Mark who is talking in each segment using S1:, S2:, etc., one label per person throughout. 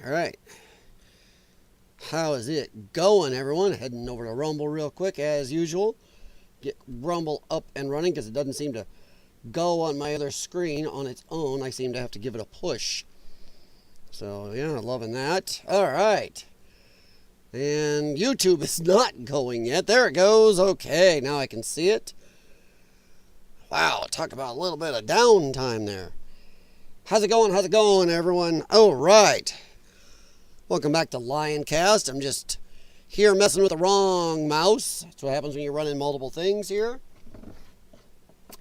S1: All right. How is it going, everyone? Heading over to Rumble real quick, as usual. Get Rumble up and running because it doesn't seem to go on my other screen on its own. I seem to have to give it a push. So, yeah, loving that. All right. And YouTube is not going yet. There it goes. Okay, now I can see it. Wow, talk about a little bit of downtime there. How's it going? How's it going, everyone? All right. Welcome back to LYONCAST. I'm just here messing with the wrong mouse. That's what happens when you're running multiple things here.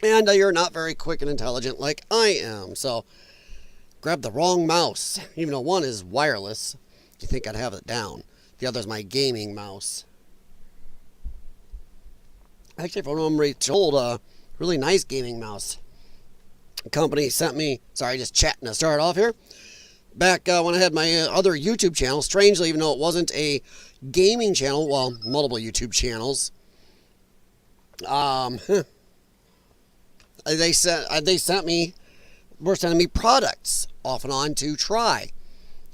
S1: And you're not very quick and intelligent like I am. So, grab the wrong mouse. Even though one is wireless, you think I'd have it down. The other is my gaming mouse. Actually, from what I'm told, a really nice gaming mouse. The company sent me, sorry, just chatting to start off here. Back when I had my other YouTube channel, strangely, even though it wasn't a gaming channel, well, multiple YouTube channels, they sent me, were sending me products off and on to try.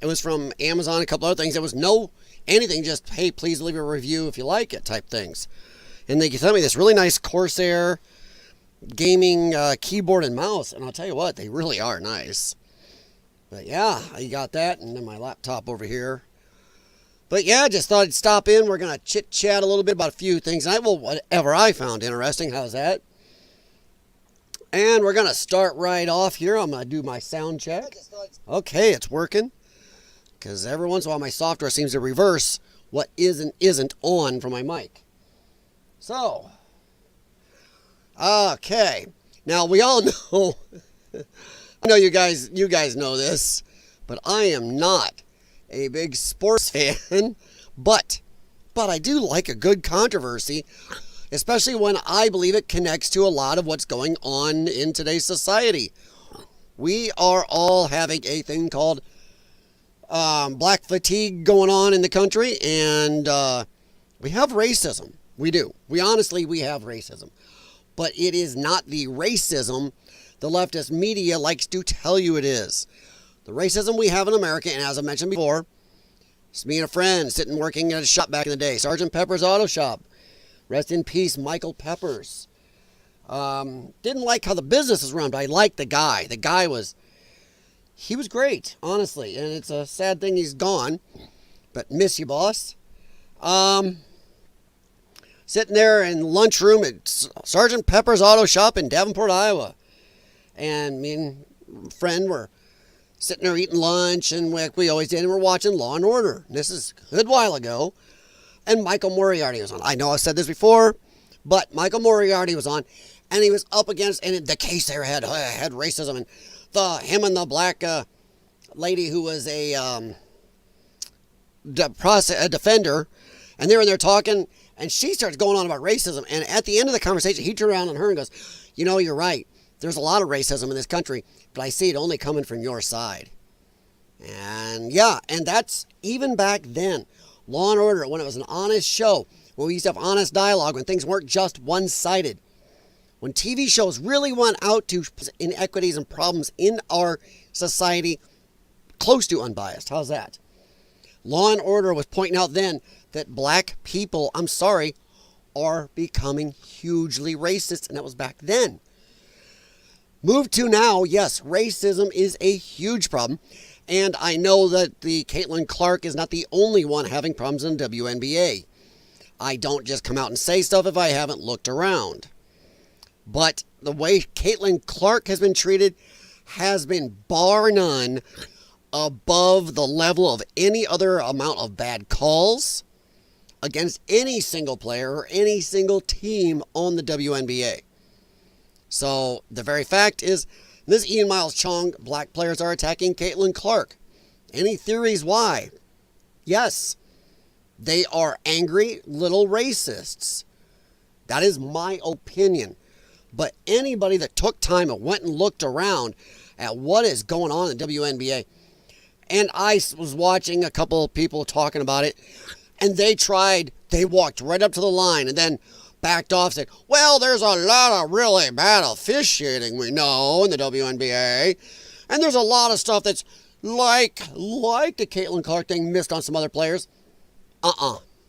S1: It was from Amazon, a couple other things. There was no anything, just, hey, please leave a review if you like it type things. And they sent me this really nice Corsair gaming keyboard and mouse. And I'll tell you what, they really are nice. But yeah, I got that. And then my laptop over here. But yeah, just thought I'd stop in. We're going to chit-chat a little bit about a few things. And whatever I found interesting. How's that? And we're going to start right off here. I'm going to do my sound check. Okay, it's working. Because every once in a while my software seems to reverse what is and isn't on from my mic. So, okay. Now we all know, I know you guys know this, but I am not a big sports fan, but I do like a good controversy, especially when I believe it connects to a lot of what's going on in today's society. We are all having a thing called black fatigue going on in the country, and we have racism. We do. We have racism. But it is not the racism the leftist media likes to tell you it is. The racism we have in America, and as I mentioned before, it's me and a friend sitting working at a shop back in the day, Sergeant Pepper's Auto Shop. Rest in peace, Michael Peppers. Didn't like how the business was run, but I liked the guy. The guy was... He was great, honestly, and it's a sad thing he's gone, but miss you, boss. Sitting there in lunchroom at Sergeant Pepper's Auto Shop in Davenport, Iowa, and me and a friend were sitting there eating lunch, and like we always did, and we're watching Law and Order. This is a good while ago, and Michael Moriarty was on. I know I've said this before, but Michael Moriarty was on, and he was up against, and the case there had racism, and him and the black lady who was a defender, and they're in there talking, and she starts going on about racism, and at the end of the conversation, he turned around on her and goes, you know, you're right. There's a lot of racism in this country, but I see it only coming from your side. And yeah, and that's even back then. Law and Order, when it was an honest show, when we used to have honest dialogue, when things weren't just one-sided. When TV shows really went out to inequities and problems in our society, close to unbiased. How's that? Law and Order was pointing out then that black people, I'm sorry, are becoming hugely racist, and that was back then. Move to now, yes, racism is a huge problem, and I know that the Caitlin Clark is not the only one having problems in WNBA. I don't just come out and say stuff if I haven't looked around. But the way Caitlin Clark has been treated has been bar none above the level of any other amount of bad calls against any single player or any single team on the WNBA. So the very fact is, this Ian Miles Chong, black players are attacking Caitlin Clark. Any theories why? Yes, they are angry little racists. That is my opinion. But anybody that took time and went and looked around at what is going on in the WNBA, and I was watching a couple of people talking about it, and they walked right up to the line and then backed off, said, well, there's a lot of really bad officiating we know in the WNBA, and there's a lot of stuff that's like the Caitlin Clark thing missed on some other players.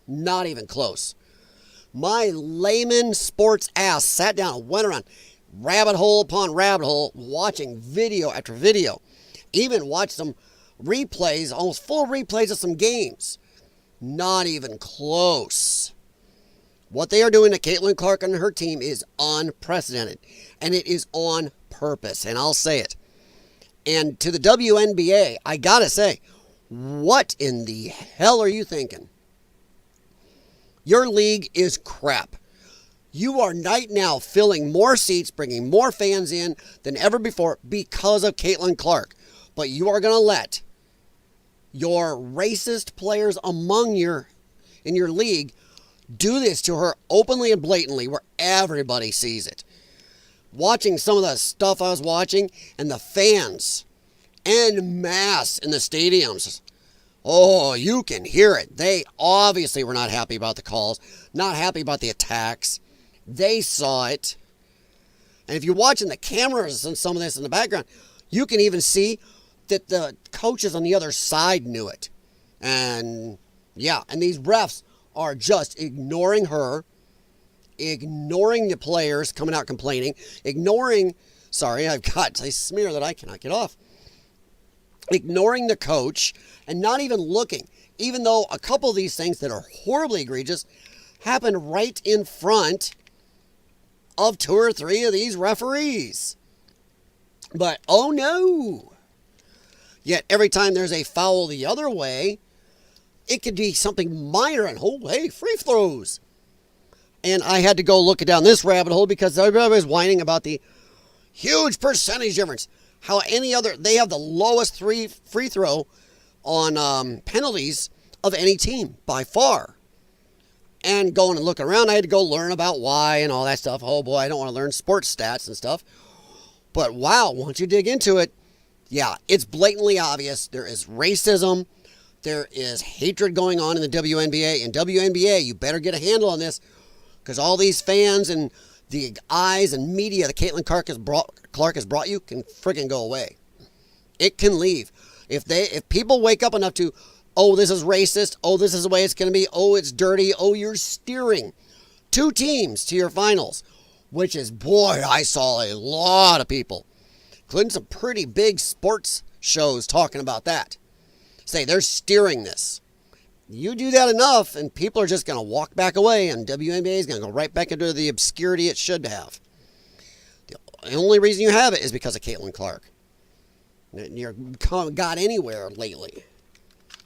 S1: Not even close. My layman sports ass sat down and went around rabbit hole upon rabbit hole watching video after video. Even watched some replays, almost full replays of some games. Not even close. What they are doing to Caitlin Clark and her team is unprecedented. And it is on purpose. And I'll say it. And to the WNBA, I gotta say, what in the hell are you thinking? Your league is crap. You are right now filling more seats, bringing more fans in than ever before because of Caitlin Clark. But you are going to let your racist players in your league do this to her openly and blatantly where everybody sees it. Watching some of the stuff I was watching and the fans en masse in the stadiums. Oh, you can hear it. They obviously were not happy about the calls, not happy about the attacks. They saw it. And if you're watching the cameras and some of this in the background, you can even see that the coaches on the other side knew it. And yeah, and these refs are just ignoring her, ignoring the players coming out complaining, I've got a smear that I cannot get off. Ignoring the coach and not even looking, even though a couple of these things that are horribly egregious happen right in front of 2 or 3 of these referees. But oh no. Yet every time there's a foul the other way, it could be something minor and hey, free throws. And I had to go look down this rabbit hole because everybody was whining about the huge percentage difference. How they have the lowest free throw on penalties of any team by far. And going and looking around, I had to go learn about why and all that stuff. Oh boy, I don't want to learn sports stats and stuff. But wow, once you dig into it, yeah, it's blatantly obvious. There is racism. There is hatred going on in the WNBA. And WNBA, you better get a handle on this because all these fans and the eyes and media that Caitlin Clark has brought you can friggin' go away. It can leave. If people wake up enough to, oh, this is racist, oh, this is the way it's going to be, oh, it's dirty, oh, you're steering 2 teams to your finals, which is, boy, I saw a lot of people, including some pretty big sports shows talking about that. Say they're steering this. You do that enough, and people are just going to walk back away, and WNBA is going to go right back into the obscurity it should have. The only reason you have it is because of Caitlin Clark. You're got anywhere lately.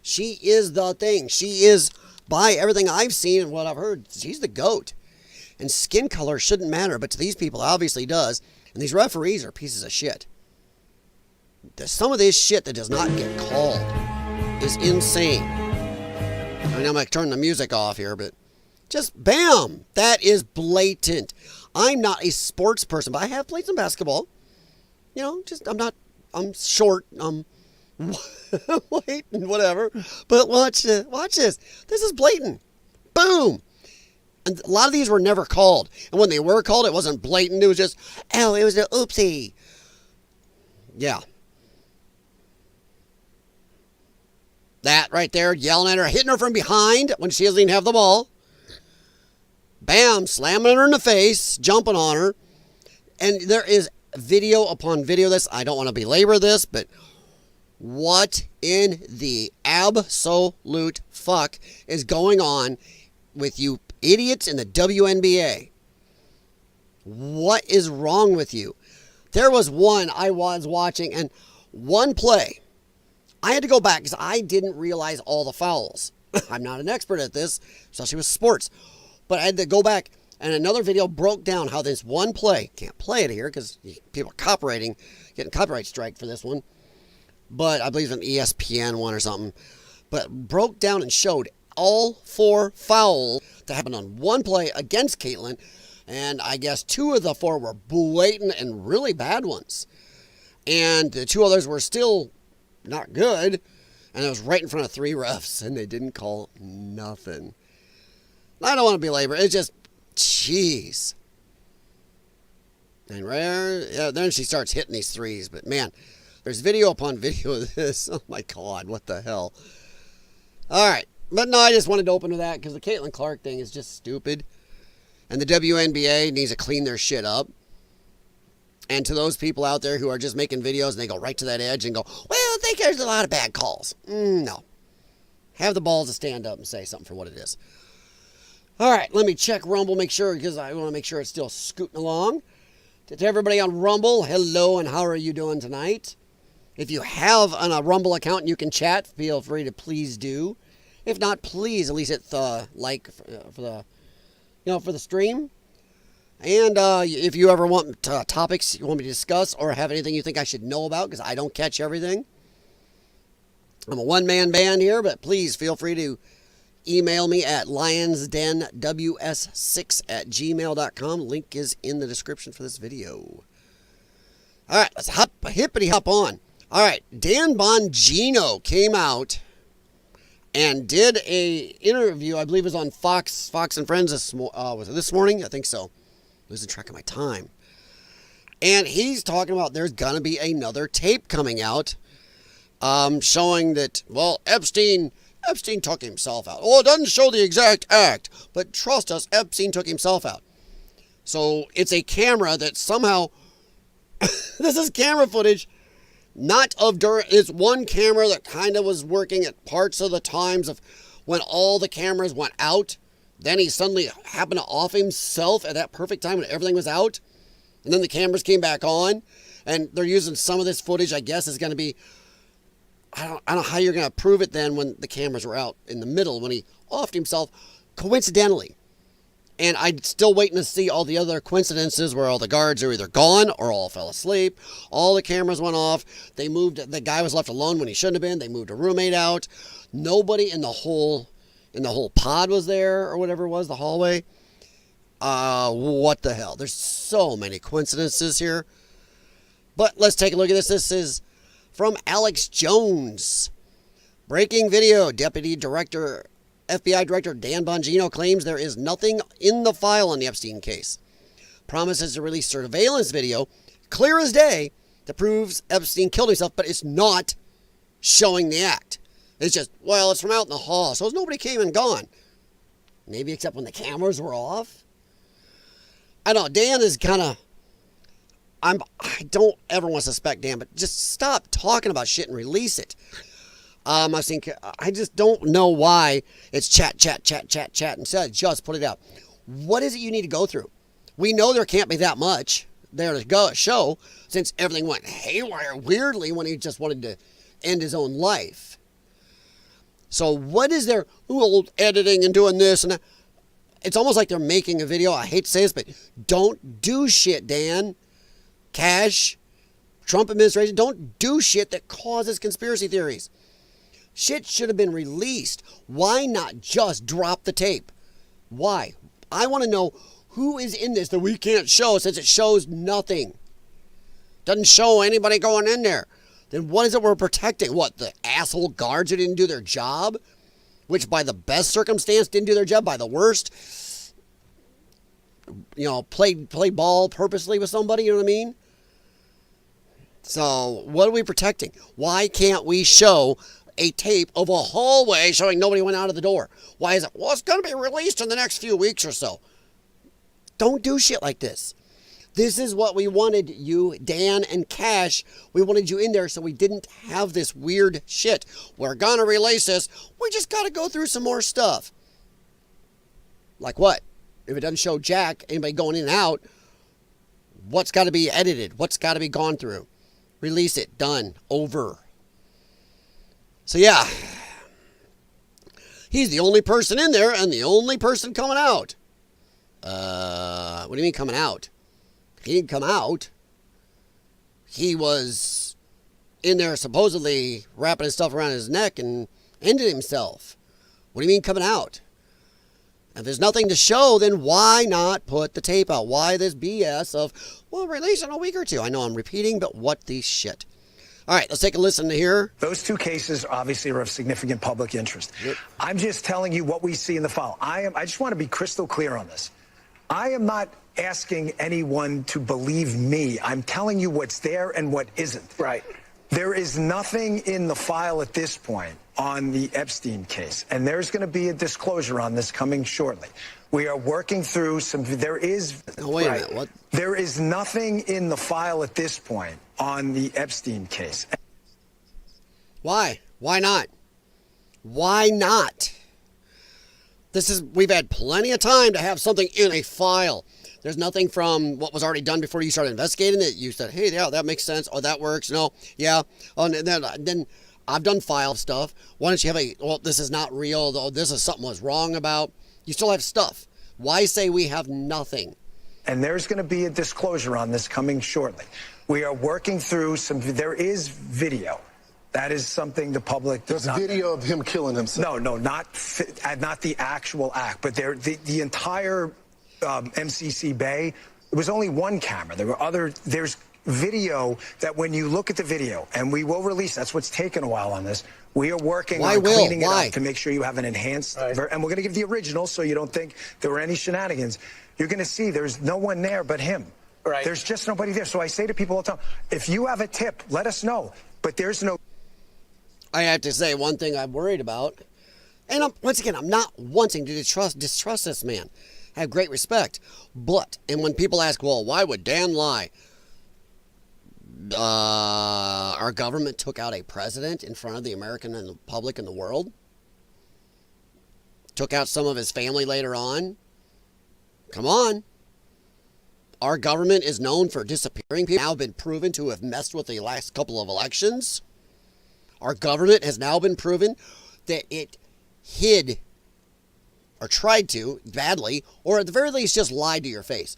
S1: She is the thing. She is, by everything I've seen and what I've heard, she's the GOAT. And skin color shouldn't matter, but to these people, it obviously does. And these referees are pieces of shit. Some of this shit that does not get called is insane. I mean, I'm going to turn the music off here, but just bam, that is blatant. I'm not a sports person, but I have played some basketball. You know, I'm short, white and whatever. But watch this. This is blatant. Boom. And a lot of these were never called. And when they were called, it wasn't blatant. It was just, it was an oopsie. Yeah. That right there, yelling at her, hitting her from behind when she doesn't even have the ball. Bam, slamming her in the face, jumping on her. And there is video upon video of this. I don't want to belabor this, but what in the absolute fuck is going on with you idiots in the WNBA? What is wrong with you? There was one I was watching, and one play, I had to go back because I didn't realize all the fouls. I'm not an expert at this, especially with sports. But I had to go back, and another video broke down how this one play, can't play it here because people are getting copyright strike for this one. But I believe it's an ESPN one or something. But broke down and showed all 4 fouls that happened on one play against Caitlin. And I guess 2 of the 4 were blatant and really bad ones. And the 2 others were still not good. And it was right in front of 3 refs. And they didn't call nothing. I don't want to belabor. It's just, jeez. And then she starts hitting these threes. But man, There's video upon video of this. Oh, my God. What the hell? All right. But no, I just wanted to open to that because the Caitlin Clark thing is just stupid. And the WNBA needs to clean their shit up. And to those people out there who are just making videos and they go right to that edge and go, well, I think there's a lot of bad calls. No. Have the balls to stand up and say something for what it is. All right, let me check Rumble, make sure, because I want to make sure it's still scooting along. To everybody on Rumble, hello, and how are you doing tonight? If you have a Rumble account and you can chat, feel free to please do. If not, please at least hit the like for the stream. And if you ever want topics you want me to discuss or have anything you think I should know about, because I don't catch everything. I'm a one-man band here, but please feel free to email me at lyonsdenws6@gmail.com. Link is in the description for this video. All right, let's hippity hop on. All right, Dan Bongino came out and did a interview. I believe it was on Fox and Friends was it this morning? I think so. Losing track of my time. And he's talking about there's gonna be another tape coming out, showing that, well, Epstein took himself out. Oh, it doesn't show the exact act, but trust us, Epstein took himself out. So it's a camera that somehow, this is camera footage, not of it's one camera that kind of was working at parts of the times of when all the cameras went out. Then he suddenly happened to off himself at that perfect time when everything was out. And then the cameras came back on. And they're using some of this footage, I guess, is going to be, I don't know how you're going to prove it then when the cameras were out in the middle, when he offed himself coincidentally. And I'm still waiting to see all the other coincidences where all the guards are either gone or all fell asleep. All the cameras went off. They moved, the guy was left alone when he shouldn't have been. They moved a roommate out. Nobody in the whole pod was there, or whatever it was, the hallway. What the hell? There's so many coincidences here. But let's take a look at this. This is from Alex Jones. Breaking video. FBI Director Dan Bongino claims there is nothing in the file on the Epstein case. Promises to release surveillance video, clear as day, that proves Epstein killed himself, but it's not showing the act. It's just, well, it's from out in the hall, so nobody came and gone. Maybe except when the cameras were off. I don't know, Dan is kind of, I don't ever want to suspect Dan, but just stop talking about shit and release it. I just don't know why it's chat, instead of just put it out. What is it you need to go through? We know there can't be that much there to show, since everything went haywire weirdly when he just wanted to end his own life. So what is their old editing and doing this and that? It's almost like they're making a video. I hate to say this, but don't do shit, Dan. Cash, Trump administration, don't do shit that causes conspiracy theories. Shit should have been released. Why not just drop the tape? Why? I want to know who is in this that we can't show, since it shows nothing. Doesn't show anybody going in there. Then what is it we're protecting? What, the asshole guards who didn't do their job? Which by the best circumstance didn't do their job, by the worst, play ball purposely with somebody, you know what I mean? So what are we protecting? Why can't we show a tape of a hallway showing nobody went out of the door? Why is it? Well, it's going to be released in the next few weeks or so. Don't do shit like this. This is what we wanted you, Dan and Cash. We wanted you in there so we didn't have this weird shit. We're going to release this. We just got to go through some more stuff. Like what? If it doesn't show Jack, anybody going in and out, what's got to be edited? What's got to be gone through? Release it. Done. Over. So yeah. He's the only person in there and the only person coming out. What do you mean coming out? He didn't come out. He was in there supposedly wrapping his stuff around his neck and ended himself. What do you mean coming out? If there's nothing to show, then why not put the tape out? Why this BS of, well, release in a week or two? I know I'm repeating, but what the shit? All right, let's take a listen to here.
S2: Those two cases obviously are of significant public interest. Yep. I'm just telling you what we see in the file. I just want to be crystal clear on this. I am not asking anyone to believe me. I'm telling you what's there and what isn't.
S3: Right.
S2: There is nothing in the file at this point on the Epstein case, and there's going to be a disclosure on this coming shortly. We are working through some. There is.
S1: Oh, wait a minute. What?
S2: There is nothing in the file at this point on the Epstein case.
S1: Why? Why not? Why not? We've had plenty of time to have something in a file. There's nothing from what was already done before you started investigating it. You said, hey, yeah, that makes sense. Oh, that works. No, yeah. Oh, and then I've done file stuff. Why don't you have well, this is not real, though. This is something was wrong about. You still have stuff. Why say we have nothing?
S2: And there's going to be a disclosure on this coming shortly. We are working through some. There is video. That is something the public does
S3: There's
S2: not.
S3: video of him killing himself.
S2: No, not the actual act, but the entire MCC Bay. It was only one camera. There were there's video that when you look at the video, and we will release. That's what's taken a while on this. We are working on cleaning it up to make sure you have an enhanced. And we're going to give the original, so you don't think there were any shenanigans. You're going to see there's no one there but him.
S4: Right.
S2: There's just nobody there. So I say to people all the time, if you have a tip, let us know. But there's no.
S1: I have to say one thing I'm worried about, and once again, I'm not wanting to distrust this man. I have great respect, but, and when people ask, well, why would Dan lie? Our government took out a president in front of the American and the public and the world. Took out some of his family later on. Come on. Our government is known for disappearing people. Now been proven to have messed with the last couple of elections. Our government has now been proven that it hid or tried to badly, or at the very least just lied to your face.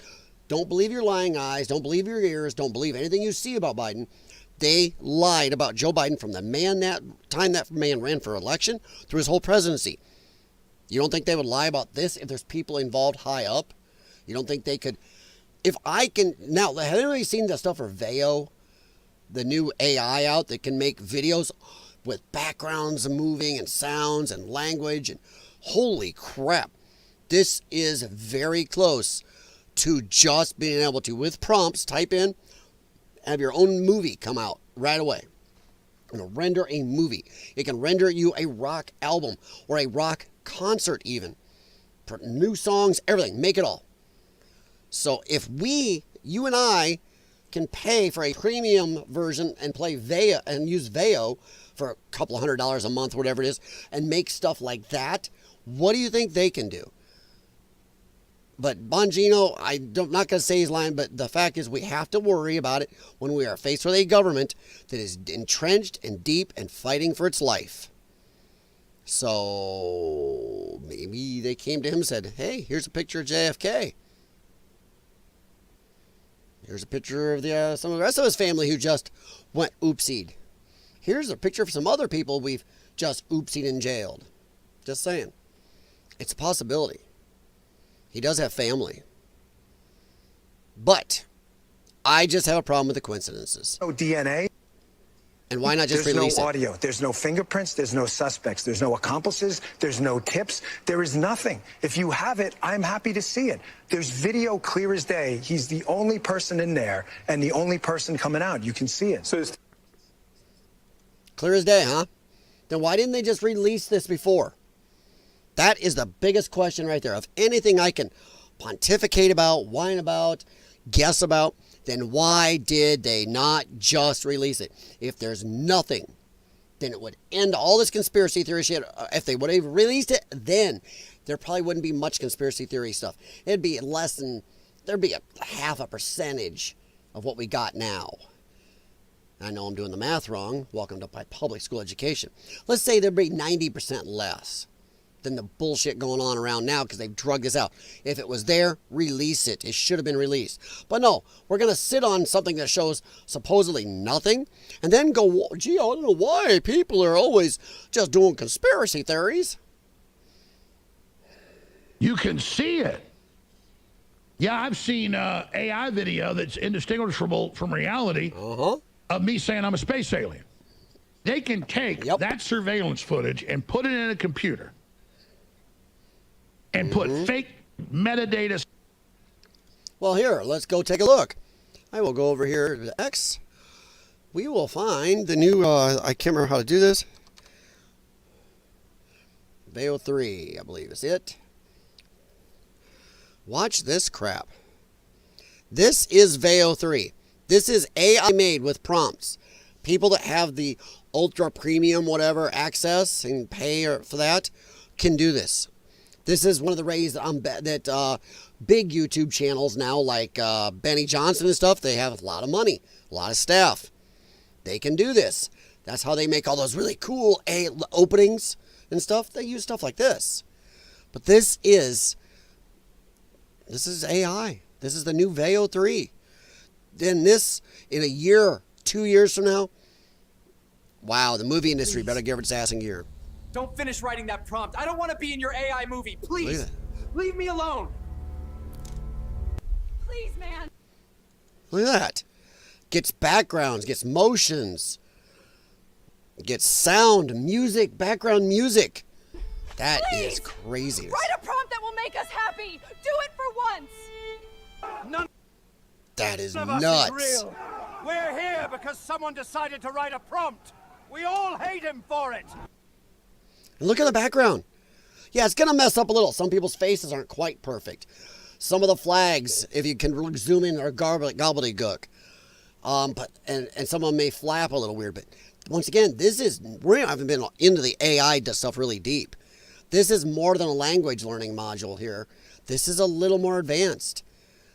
S1: Don't believe your lying eyes. Don't believe your ears. Don't believe anything you see about Biden. They lied about Joe Biden from the time that man ran for election through his whole presidency. You don't think they would lie about this if there's people involved high up? You don't think they could? If I can now, have anybody seen the stuff for Veo? The new AI out that can make videos with backgrounds moving and sounds and language, and holy crap, this is very close to just being able to, with prompts, type in, have your own movie come out right away. And render a movie. It can render you a rock album or a rock concert even. New songs, everything, make it all. So if you and I, can pay for a premium version and play Veo and use Veo for a couple $100 a month, whatever it is, and make stuff like that, what do you think they can do? But Bongino, I'm not going to say he's lying, but the fact is we have to worry about it when we are faced with a government that is entrenched and deep and fighting for its life. So maybe they came to him and said, hey, here's a picture of JFK. Here's a picture of some of the rest of his family who just went oopsied. Here's a picture of some other people we've just oopsied and jailed. Just saying. It's a possibility. He does have family. But I just have a problem with the coincidences.
S2: No DNA.
S1: And why not just release it?
S2: There's no audio. There's no fingerprints. There's no suspects. There's no accomplices. There's no tips. There is nothing. If you have it, I'm happy to see it. There's video clear as day. He's the only person in there and the only person coming out. You can see it.
S3: So it's
S1: clear as day, huh? Then why didn't they just release this before? That is the biggest question right there. Of anything I can pontificate about, whine about, guess about, then why did they not just release it? If there's nothing, then it would end all this conspiracy theory shit. If they would have released it, then there probably wouldn't be much conspiracy theory stuff. It'd be less than, there'd be a 0.5% of what we got now. I know I'm doing the math wrong. Welcome to my public school education. Let's say there'd be 90% less than the bullshit going on around now because they've drugged this out. If it was there, release it. It should have been released. But no, we're going to sit on something that shows supposedly nothing and then go, gee, I don't know why people are always just doing conspiracy theories.
S5: You can see it. Yeah, I've seen AI video that's indistinguishable from reality of me saying I'm a space alien. They can take that surveillance footage and put it in a computer and put fake metadata.
S1: Well, here, let's go take a look. I will go over here to X. We will find the new, I can't remember how to do this. Veo 3, I believe is it. Watch this crap. This is Veo 3. This is AI made with prompts. People that have the ultra premium whatever access and pay for that can do this. This is one of the ways that big YouTube channels now, like Benny Johnson and stuff, they have a lot of money, a lot of staff. They can do this. That's how they make all those really cool openings and stuff. They use stuff like this. But this is AI. This is the new Veo 3. Then this, in a year, 2 years from now, wow, the movie industry better give its ass in gear.
S3: Don't finish writing that prompt. I don't want to be in your AI movie. Please, leave me alone. Please, man.
S1: Look at that. Gets backgrounds, gets motions, gets sound, music, background music. That is crazy.
S4: Write a prompt that will make us happy. Do it for once.
S3: None
S1: that is
S3: of us
S1: nuts.
S3: is real. We're here because someone decided to write a prompt. We all hate him for it.
S1: And look at the background. Yeah, it's going to mess up a little. Some people's faces aren't quite perfect. Some of the flags, if you can zoom in, are gobbledygook. But some of them may flap a little weird. But once again, we haven't been into the AI stuff really deep. This is more than a language learning module here. This is a little more advanced.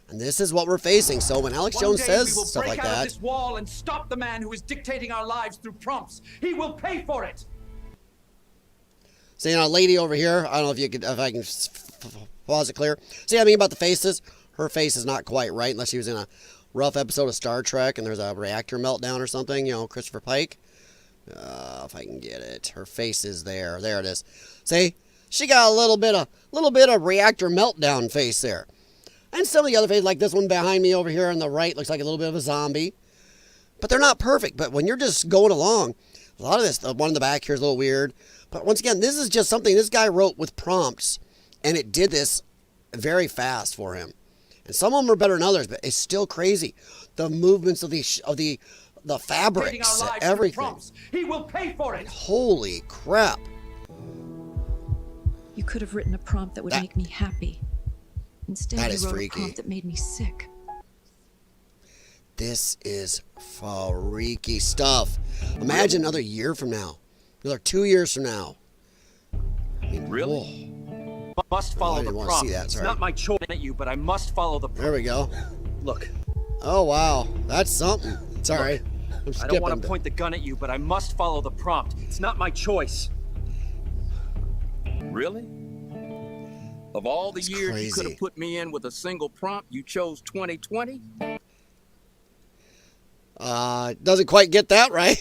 S1: And this is what we're facing. So when Alex Jones says stuff like that,
S3: we will break out of this wall and stop the man who is dictating our lives through prompts. He will pay for it.
S1: So, a lady over here, I don't know if I can pause it clear. See what I mean about the faces? Her face is not quite right unless she was in a rough episode of Star Trek and there's a reactor meltdown or something, Christopher Pike. If I can get it. Her face is there. There it is. See? She got a little bit of reactor meltdown face there. And some of the other faces, like this one behind me over here on the right, looks like a little bit of a zombie. But they're not perfect. But when you're just going along, a lot of this, the one in the back here is a little weird. But once again, this is just something this guy wrote with prompts, and it did this very fast for him. And some of them are better than others, but it's still crazy. The movements of the fabrics, everything.
S3: He will pay for it.
S1: Holy crap!
S6: You could have written a prompt that would make me happy. Instead, you wrote a prompt that made me sick.
S1: This is freaky stuff. Imagine another year from now. Another 2 years from now. I mean,
S3: really? Must follow the prompt.
S1: See that,
S3: it's not my choice at you, but I must follow the prompt.
S1: There we go.
S3: Look.
S1: Oh, wow. That's something. Sorry.
S3: I don't want to point the gun at you, but I must follow the prompt. It's not my choice.
S7: Really? Of all the years you could have put me in with a single prompt, you chose 2020?
S1: Doesn't quite get that right.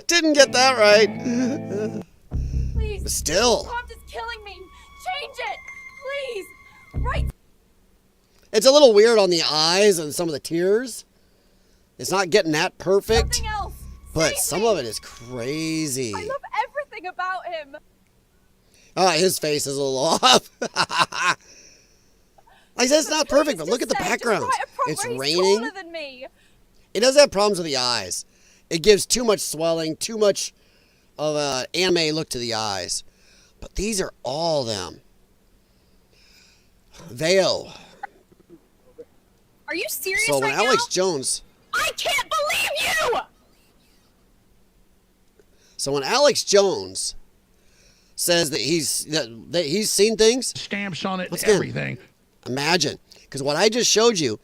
S1: Didn't get that right.
S4: Please.
S1: But still.
S4: This prompt is killing me. Change it. Please. Right.
S1: It's a little weird on the eyes and some of the tears. It's not getting that perfect.
S4: Something else.
S1: But some of it is crazy.
S4: I love everything about him.
S1: His face is a little off. I said it's not perfect, but look at the background. It's raining.
S4: Than me.
S1: It does have problems with the eyes. It gives too much swelling, too much of an anime look to the eyes. But these are all them. Veo.
S4: Are you serious
S1: So when
S4: right
S1: Alex
S4: now?
S1: Jones...
S4: I can't believe you!
S1: So when Alex Jones says that he's seen things...
S5: Stamps on it and
S1: again,
S5: everything.
S1: Imagine. Because what I just showed you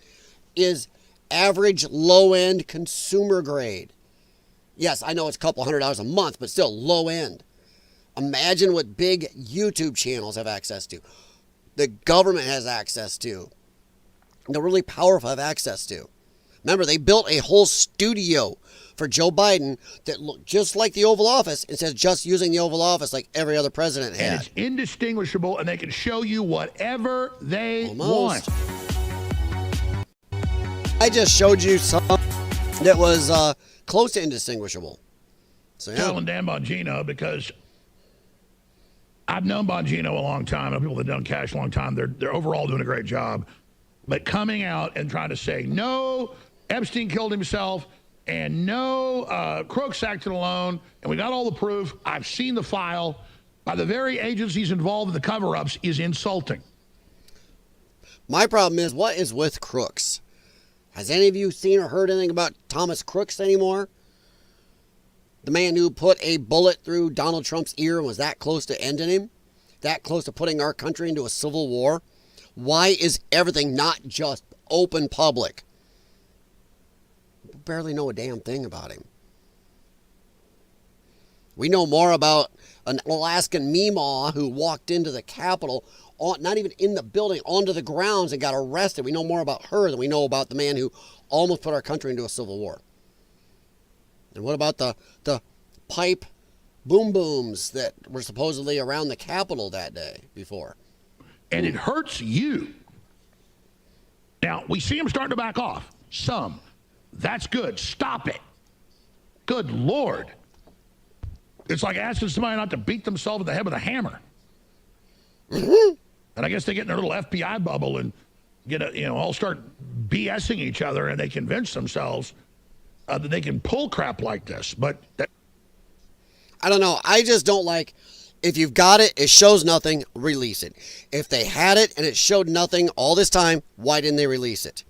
S1: is average low-end consumer grade. Yes, I know it's a couple $100 a month, but still low-end. Imagine what big YouTube channels have access to. The government has access to. The really powerful have access to. Remember, they built a whole studio for Joe Biden that looked just like the Oval Office instead of just using the Oval Office like every other president had.
S5: And it's indistinguishable, and they can show you whatever they want.
S1: I just showed you something that was close to indistinguishable. So, yeah.
S5: Telling Dan Bongino, because I've known Bongino a long time. I know people that have done cash a long time. They're overall doing a great job. But coming out and trying to say, no, Epstein killed himself, and no crooks acting alone, and we got all the proof. I've seen the file by the very agencies involved in the cover-ups is insulting.
S1: My problem is, what is with Crooks? Has any of you seen or heard anything about Thomas Crooks anymore? The man who put a bullet through Donald Trump's ear and was that close to ending him? That close to putting our country into a civil war? Why is everything not just open public? We barely know a damn thing about him. We know more about an Alaskan Meemaw who walked into the Capitol, not even in the building, onto the grounds and got arrested. We know more about her than we know about the man who almost put our country into a civil war. And what about the pipe boom booms that were supposedly around the Capitol that day before?
S5: And it hurts you. Now, we see them starting to back off. Some. That's good. Stop it. Good Lord. It's like asking somebody not to beat themselves in the head with a hammer. And I guess they get in their little FBI bubble and all start BSing each other, and they convince themselves that they can pull crap like this. But
S1: I don't know. I just don't like, if you've got it, it shows nothing, release it. If they had it and it showed nothing all this time, why didn't they release it?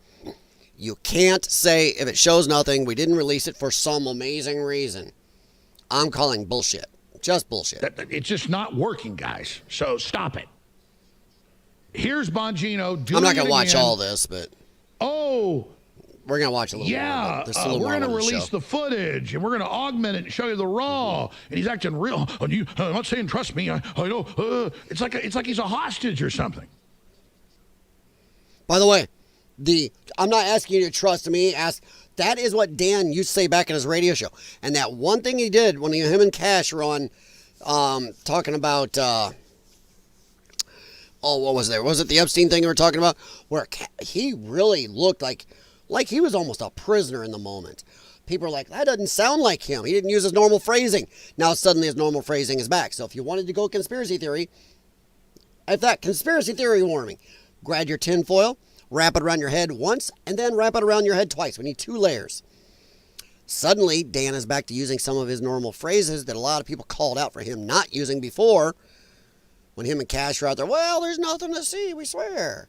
S1: You can't say, if it shows nothing, we didn't release it for some amazing reason. I'm calling bullshit. Just bullshit.
S5: It's just not working, guys. So stop it. Here's Bongino doing
S1: I'm not going to watch
S5: again.
S1: all this, but...
S5: Oh...
S1: We're going to watch a little more.
S5: We're going to release the footage, and we're going to augment it and show you the raw. And he's acting real. I'm not saying trust me. I know. It's like he's a hostage or something.
S1: By the way, I'm not asking you to trust me. That is what Dan used to say back in his radio show. And that one thing he did when him and Cash were on talking about... what was there? Was it the Epstein thing we were talking about? Where he really looked like he was almost a prisoner in the moment. People are like, that doesn't sound like him. He didn't use his normal phrasing. Now suddenly his normal phrasing is back. So if you wanted to go conspiracy theory, conspiracy theory warning, grab your tinfoil, wrap it around your head once, and then wrap it around your head twice. We need 2 layers. Suddenly, Dan is back to using some of his normal phrases that a lot of people called out for him not using before. When him and Cash were out there, well, there's nothing to see, we swear.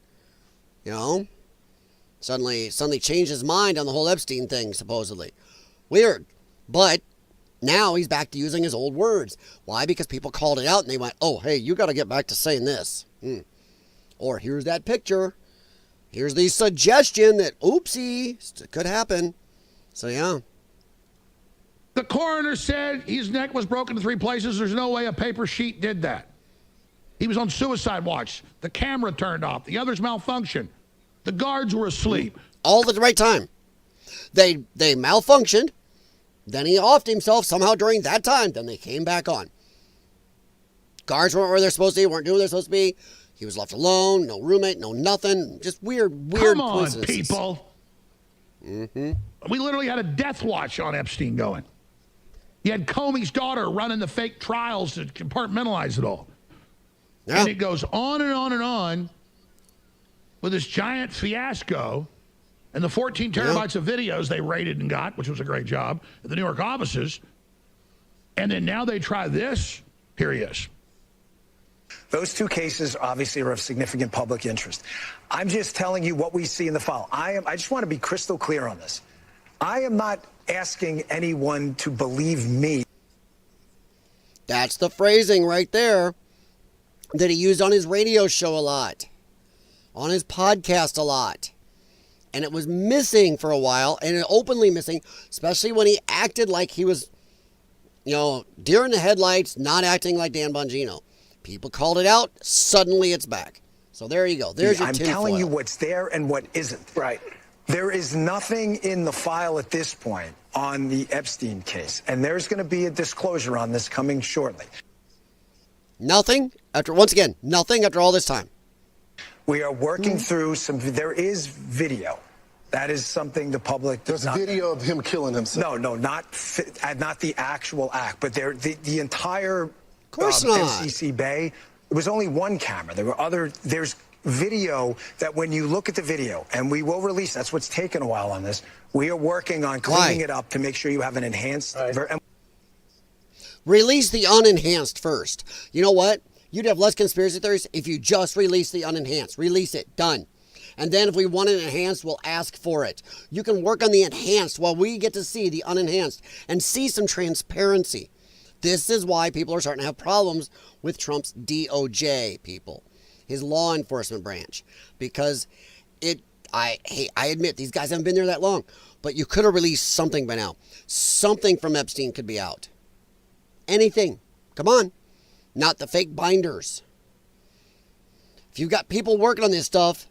S1: Suddenly changed his mind on the whole Epstein thing, supposedly. Weird. But now he's back to using his old words. Why? Because people called it out and they went, oh, hey, you got to get back to saying this. Or here's that picture. Here's the suggestion that, oopsie, it could happen. So, yeah.
S5: The coroner said his neck was broken in 3 places. There's no way a paper sheet did that. He was on suicide watch. The camera turned off. The others malfunctioned. The guards were asleep.
S1: All at the right time. They malfunctioned. Then he offed himself somehow during that time. Then they came back on. Guards weren't where they're supposed to be. Weren't doing what they're supposed to be. He was left alone. No roommate. No nothing. Just weird
S5: Come on,
S1: coincidences.
S5: people. We literally had a death watch on Epstein going. He had Comey's daughter running the fake trials to compartmentalize it all. Yeah. And it goes on and on and on with this giant fiasco and the 14 terabytes of videos they raided and got, which was a great job, at the New York offices. And then now they try this. Here he is.
S2: Those 2 cases obviously are of significant public interest. I'm just telling you what we see in the file. I just want to be crystal clear on this. I am not asking anyone to believe me.
S1: That's the phrasing right there that he used on his radio show a lot, on his podcast a lot. And it was missing for a while, and openly missing, especially when he acted like he was, deer in the headlights, not acting like Dan Bongino. People called it out. Suddenly it's back. So there you go. There's your tinfoil.
S2: I'm telling you what's there and what isn't. Right. There is nothing in the file at this point on the Epstein case, and there's going to be a disclosure on this coming shortly.
S1: Nothing nothing after all this time.
S2: We are working through there is video. That is something the public does not.
S8: There's video of him killing himself.
S2: No, not the actual act, but the entire
S1: of course not.
S2: MCC Bay. It was only 1 camera. There's video that when you look at the video, and we will release, that's what's taken a while on this, we are working on cleaning it up to make sure you have an enhanced version.
S1: Release the unenhanced first. You know what? You'd have less conspiracy theories if you just release the unenhanced. Release it. Done. And then if we want it enhanced, we'll ask for it. You can work on the enhanced while we get to see the unenhanced and see some transparency. This is why people are starting to have problems with Trump's DOJ people, his law enforcement branch, because I admit these guys haven't been there that long, but you could have released something by now. Something from Epstein could be out. Anything. Come on. Not the fake binders. If you've got people working on this stuff,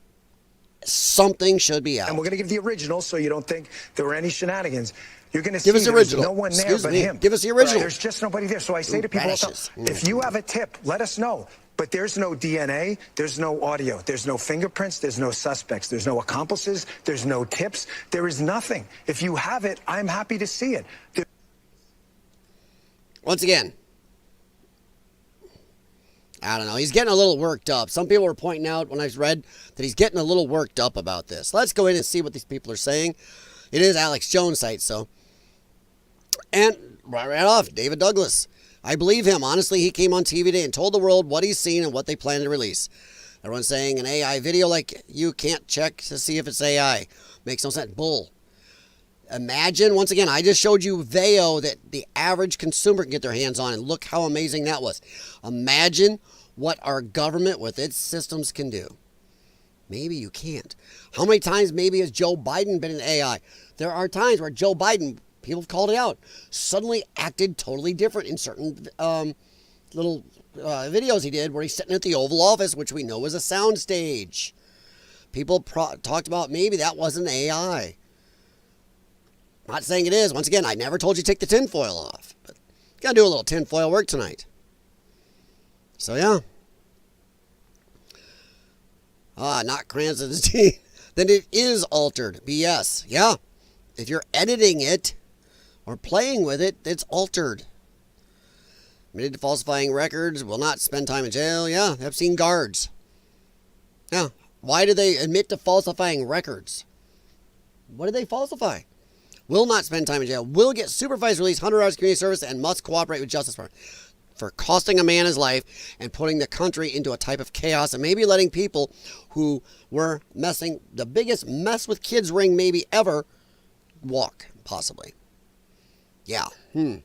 S1: something should be out.
S2: And we're going to give the original so you don't think there were any shenanigans. You're going to
S1: give
S2: see
S1: us the original.
S2: No one there but him.
S1: Give us the original.
S2: There's just nobody there. So I say to people, if you have a tip, let us know. But there's no DNA, there's no audio, there's no fingerprints, there's no suspects, there's no accomplices, there's no tips, there is nothing. If you have it, I'm happy to see it.
S1: Once again, I don't know. He's getting a little worked up. Some people were pointing out when I read that he's getting a little worked up about this. Let's go in and see what these people are saying. It is Alex Jones' site, so. And right off, David Douglas. I believe him. Honestly, he came on TV today and told the world what he's seen and what they plan to release. Everyone's saying an AI video, like you can't check to see if it's AI. Makes no sense. Bull. Imagine, once again, I just showed you Veo that the average consumer can get their hands on, and look how amazing that was. Imagine what our government with its systems can do. Maybe you can't. How many times maybe has Joe Biden been in AI? There are times where Joe Biden, people have called it out, suddenly acted totally different in certain little videos he did where he's sitting at the Oval Office, which we know is a soundstage. People talked about maybe that wasn't AI. Not saying it is. Once again, I never told you to take the tinfoil off. But you got to do a little tinfoil work tonight. So, yeah. Not Cranston's team. Then it is altered. BS. Yeah. If you're editing it or playing with it, it's altered. Admitted to falsifying records, will not spend time in jail. Yeah, Epstein guards. Yeah. Why do they admit to falsifying records? What did they falsify? Will not spend time in jail, will get supervised release, 100 hours community service, and must cooperate with Justice Department for costing a man his life and putting the country into a type of chaos and maybe letting people who were messing, the biggest mess with kids ring maybe ever, walk, possibly. Yeah. This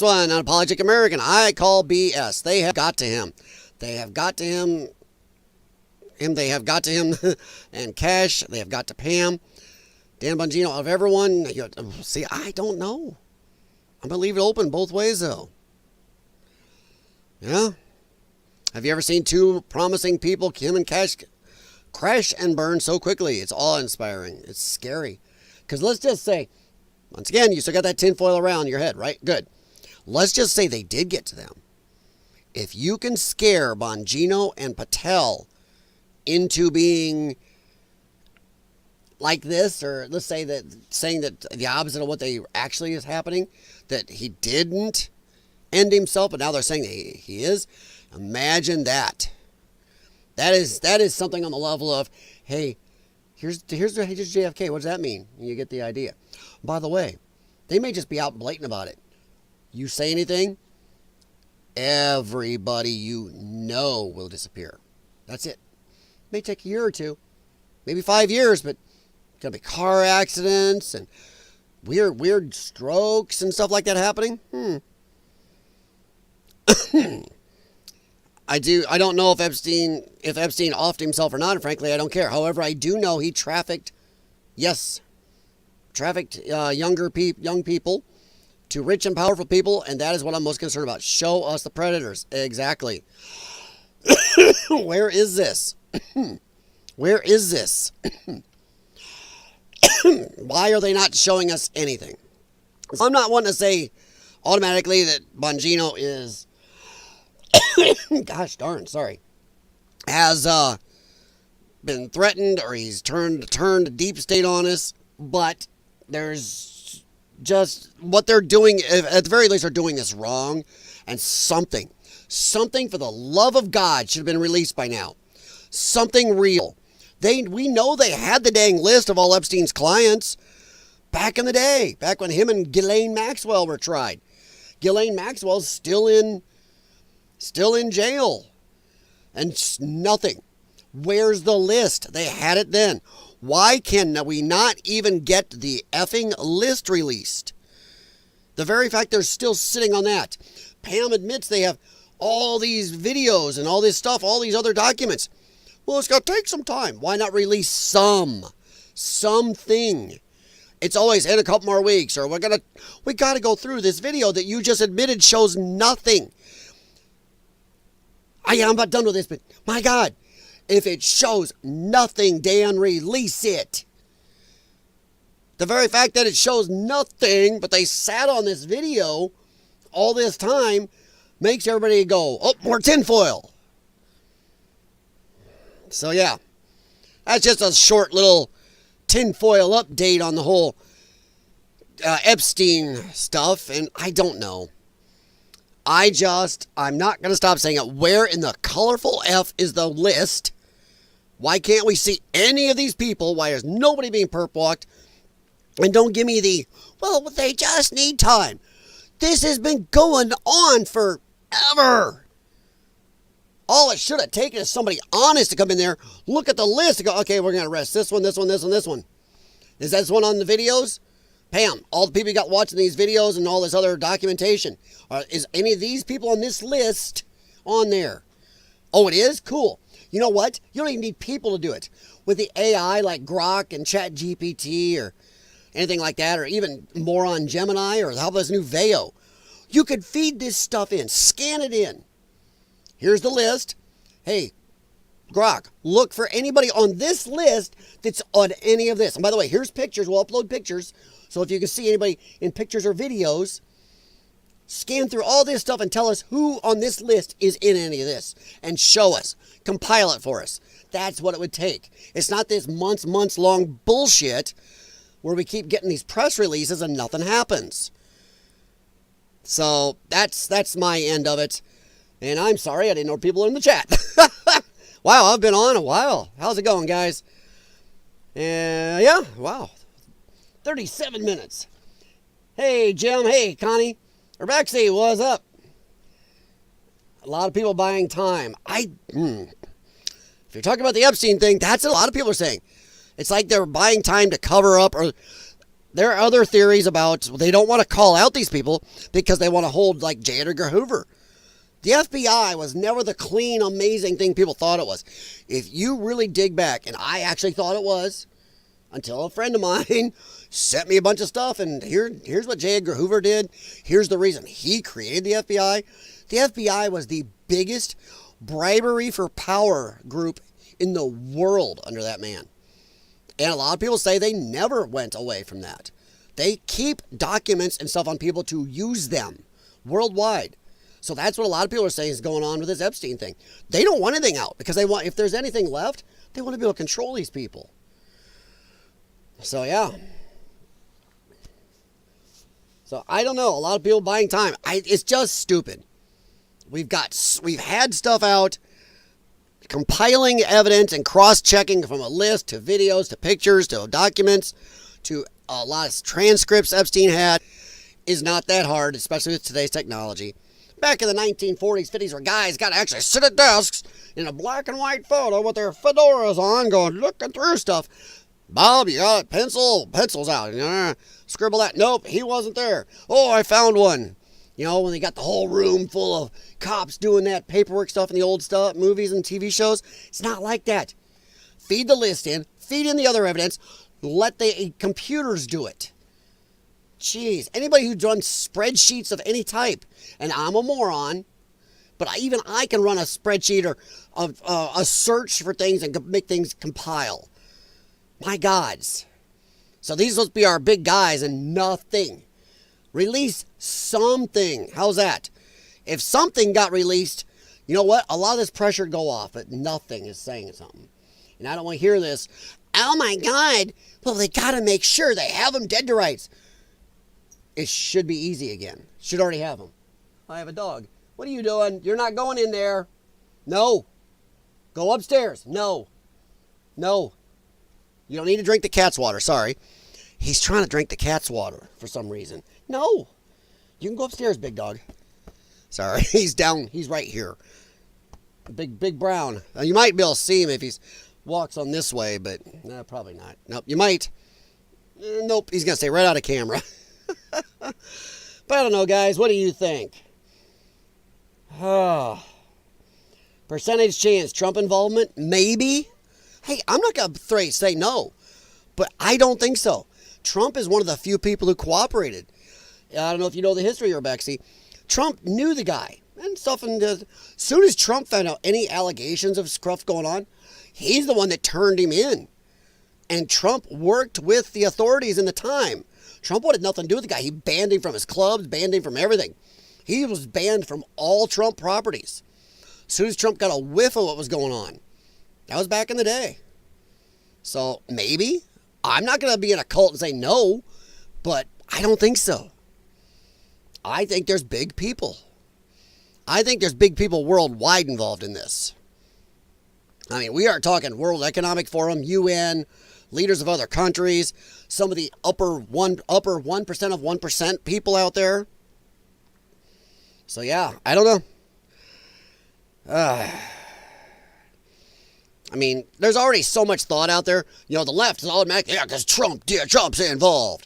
S1: one, Unapologetic American, I call BS. They have got to him. They have got to him. They have got to him and Cash. They have got to Pam. Dan Bongino, of everyone, see, I don't know. I'm going to leave it open both ways, though. Yeah? Have you ever seen two promising people, Kim and Cash, crash and burn so quickly? It's awe-inspiring. It's scary. Because let's just say, once again, you still got that tinfoil around your head, right? Good. Let's just say they did get to them. If you can scare Bongino and Patel into being like this, or let's say that saying that the opposite of what they actually is happening, that he didn't end himself, but now they're saying that he is. Imagine that. That is something on the level of, hey, here's JFK. What does that mean? And you get the idea. By the way, they may just be out blatant about it. You say anything, everybody you know will disappear. That's it. May take a year or two, maybe 5 years, but it's gonna be car accidents and weird strokes and stuff like that happening. I don't know if Epstein offed himself or not, and frankly, I don't care. However, I do know he trafficked young people to rich and powerful people, and that is what I'm most concerned about. Show us the predators. Exactly. Where is this? Where is this? Why are they not showing us anything? So I'm not wanting to say automatically that Bongino is, gosh darn, sorry, has been threatened or he's turned deep state on us, but there's just what they're doing, at the very least, are doing this wrong. And something for the love of God should have been released by now. Something real. We know they had the dang list of all Epstein's clients back in the day, back when him and Ghislaine Maxwell were tried. Ghislaine Maxwell's still in jail. And nothing. Where's the list? They had it then. Why can we not even get the effing list released? The very fact they're still sitting on that. Pam admits they have all these videos and all this stuff, all these other documents. Well, it's going to take some time. Why not release something? It's always in a couple more weeks, or we got to go through this video that you just admitted shows nothing. I'm about done with this, but my God, if it shows nothing, Dan, release it. The very fact that it shows nothing, but they sat on this video all this time, makes everybody go, oh, more tinfoil. So yeah, that's just a short little tinfoil update on the whole Epstein stuff, and I don't know. I'm not going to stop saying it. Where in the colorful F is the list? Why can't we see any of these people? Why is nobody being perp walked? And don't give me well, they just need time. This has been going on forever. All it should have taken is somebody honest to come in there, look at the list, and go, okay, we're going to arrest this one, this one, this one, this one. Is that this one on the videos? Pam, all the people you got watching these videos and all this other documentation, is any of these people on this list on there? Oh, it is? Cool. You know what? You don't even need people to do it. With the AI like Grok and ChatGPT or anything like that, or even Moron Gemini, or how about this new Veo? You could feed this stuff in, scan it in. Here's the list. Hey, Grok, look for anybody on this list that's on any of this. And by the way, here's pictures. We'll upload pictures. So if you can see anybody in pictures or videos, scan through all this stuff and tell us who on this list is in any of this. And show us. Compile it for us. That's what it would take. It's not this months long bullshit where we keep getting these press releases and nothing happens. So that's my end of it. And I'm sorry, I didn't know people were in the chat. Wow, I've been on a while. How's it going, guys? Yeah, wow. 37 minutes. Hey, Jim. Hey, Connie. Rebexy, what's up? A lot of people buying time. If you're talking about the Epstein thing, that's what a lot of people are saying. It's like they're buying time to cover up, or there are other theories about they don't want to call out these people because they want to hold like J. Edgar Hoover. The FBI was never the clean, amazing thing people thought it was. If you really dig back, and I actually thought it was, until a friend of mine sent me a bunch of stuff, and here's what J. Edgar Hoover did. Here's the reason he created the FBI. The FBI was the biggest bribery for power group in the world under that man. And a lot of people say they never went away from that. They keep documents and stuff on people to use them worldwide. So that's what a lot of people are saying is going on with this Epstein thing. They don't want anything out because they want, if there's anything left, they want to be able to control these people. So yeah. So I don't know. A lot of people buying time. It's just stupid. We've had stuff out, compiling evidence and cross-checking from a list to videos to pictures to documents to a lot of transcripts Epstein had is not that hard, especially with today's technology. Back in the 1940s, 50s, where guys got to actually sit at desks in a black and white photo with their fedoras on, going, looking through stuff. Bob, you got a pencil? Pencil's out. Scribble that. Nope, he wasn't there. Oh, I found one. You know, when they got the whole room full of cops doing that paperwork stuff in the old stuff, movies and TV shows. It's not like that. Feed the list in. Feed in the other evidence. Let the computers do it. Jeez, anybody who's done spreadsheets of any type, and I'm a moron, but even I can run a spreadsheet or a search for things and make things compile. My gods. So these are supposed to be our big guys and nothing. Release something. How's that? If something got released, you know what? A lot of this pressure would go off, but nothing is saying something. And I don't want to hear this. Oh my God. Well, they got to make sure they have them dead to rights. it should be easy again. Should already have them. I have a dog. What are you doing? You're not going in there. No. Go upstairs. No. No. You don't need to drink the cat's water. Sorry. He's trying to drink the cat's water for some reason. No. You can go upstairs, big dog. Sorry. He's down. He's right here. Big brown. You might be able to see him if he walks on this way, but probably not. Nope. You might. Nope. He's going to stay right out of camera. But I don't know, guys. What do you think? Percentage chance Trump involvement? Maybe. Hey, I'm not going to say no, but I don't think so. Trump is one of the few people who cooperated. I don't know if you know the history here, Bexy. Trump knew the guy and stuff. And as soon as Trump found out any allegations of stuff going on, he's the one that turned him in. And Trump worked with the authorities in the time. Trump wanted nothing to do with the guy. He banned him from his clubs, banned him from everything. He was banned from all Trump properties. As soon as Trump got a whiff of what was going on. That was back in the day. So maybe. I'm not going to be in a cult and say no, but I don't think so. I think there's big people. I think there's big people worldwide involved in this. I mean, we are talking World Economic Forum, UN, leaders of other countries, some of the upper 1% of 1% people out there. So yeah, I don't know. I mean, there's already so much thought out there. You know, the left is automatically, yeah, because Trump's involved.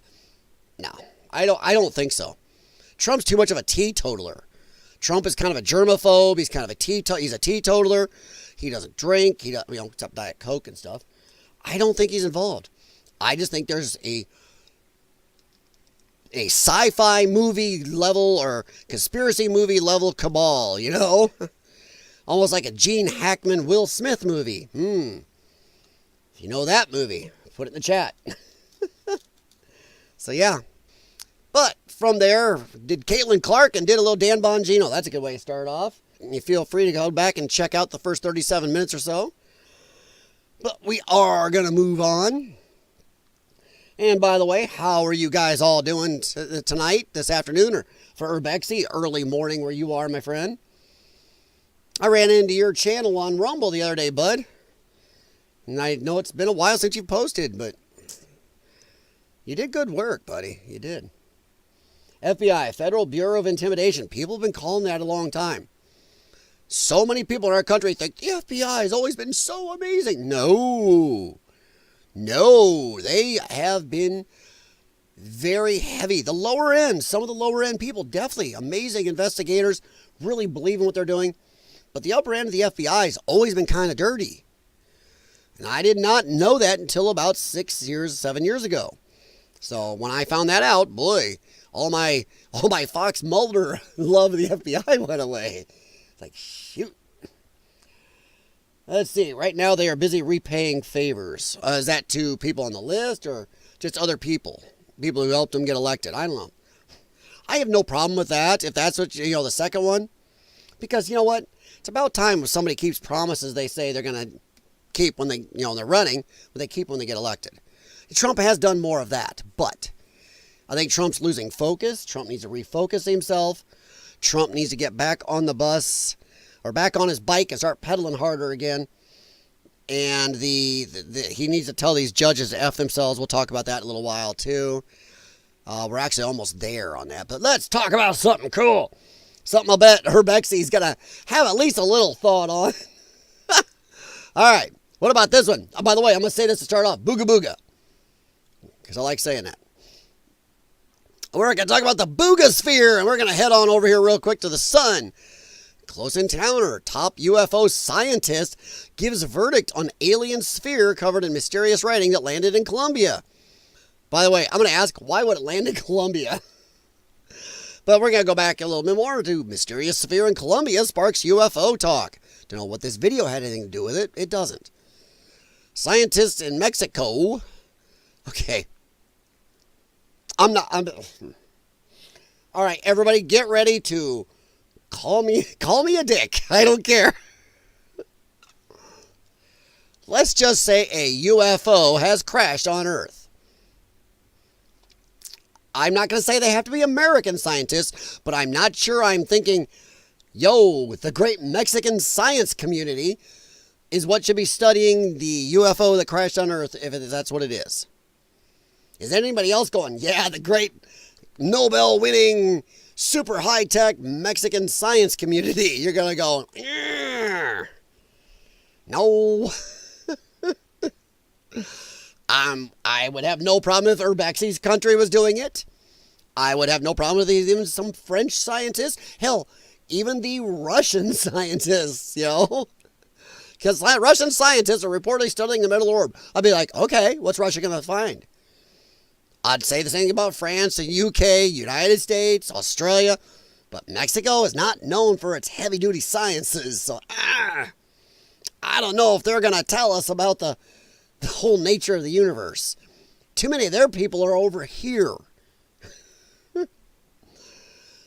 S1: No, I don't think so. Trump's too much of a teetotaler. Trump is kind of a germaphobe. He's kind of he's a teetotaler. He doesn't drink. He doesn't, except Diet Coke and stuff. I don't think he's involved. I just think there's a sci-fi movie level or conspiracy movie level cabal, you know? Almost like a Gene Hackman, Will Smith movie. If you know that movie, put it in the chat. So yeah. But from there, did Caitlin Clark and did a little Dan Bongino. That's a good way to start off. You feel free to go back and check out the first 37 minutes or so. But we are going to move on. And by the way, how are you guys all doing tonight, this afternoon, or for Urbexy, early morning where you are, my friend? I ran into your channel on Rumble the other day, bud. And I know it's been a while since you posted, but you did good work, buddy. You did. FBI, Federal Bureau of Intimidation. People have been calling that a long time. So many people in our country think the FBI has always been so amazing. No, they have been very heavy. The lower end, some of the lower end people, definitely amazing investigators, really believe in what they're doing. But the upper end of the FBI has always been kind of dirty. And I did not know that until about 7 years ago. So when I found that out, boy, all my Fox Mulder love of the FBI went away. It's like, shoot. Let's see. Right now they are busy repaying favors. Is that to people on the list or just other people? People who helped them get elected? I don't know. I have no problem with that, if that's what, the second one. Because you know what? It's about time when somebody keeps promises they say they're going to keep when they're running, but they keep when they get elected. Trump has done more of that, but I think Trump's losing focus. Trump needs to refocus himself. Trump needs to get back on the bus or back on his bike and start pedaling harder again. And he needs to tell these judges to F themselves. We'll talk about that in a little while, too. We're actually almost there on that. But let's talk about something cool. Something I bet Herbexy's going to have at least a little thought on. All right. What about this one? Oh, by the way, I'm going to say this to start off. Booga booga. Because I like saying that. We're going to talk about the Buga sphere, and we're going to head on over here real quick to the sun. Close encounter. Top UFO scientist gives verdict on alien sphere covered in mysterious writing that landed in Colombia. By the way, I'm going to ask, why would it land in Colombia? But we're going to go back a little bit more to mysterious sphere in Colombia sparks UFO talk. Don't know what this video had anything to do with it. It doesn't. Scientists in Mexico. Okay. All right, everybody, get ready to call me a dick. I don't care. Let's just say a UFO has crashed on Earth. I'm not going to say they have to be American scientists, but I'm not sure I'm thinking, yo, the great Mexican science community is what should be studying the UFO that crashed on Earth, if that's what it is. Is anybody else going, yeah, the great Nobel-winning, super high-tech Mexican science community? You're going to go, no. I would have no problem if Urbexi's country was doing it. I would have no problem with even some French scientists. Hell, even the Russian scientists, Because Russian scientists are reportedly studying the metal orb. I'd be like, okay, what's Russia going to find? I'd say the same thing about France, the UK, United States, Australia. But Mexico is not known for its heavy-duty sciences. So, I don't know if they're going to tell us about the whole nature of the universe. Too many of their people are over here.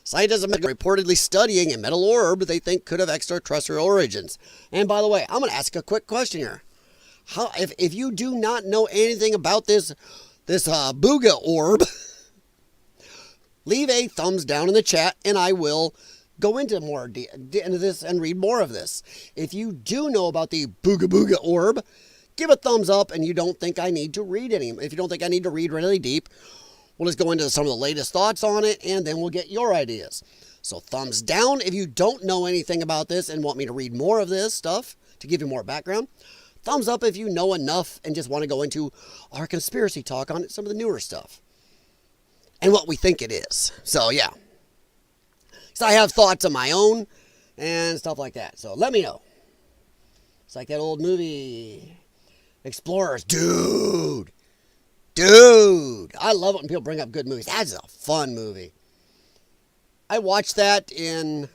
S1: Scientists are reportedly studying a metal orb they think could have extraterrestrial origins. And by the way, I'm going to ask a quick question here. If you do not know anything about this Buga orb, leave a thumbs down in the chat, and I will go into into this and read more of this. If you do know about the Buga orb, give a thumbs up, and you don't think I need to read any. If you don't think I need to read really deep, we'll just go into some of the latest thoughts on it, and then we'll get your ideas. So thumbs down if you don't know anything about this and want me to read more of this stuff to give you more background. Thumbs up if you know enough and just want to go into our conspiracy talk on some of the newer stuff and what we think it is. So, yeah. So I have thoughts of my own and stuff like that. So let me know. It's like that old movie, Explorers. Dude, I love it when people bring up good movies. That's a fun movie. I watched that in,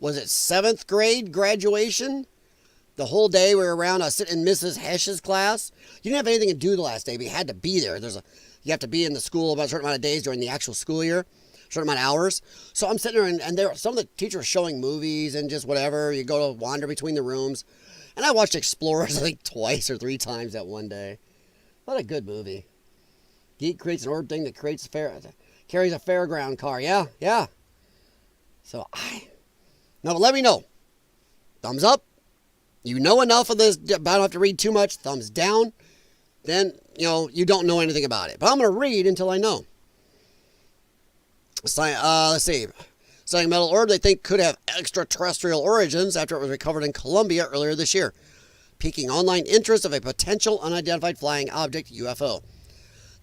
S1: was it 7th grade graduation? The whole day we were around. I was sitting in Mrs. Hesch's class. You didn't have anything to do the last day, but you had to be there. You have to be in the school about a certain amount of days during the actual school year, a certain amount of hours. So I'm sitting there, and some of the teachers were showing movies and just whatever. You go to wander between the rooms. And I watched Explorers, I think, twice or 3 times that one day. What a good movie. Geek creates an orb thing that carries a fairground car. Yeah. So no, but let me know. Thumbs up. You know enough of this, I don't have to read too much. Thumbs down. Then, you don't know anything about it. But I'm going to read until I know. Let's see. Studying metal orb they think could have extraterrestrial origins after it was recovered in Colombia earlier this year, piquing online interest of a potential unidentified flying object, UFO.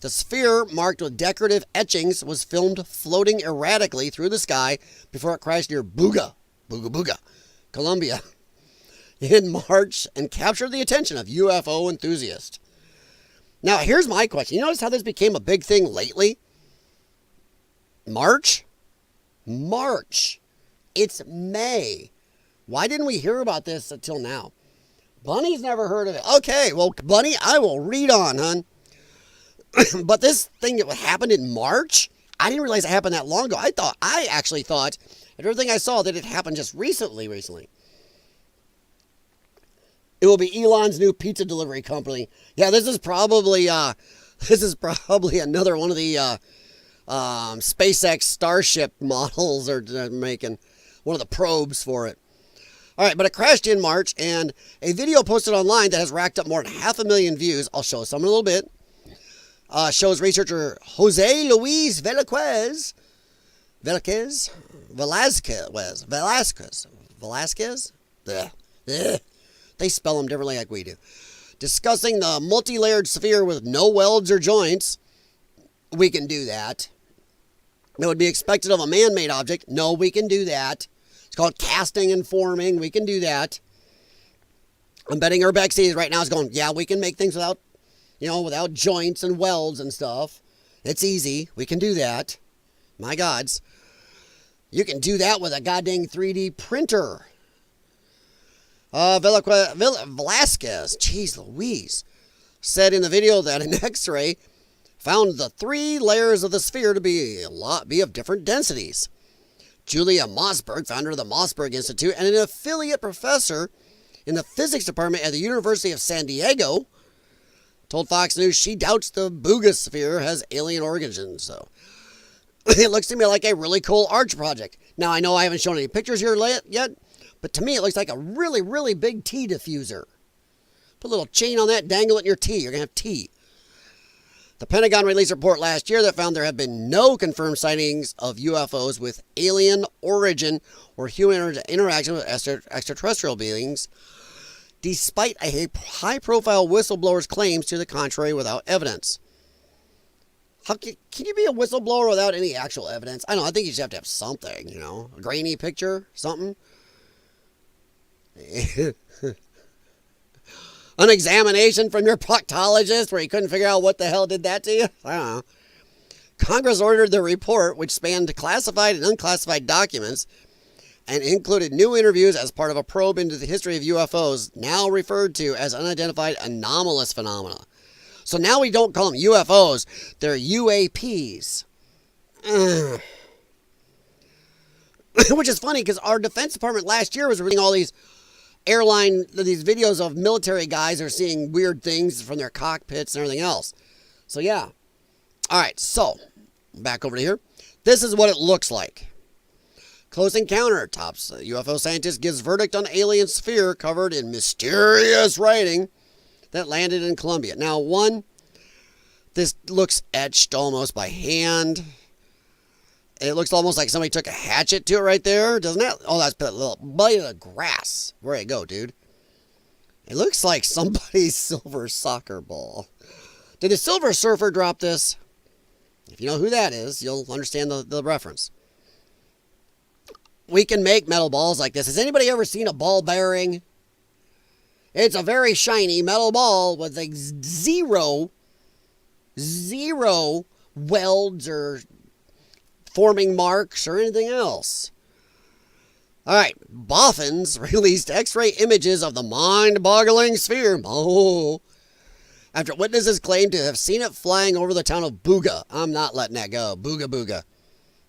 S1: The sphere, marked with decorative etchings, was filmed floating erratically through the sky before it crashed near Buga, Colombia, in March and captured the attention of UFO enthusiasts. Now, here's my question. You notice how this became a big thing lately? March. It's May. Why didn't we hear about this until now? Bunny's never heard of it. Okay, well, Bunny, I will read on, hon. But this thing that happened in March, I didn't realize it happened that long ago. I actually thought, everything I saw, that it happened just recently. It will be Elon's new pizza delivery company. Yeah, this is probably another one of the SpaceX Starship models are making, one of the probes for it. All right, but it crashed in March, and a video posted online that has racked up more than 500,000 views. I'll show some in a little bit. Shows researcher Jose Luis Velasquez. They spell them differently like we do. Discussing the multi-layered sphere with no welds or joints. We can do that. That would be expected of a man-made object. No, we can do that. It's called casting and forming. We can do that. I'm betting Urbexy right now is going, yeah, we can make things without joints and welds and stuff. It's easy. We can do that. My gods. You can do that with a goddamn 3D printer. Velasquez, jeez Louise, said in the video that an X-ray found the 3 layers of the sphere to be of different densities. Julia Mossberg, founder of the Mossberg Institute and an affiliate professor in the physics department at the University of San Diego, told Fox News she doubts the Buga sphere has alien origins. So it looks to me like a really cool arch project. Now, I know I haven't shown any pictures here yet, but to me it looks like a really, really big tea diffuser. Put a little chain on that, dangle it in your tea. You're going to have tea. The Pentagon released a report last year that found there have been no confirmed sightings of UFOs with alien origin or human interaction with extraterrestrial beings, despite a high-profile whistleblower's claims to the contrary without evidence. How can you be a whistleblower without any actual evidence? I don't know. I think you just have to have something, you know, a grainy picture, something. An examination from your proctologist where you couldn't figure out what the hell did that to you? I don't know. Congress ordered the report, which spanned classified and unclassified documents and included new interviews as part of a probe into the history of UFOs, now referred to as unidentified anomalous phenomena. So now we don't call them UFOs, they're UAPs. Which is funny because our Defense Department last year was reading all these videos of military guys are seeing weird things from their cockpits and everything else. So yeah. All right, so back over to here. This is what it looks like. Close encounter. Tops UFO scientist gives verdict on alien sphere covered in mysterious writing that landed in Colombia. Now, this looks etched almost by hand. It looks almost like somebody took a hatchet to it right there, doesn't it? Oh, that's a little blade of grass. Where'd it go, dude? It looks like somebody's silver soccer ball. Did a Silver Surfer drop this? If you know who that is, you'll understand the reference. We can make metal balls like this. Has anybody ever seen a ball bearing? It's a very shiny metal ball with like zero welds or forming marks or anything else. All right, boffins released X-ray images of the mind-boggling sphere. Oh, after witnesses claimed to have seen it flying over the town of Buga. I'm not letting that go. Buga Buga.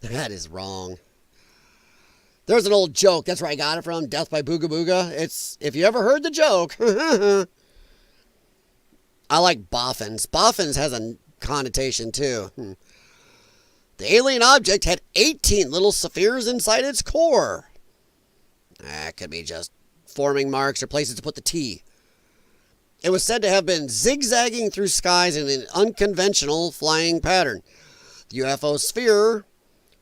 S1: That is wrong. There's an old joke. That's where I got it from. Death by Buga Buga. It's, if you ever heard the joke. I like boffins. Boffins has a connotation too. The alien object had 18 little spheres inside its core. That could be just forming marks or places to put the T. It was said to have been zigzagging through skies in an unconventional flying pattern. The UFO sphere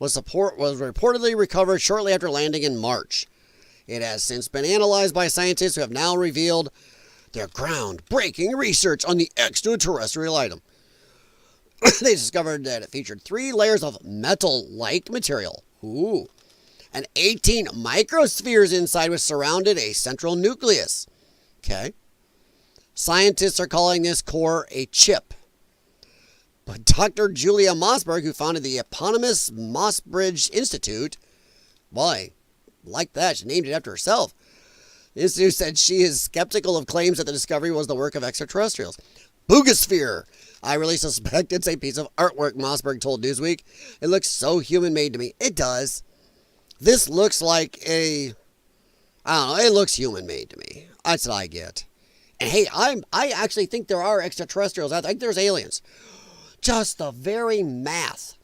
S1: was reportedly recovered shortly after landing in March. It has since been analyzed by scientists who have now revealed their groundbreaking research on the extraterrestrial item. They discovered that it featured 3 layers of metal-like material. Ooh. And 18 microspheres inside which surrounded a central nucleus. Okay. Scientists are calling this core a chip. But Dr. Julia Mossberg, who founded the eponymous Mossbridge Institute, boy, like that, she named it after herself. The institute said she is skeptical of claims that the discovery was the work of extraterrestrials. Bugasphere. I really suspect it's a piece of artwork, Mossberg told Newsweek. It looks so human-made to me. It does. This looks like I don't know, it looks human-made to me. That's what I get. And hey, I actually think there are extraterrestrials. I think there's aliens. Just the very math,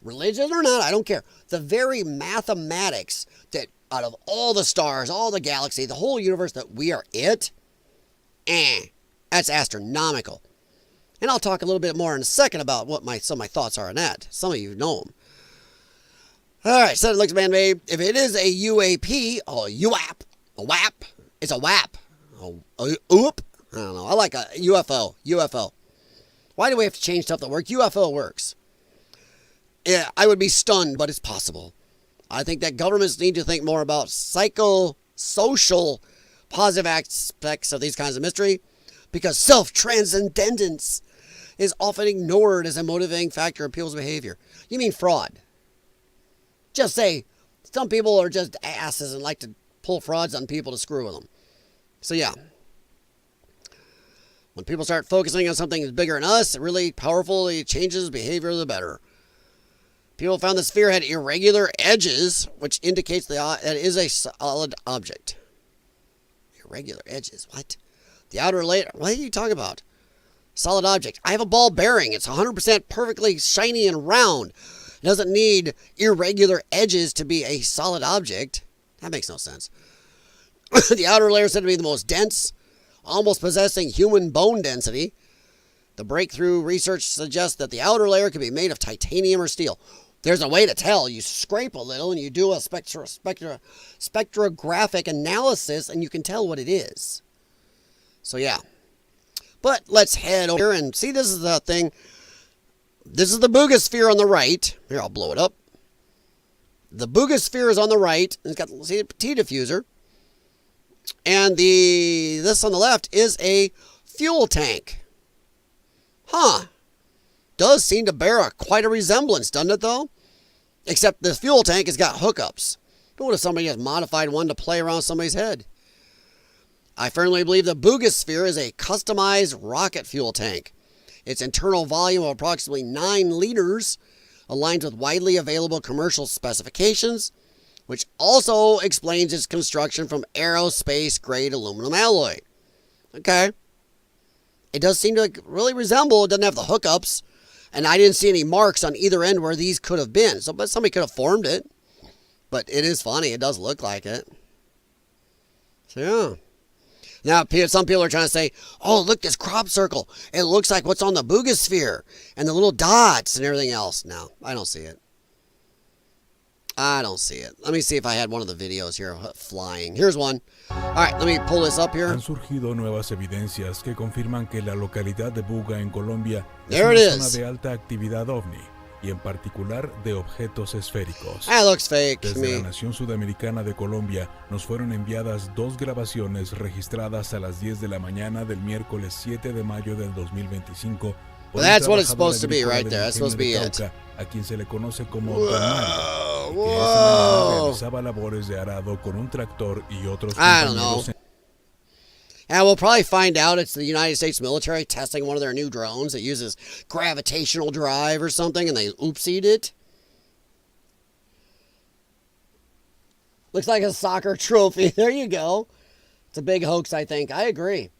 S1: religion or not, I don't care. The very mathematics that out of all the stars, all the galaxy, the whole universe, that we are it, that's astronomical. And I'll talk a little bit more in a second about what some of my thoughts are on that. Some of you know them. All right, so it looks man-made. If it is a UAP, or UAP, a WAP, it's a WAP. Oop. I don't know. I like a UFO. UFO. Why do we have to change stuff that works? UFO works. Yeah, I would be stunned, but it's possible. I think that governments need to think more about psychosocial positive aspects of these kinds of mystery, because self-transcendence is often ignored as a motivating factor in people's behavior. You mean fraud? Just say some people are just asses and like to pull frauds on people to screw with them. So yeah. When people start focusing on something that's bigger than us, it really powerfully changes behavior the better. People found the sphere had irregular edges, which indicates that it is a solid object. Irregular edges? What? The outer layer? What are you talking about? Solid object. I have a ball bearing. It's 100% perfectly shiny and round. It doesn't need irregular edges to be a solid object. That makes no sense. The outer layer is said to be the most dense, almost possessing human bone density. The breakthrough research suggests that the outer layer could be made of titanium or steel. There's a way to tell. You scrape a little and you do a spectrographic analysis and you can tell what it is. So yeah. But let's head over here and see, this is the thing. This is the Buga sphere on the right. Here, I'll blow it up. The Buga sphere is on the right. It's got, see, the T diffuser. And this on the left is a fuel tank. Huh. Does seem to bear quite a resemblance, doesn't it, though? Except this fuel tank has got hookups. What if somebody has modified one to play around somebody's head? I firmly believe the Buga sphere is a customized rocket fuel tank. Its internal volume of approximately 9 liters aligns with widely available commercial specifications, which also explains its construction from aerospace-grade aluminum alloy. Okay. It does seem to really resemble, it doesn't have the hookups, and I didn't see any marks on either end where these could have been. So, but somebody could have formed it. But it is funny, it does look like it. So yeah. Now, some people are trying to say, oh, look, this crop circle. It looks like what's on the Buga sphere and the little dots and everything else. No, I don't see it. I don't see it. Let me see if I had one of the videos here flying. Here's one. All right, let me pull this up here.
S9: Han surgido nuevas evidencias que confirman que la localidad de Buga en Colombia es
S1: There
S9: una
S1: it
S9: zona
S1: is.
S9: de alta actividad ovni y en particular de objetos esféricos.
S1: That looks fake to
S9: Desde
S1: me.
S9: la nación sudamericana de Colombia nos fueron enviadas 2 grabaciones registradas a las 10 de la mañana del miércoles 7 de mayo del 2025.
S1: Well, that's what it's supposed to be right there. That's supposed to be it.
S9: A quien se le conoce como Don Mario, y que esa mañana realizaba labores de arado con un tractor y otros
S1: I don't know.
S9: compañeros.
S1: And we'll probably find out it's the United States military testing one of their new drones that uses gravitational drive or something, and they oopsied it. Looks like a soccer trophy. There you go. It's a big hoax, I think. I agree.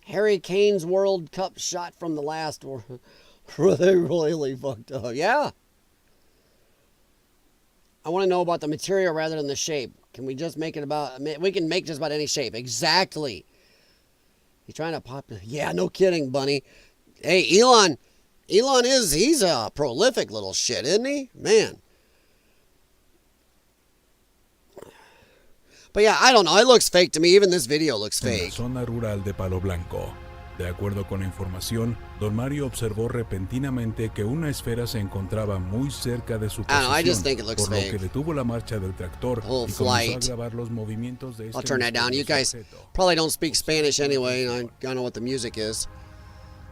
S1: Harry Kane's World Cup shot from the last war. They really fucked up. Yeah. I want to know about the material rather than the shape. Can we just make it about... We can make just about any shape. Exactly. He's trying to pop... Yeah, no kidding, Bunny. Hey, Elon he's a prolific little shit, isn't he? Man. But yeah, I don't know. It looks fake to me. Even this video looks
S9: En la
S1: fake.
S9: zona rural de Palo Blanco. De acuerdo con la información, Don Mario observó repentinamente que una esfera se encontraba muy cerca de su posición, por lo que detuvo la marcha del tractor y comenzó a grabar los movimientos de este
S1: I'll turn that down. You guys probably don't speak Spanish anyway, and I don't know what the music is.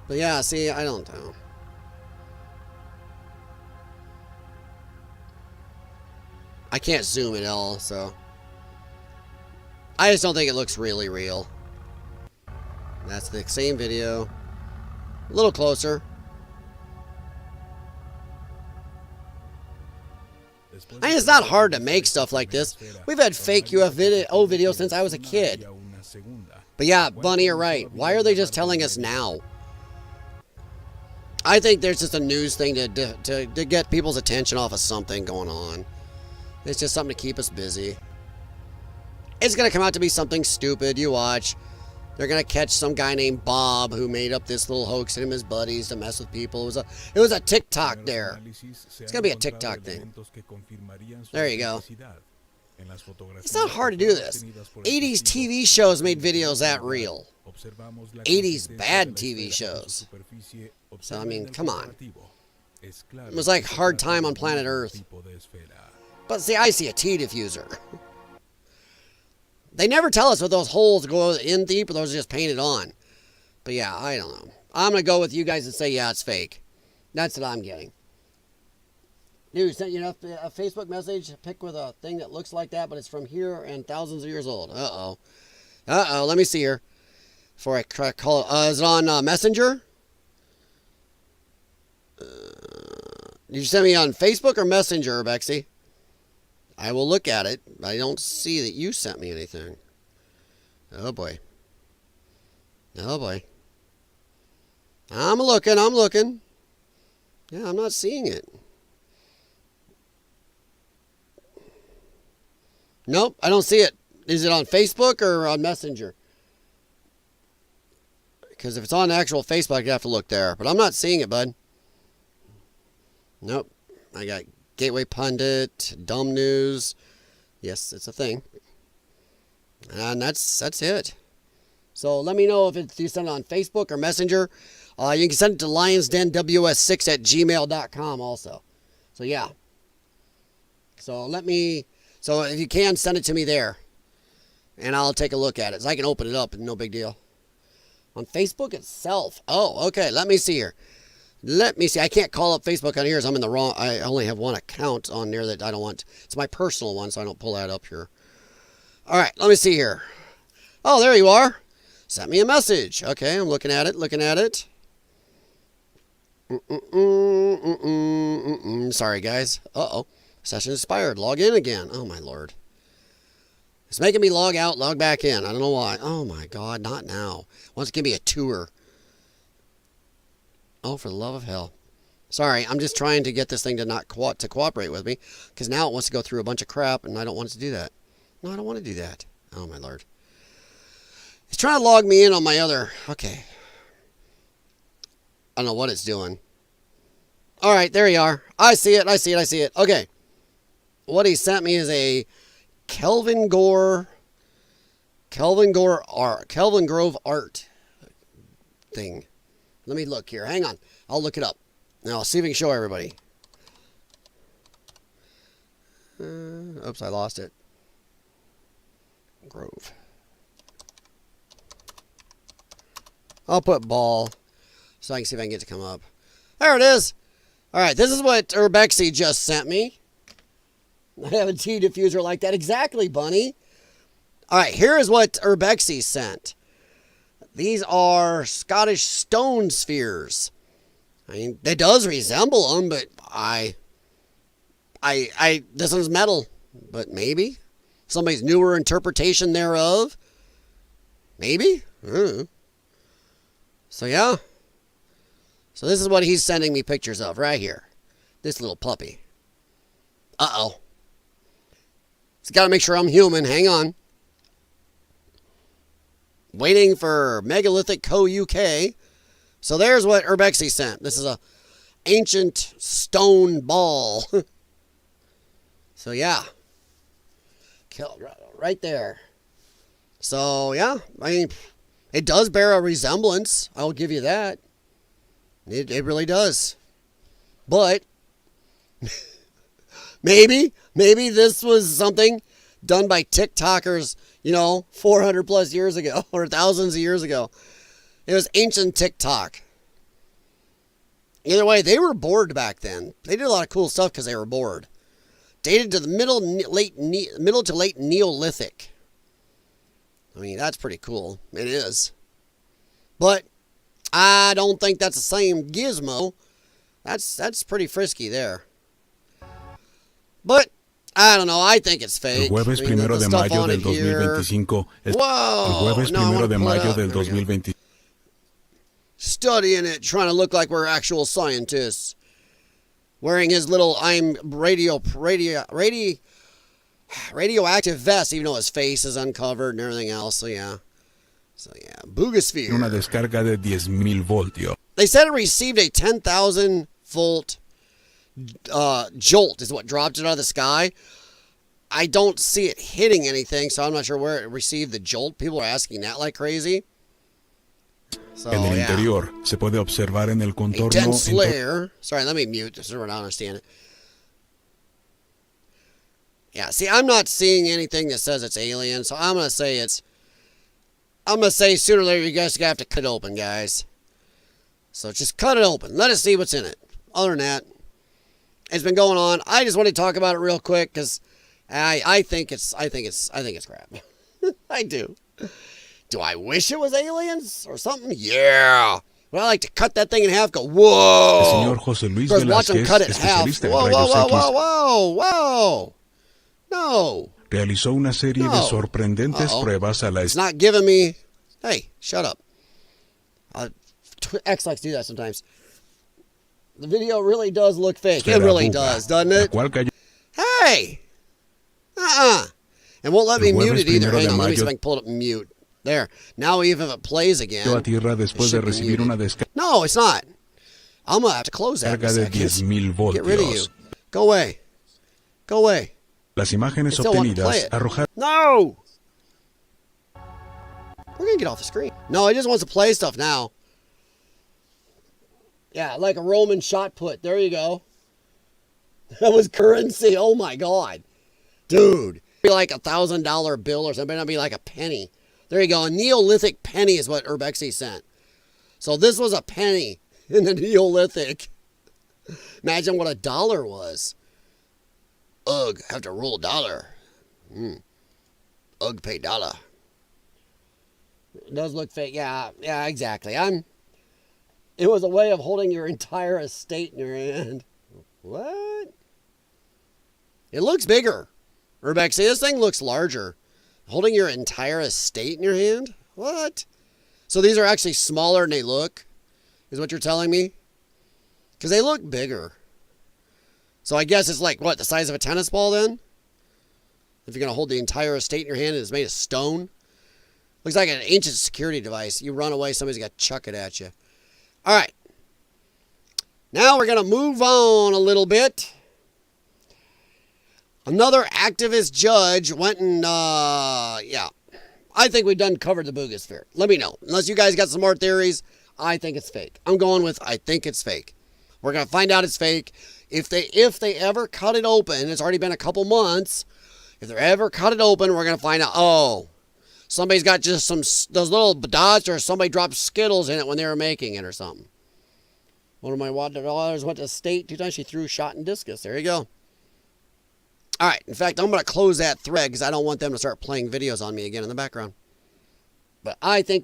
S1: But yeah, see, I don't know. I can't zoom at all, so... I just don't think it looks really real. That's the same video. A little closer. And it's not hard to make stuff like this. We've had fake UFO videos since I was a kid. But yeah, Bunny, you're right. Why are they just telling us now? I think there's just a news thing to get people's attention off of something going on. It's just something to keep us busy. It's going to come out to be something stupid. You watch. They're going to catch some guy named Bob who made up this little hoax, and him and his buddies to mess with people. It was a TikTok there. It's going to be a TikTok thing. There you go. It's not hard to do this. 80s TV shows made videos that real. 80s bad TV shows. So, I mean, come on. It was like Hard Time on Planet Earth. But see, I see a T diffuser. They never tell us what those holes go in deep or those are just painted on. But yeah, I don't know. I'm going to go with you guys and say, yeah, it's fake. That's what I'm getting. Dude, sent you a Facebook message, pick with a thing that looks like that, but it's from here and thousands of years old. Uh-oh. Uh-oh, let me see here. Before I call it. Is it on Messenger? Did you send me on Facebook or Messenger, Bexy? I will look at it. I don't see that you sent me anything. Oh, boy. Oh, boy. I'm looking. Yeah, I'm not seeing it. Nope, I don't see it. Is it on Facebook or on Messenger? Because if it's on actual Facebook, I'd have to look there. But I'm not seeing it, bud. Nope. I got Gateway Pundit, Dumb News. Yes, it's a thing. And that's it. So let me know if you send it on Facebook or Messenger. You can send it to LyonsDenWS6@gmail.com also. So yeah. So if you can, send it to me there. And I'll take a look at it. So I can open it up, no big deal. On Facebook itself. Oh, okay. Let me see here. Let me see. I can't call up Facebook on here, so I'm in the wrong. I only have one account on there that I don't want. It's my personal one, so I don't pull that up here. All right. Let me see here. Oh, there you are. Sent me a message. Okay, I'm looking at it. Sorry, guys. Uh-oh. Session expired. Log in again. Oh, my Lord. It's making me log out, log back in. I don't know why. Oh, my God. Not now. Wants to give me a tour. Oh, for the love of hell. Sorry, I'm just trying to get this thing to cooperate with me. Because now it wants to go through a bunch of crap, and I don't want it to do that. No, I don't want to do that. Oh, my Lord. It's trying to log me in on my other... Okay. I don't know what it's doing. All right, there you are. I see it. Okay. What he sent me is a Kelvin Grove art thing. Let me look here. Hang on. I'll look it up. Now, I'll see if we can show everybody. Oops, I lost it. Grove. I'll put ball so I can see if I can get it to come up. There it is. All right, this is what Urbexy just sent me. I have a tea diffuser like that. Exactly, Bunny. All right, here is what Urbexy sent. These are Scottish stone spheres. I mean, it does resemble them, but this one's metal. But maybe somebody's newer interpretation thereof. Maybe. I don't know. So yeah. So this is what he's sending me pictures of right here. This little puppy. Uh-oh. He's got to make sure I'm human. Hang on. Waiting for Megalithic Co. UK. So there's what Urbexy sent. This is a ancient stone ball. So yeah. Right there. So yeah. I mean, it does bear a resemblance. I'll give you that. It really does. But maybe this was something done by TikTokers, 400 plus years ago or thousands of years ago. It was ancient TikTok. Either way, they were bored back then. They did a lot of cool stuff because they were bored. Dated to the middle to late Neolithic. I mean, that's pretty cool. It is. But I don't think that's the same gizmo. That's pretty frisky there. But I don't know. I think it's fake.
S9: El jueves primero de mayo del 2025.
S1: Whoa!
S9: El jueves primero de mayo del 2025.
S1: Studying it, trying to look like we're actual scientists. Wearing his little radioactive vest, even though his face is uncovered and everything else. So yeah. Buga sphere.
S9: Una descarga de 10,000 voltios.
S1: They said it received a 10,000 volt jolt is what dropped it out of the sky. I don't see it hitting anything, so I'm not sure where it received the jolt. People are asking that like crazy. So,
S9: en el interior se puede observar en el contorno.
S1: A dense layer. Sorry, let me mute this so I don't understand it. Yeah, see, I'm not seeing anything that says it's alien, so I'm gonna say sooner or later you guys are gonna have to cut it open, guys. So just cut it open. Let us see what's in it. Other than that, it's been going on. I just want to talk about it real quick because I think it's crap. I do. Do I wish it was aliens or something? Yeah. Would I like to cut that thing in half? Go, whoa.
S9: El señor José Luis Velázquez, especialista en rayos X.
S1: Whoa. No.
S9: Realizó una serie de sorprendentes pruebas a la
S1: It's not giving me... Hey, shut up. X likes to do that sometimes. The video really does look fake. It really does, doesn't it? Hey! And won't let me mute it either. Hang on, let me see if I can pull it up and mute. There. Now even if it plays again. No, it's not. I'm going to have to close that in a second. Get rid of you. Go away. Go away.
S9: Las imágenes obtenidas arrojaron.
S1: No! We're going to get off the screen. No, it just wants to play stuff now. Yeah, like a Roman shot put. There you go. That was currency. Oh, my God. Dude. Be like $1,000 bill or something. It might not be like a penny. There you go. A Neolithic penny is what Urbexy sent. So this was a penny in the Neolithic. Imagine what a dollar was. Ugh, have to roll $1. Ugh, pay $1. It does look fake. Yeah, exactly. It was a way of holding your entire estate in your hand. What? It looks bigger. Urbex, see, this thing looks larger. Holding your entire estate in your hand? What? So these are actually smaller than they look, is what you're telling me? Because they look bigger. So I guess it's like, what, the size of a tennis ball then? If you're going to hold the entire estate in your hand and it's made of stone? Looks like an ancient security device. You run away, somebody's got to chuck it at you. All right. Now we're going to move on a little bit. Another activist judge went and, I think we've covered the Buga sphere. Let me know. Unless you guys got some more theories, I think it's fake. I'm going with I think it's fake. We're going to find out it's fake. If they ever cut it open, it's already been a couple months. If they ever cut it open, we're going to find out, oh, somebody's got just those little dots, or somebody dropped Skittles in it when they were making it or something. One of my daughters went to state 2 times. She threw shot and discus. There you go. All right. In fact, I'm going to close that thread because I don't want them to start playing videos on me again in the background. But I just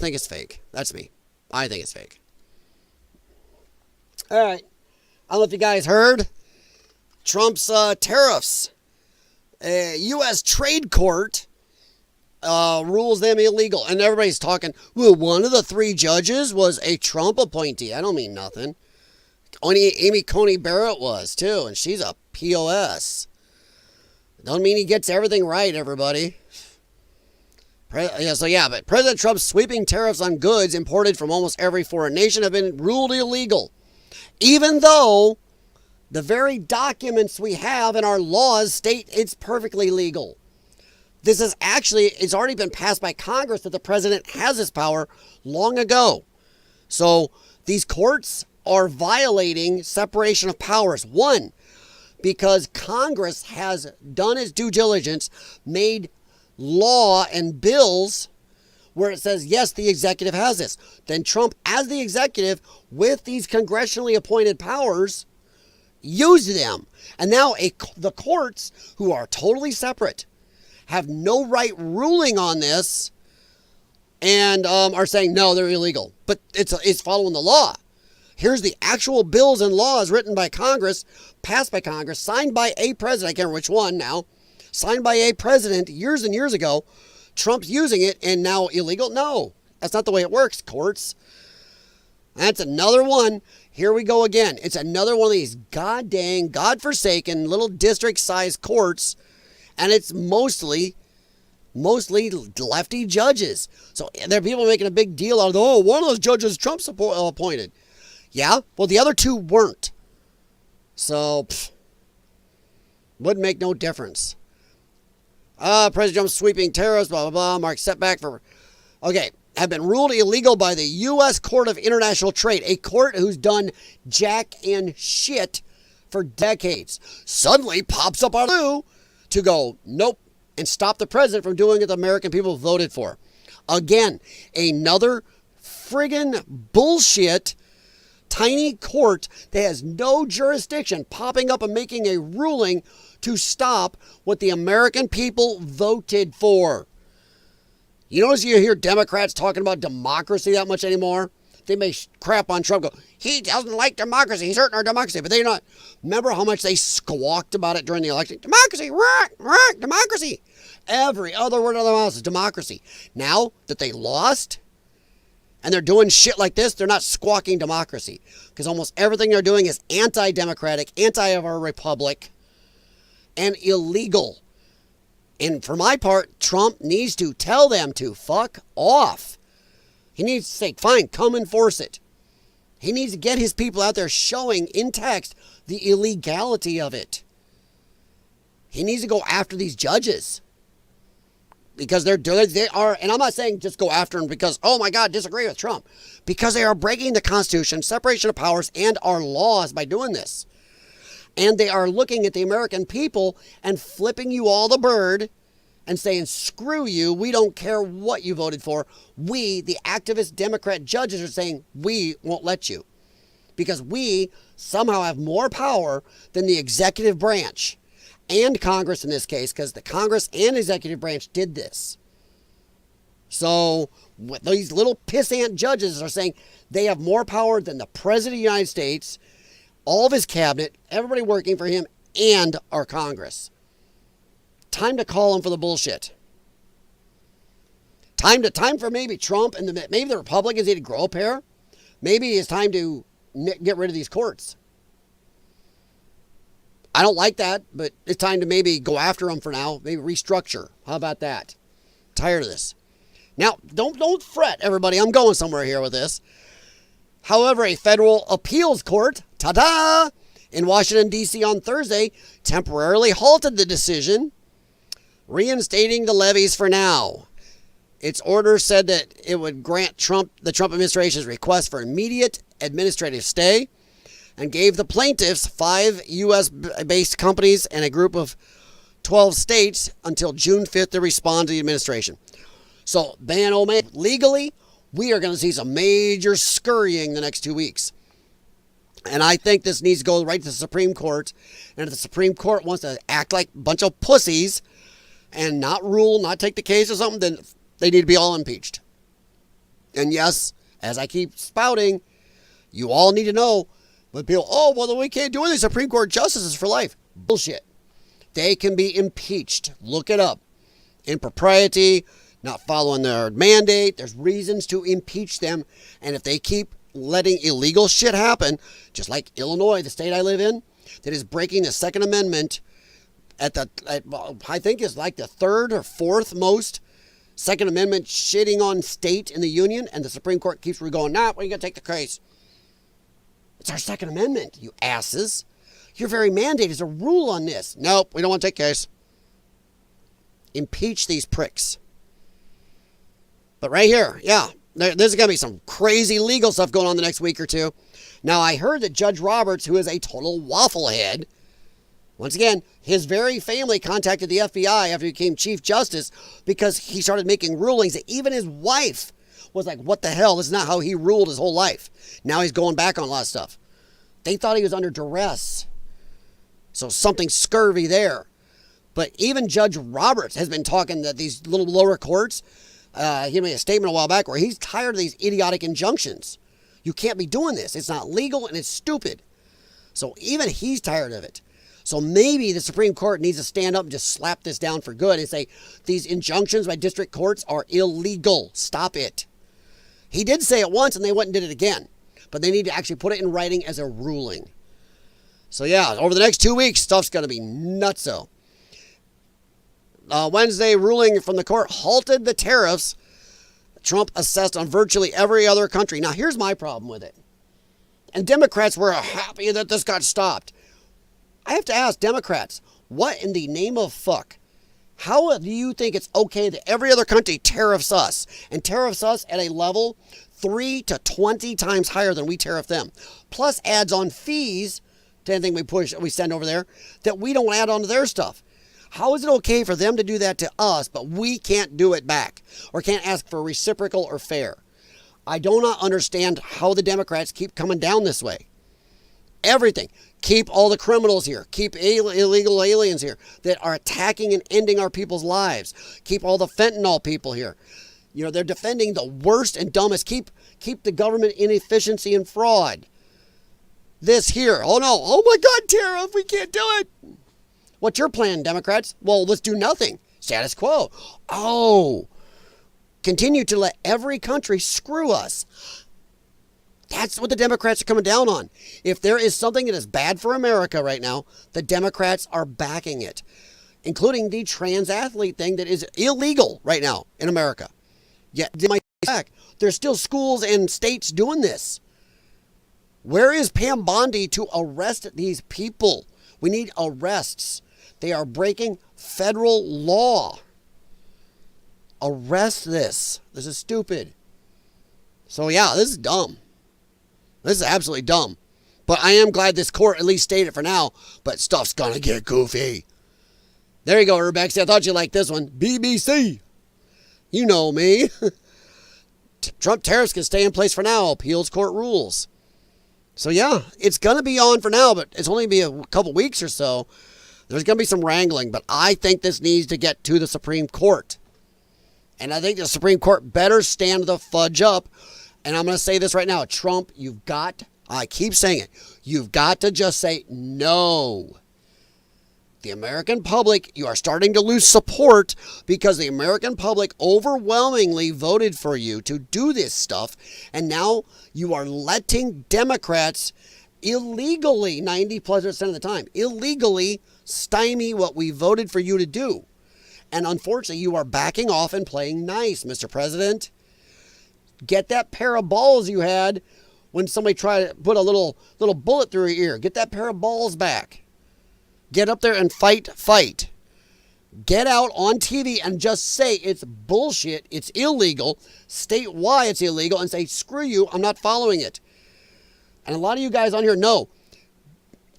S1: think it's fake. That's me. I think it's fake. All right. I don't know if you guys heard. Trump's tariffs. A U.S. trade court rules them illegal. And everybody's talking, well, one of the 3 judges was a Trump appointee. I don't mean nothing. Only Amy Coney Barrett was, too. And she's a POS. Don't mean he gets everything right, everybody. But President Trump's sweeping tariffs on goods imported from almost every foreign nation have been ruled illegal. Even though the very documents we have in our laws state it's perfectly legal. This is actually, it's already been passed by Congress that the president has this power long ago. So these courts are violating separation of powers. 1, because Congress has done its due diligence, made law and bills where it says, yes, the executive has this. Then Trump, as the executive, with these congressionally appointed powers, used them. And now the courts, who are totally separate, have no right ruling on this and are saying, no, they're illegal. But it's following the law. Here's the actual bills and laws written by Congress, passed by Congress, signed by a president. I can't remember which one now. Signed by a president years and years ago. Trump's using it and now illegal? No, that's not the way it works, courts. That's another one. Here we go again. It's another one of these godforsaken little district-sized courts, and it's mostly lefty judges. So there are people making a big deal out of, one of those judges Trump's appointed. Yeah, well, the other 2 weren't. So, wouldn't make no difference. President Trump's sweeping tariffs, blah, blah, blah, marks setback for... Okay, have been ruled illegal by the U.S. Court of International Trade, a court who's done jack and shit for decades. Suddenly pops up out of the blue to go, nope, and stop the president from doing what the American people voted for. Again, another friggin' bullshit tiny court that has no jurisdiction popping up and making a ruling to stop what the American people voted for. You notice you hear Democrats talking about democracy that much anymore? They may crap on Trump, go, he doesn't like democracy, he's hurting our democracy, but they're not. Remember how much they squawked about it during the election? Democracy, democracy. Every other word of their mouth is democracy. Now that they lost, and they're doing shit like this, they're not squawking democracy. Because almost everything they're doing is anti-democratic, anti of our republic, and illegal. And for my part, Trump needs to tell them to fuck off. He needs to say, fine, come enforce it. He needs to get his people out there showing in text the illegality of it. He needs to go after these judges. Because they are, and I'm not saying just go after them because, oh my God, disagree with Trump. Because they are breaking the Constitution, separation of powers, and our laws by doing this. And they are looking at the American people and flipping you all the bird and saying, screw you, we don't care what you voted for. We, the activist Democrat judges, are saying, we won't let you. Because we somehow have more power than the executive branch. And Congress in this case, because the Congress and executive branch did this. So these little pissant judges are saying they have more power than the President of the United States, all of his cabinet, everybody working for him, and our Congress. Time to call them for the bullshit. Time for maybe Trump and maybe the Republicans need to grow a pair. Maybe it's time to get rid of these courts. I don't like that, but it's time to maybe go after them for now. Maybe restructure. How about that? Tired of this. Now, don't fret, everybody. I'm going somewhere here with this. However, a federal appeals court, ta-da, in Washington, D.C. on Thursday, temporarily halted the decision, reinstating the levies for now. Its order said that it would grant the Trump administration's request for immediate administrative stay, and gave the plaintiffs 5 U.S.-based companies and a group of 12 states until June 5th to respond to the administration. So, man, oh man, legally, we are going to see some major scurrying the next 2 weeks. And I think this needs to go right to the Supreme Court. And if the Supreme Court wants to act like a bunch of pussies and not rule, not take the case or something, then they need to be all impeached. And yes, as I keep spouting, you all need to know. But people, oh, well, we can't do anything. Supreme Court justices for life. Bullshit. They can be impeached. Look it up. Impropriety, not following their mandate. There's reasons to impeach them. And if they keep letting illegal shit happen, just like Illinois, the state I live in, that is breaking the Second Amendment I think is like the third or fourth most Second Amendment shitting on state in the union. And the Supreme Court keeps going, nah, we're going to take the case. It's our Second Amendment, you asses. Your very mandate is a rule on this. Nope, we don't want to take case. Impeach these pricks. But right here, yeah, there's going to be some crazy legal stuff going on the next week or two. Now, I heard that Judge Roberts, who is a total wafflehead, once again, his very family contacted the FBI after he became Chief Justice because he started making rulings that even his wife was like, what the hell? This is not how he ruled his whole life. Now he's going back on a lot of stuff. They thought he was under duress. So something scurvy there. But even Judge Roberts has been talking that these little lower courts, he made a statement a while back where he's tired of these idiotic injunctions. You can't be doing this. It's not legal and it's stupid. So even he's tired of it. So maybe the Supreme Court needs to stand up and just slap this down for good and say, these injunctions by district courts are illegal. Stop it. He did say it once and they went and did it again. But they need to actually put it in writing as a ruling. So yeah, over the next 2 weeks, stuff's going to be nutso. Wednesday ruling from the court halted the tariffs Trump assessed on virtually every other country. Now here's my problem with it. And Democrats were happy that this got stopped. I have to ask Democrats, what in the name of fuck? How do you think it's okay that every other country tariffs us and tariffs us at a level 3 to 20 times higher than we tariff them, plus adds on fees to anything we send over there that we don't add on to their stuff? How is it okay for them to do that to us, but we can't do it back or can't ask for reciprocal or fair? I do not understand how the Democrats keep coming down this way. Everything. Keep all the criminals here. Keep illegal aliens here that are attacking and ending our people's lives. Keep all the fentanyl people here. You know, they're defending the worst and dumbest. Keep the government inefficiency and fraud. This here. Oh no. Oh my God, tariff. We can't do it. What's your plan, Democrats? Well, let's do nothing. Status quo. Oh, continue to let every country screw us. That's what the Democrats are coming down on. If there is something that is bad for America right now, the Democrats are backing it, including the trans athlete thing that is illegal right now in America. Yet, there's still schools and states doing this. Where is Pam Bondi to arrest these people? We need arrests. They are breaking federal law. Arrest this. This is stupid. So yeah, this is dumb. This is absolutely dumb. But I am glad this court at least stayed it for now. But stuff's gonna get goofy. There you go, Rebecca. I thought you liked this one. BBC. You know me. Trump tariffs can stay in place for now. Appeals court rules. So yeah, it's gonna be on for now, but it's only be a couple weeks or so. There's gonna be some wrangling, but I think this needs to get to the Supreme Court. And I think the Supreme Court better stand the fudge up. And I'm going to say this right now. Trump, I keep saying it, you've got to just say no. The American public, you are starting to lose support because the American public overwhelmingly voted for you to do this stuff. And now you are letting Democrats illegally, 90+% of the time, illegally stymie what we voted for you to do. And unfortunately, you are backing off and playing nice, Mr. President. Get that pair of balls you had when somebody tried to put a little bullet through your ear. Get that pair of balls back. Get up there and fight. Get out on TV and just say it's bullshit, it's illegal. State why it's illegal and say, screw you, I'm not following it. And a lot of you guys on here know.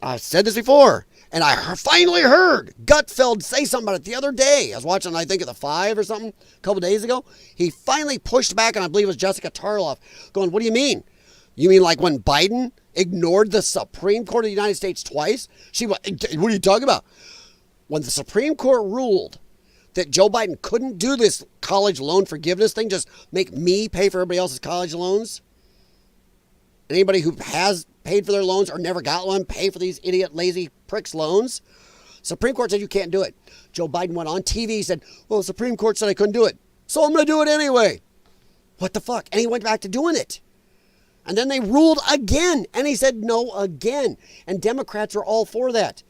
S1: I've said this before. And I finally heard Gutfeld say something about it the other day. I was watching, I think, at the 5 or something a couple days ago. He finally pushed back, and I believe it was Jessica Tarloff, going, what do you mean? You mean like when Biden ignored the Supreme Court of the United States twice? What are you talking about? When the Supreme Court ruled that Joe Biden couldn't do this college loan forgiveness thing, just make me pay for everybody else's college loans. Anybody who has paid for their loans or never got one, pay for these idiot, lazy pricks' loans. Supreme Court said you can't do it. Joe Biden went on TV, said, well, the Supreme Court said I couldn't do it, so I'm going to do it anyway. What the fuck? And he went back to doing it. And then they ruled again, and he said no again. And Democrats are all for that.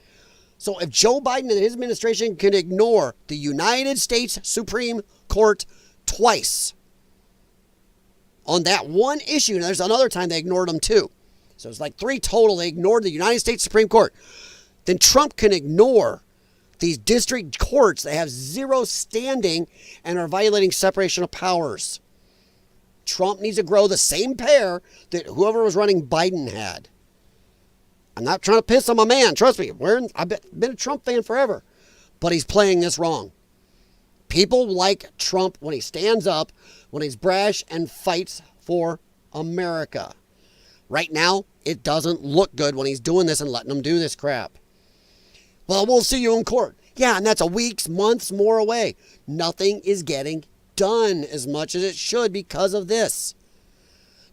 S1: So if Joe Biden and his administration can ignore the United States Supreme Court twice on that one issue, and there's another time they ignored them too. So it's like 3 total. They ignored the United States Supreme Court. Then Trump can ignore these district courts that have 0 standing and are violating separation of powers. Trump needs to grow the same pair that whoever was running Biden had. I'm not trying to piss on my man. Trust me. I've been a Trump fan forever. But he's playing this wrong. People like Trump when he stands up, when he's brash and fights for America. Right now, it doesn't look good when he's doing this and letting them do this crap. Well, we'll see you in court. Yeah, and that's a weeks, months more away. Nothing is getting done as much as it should because of this.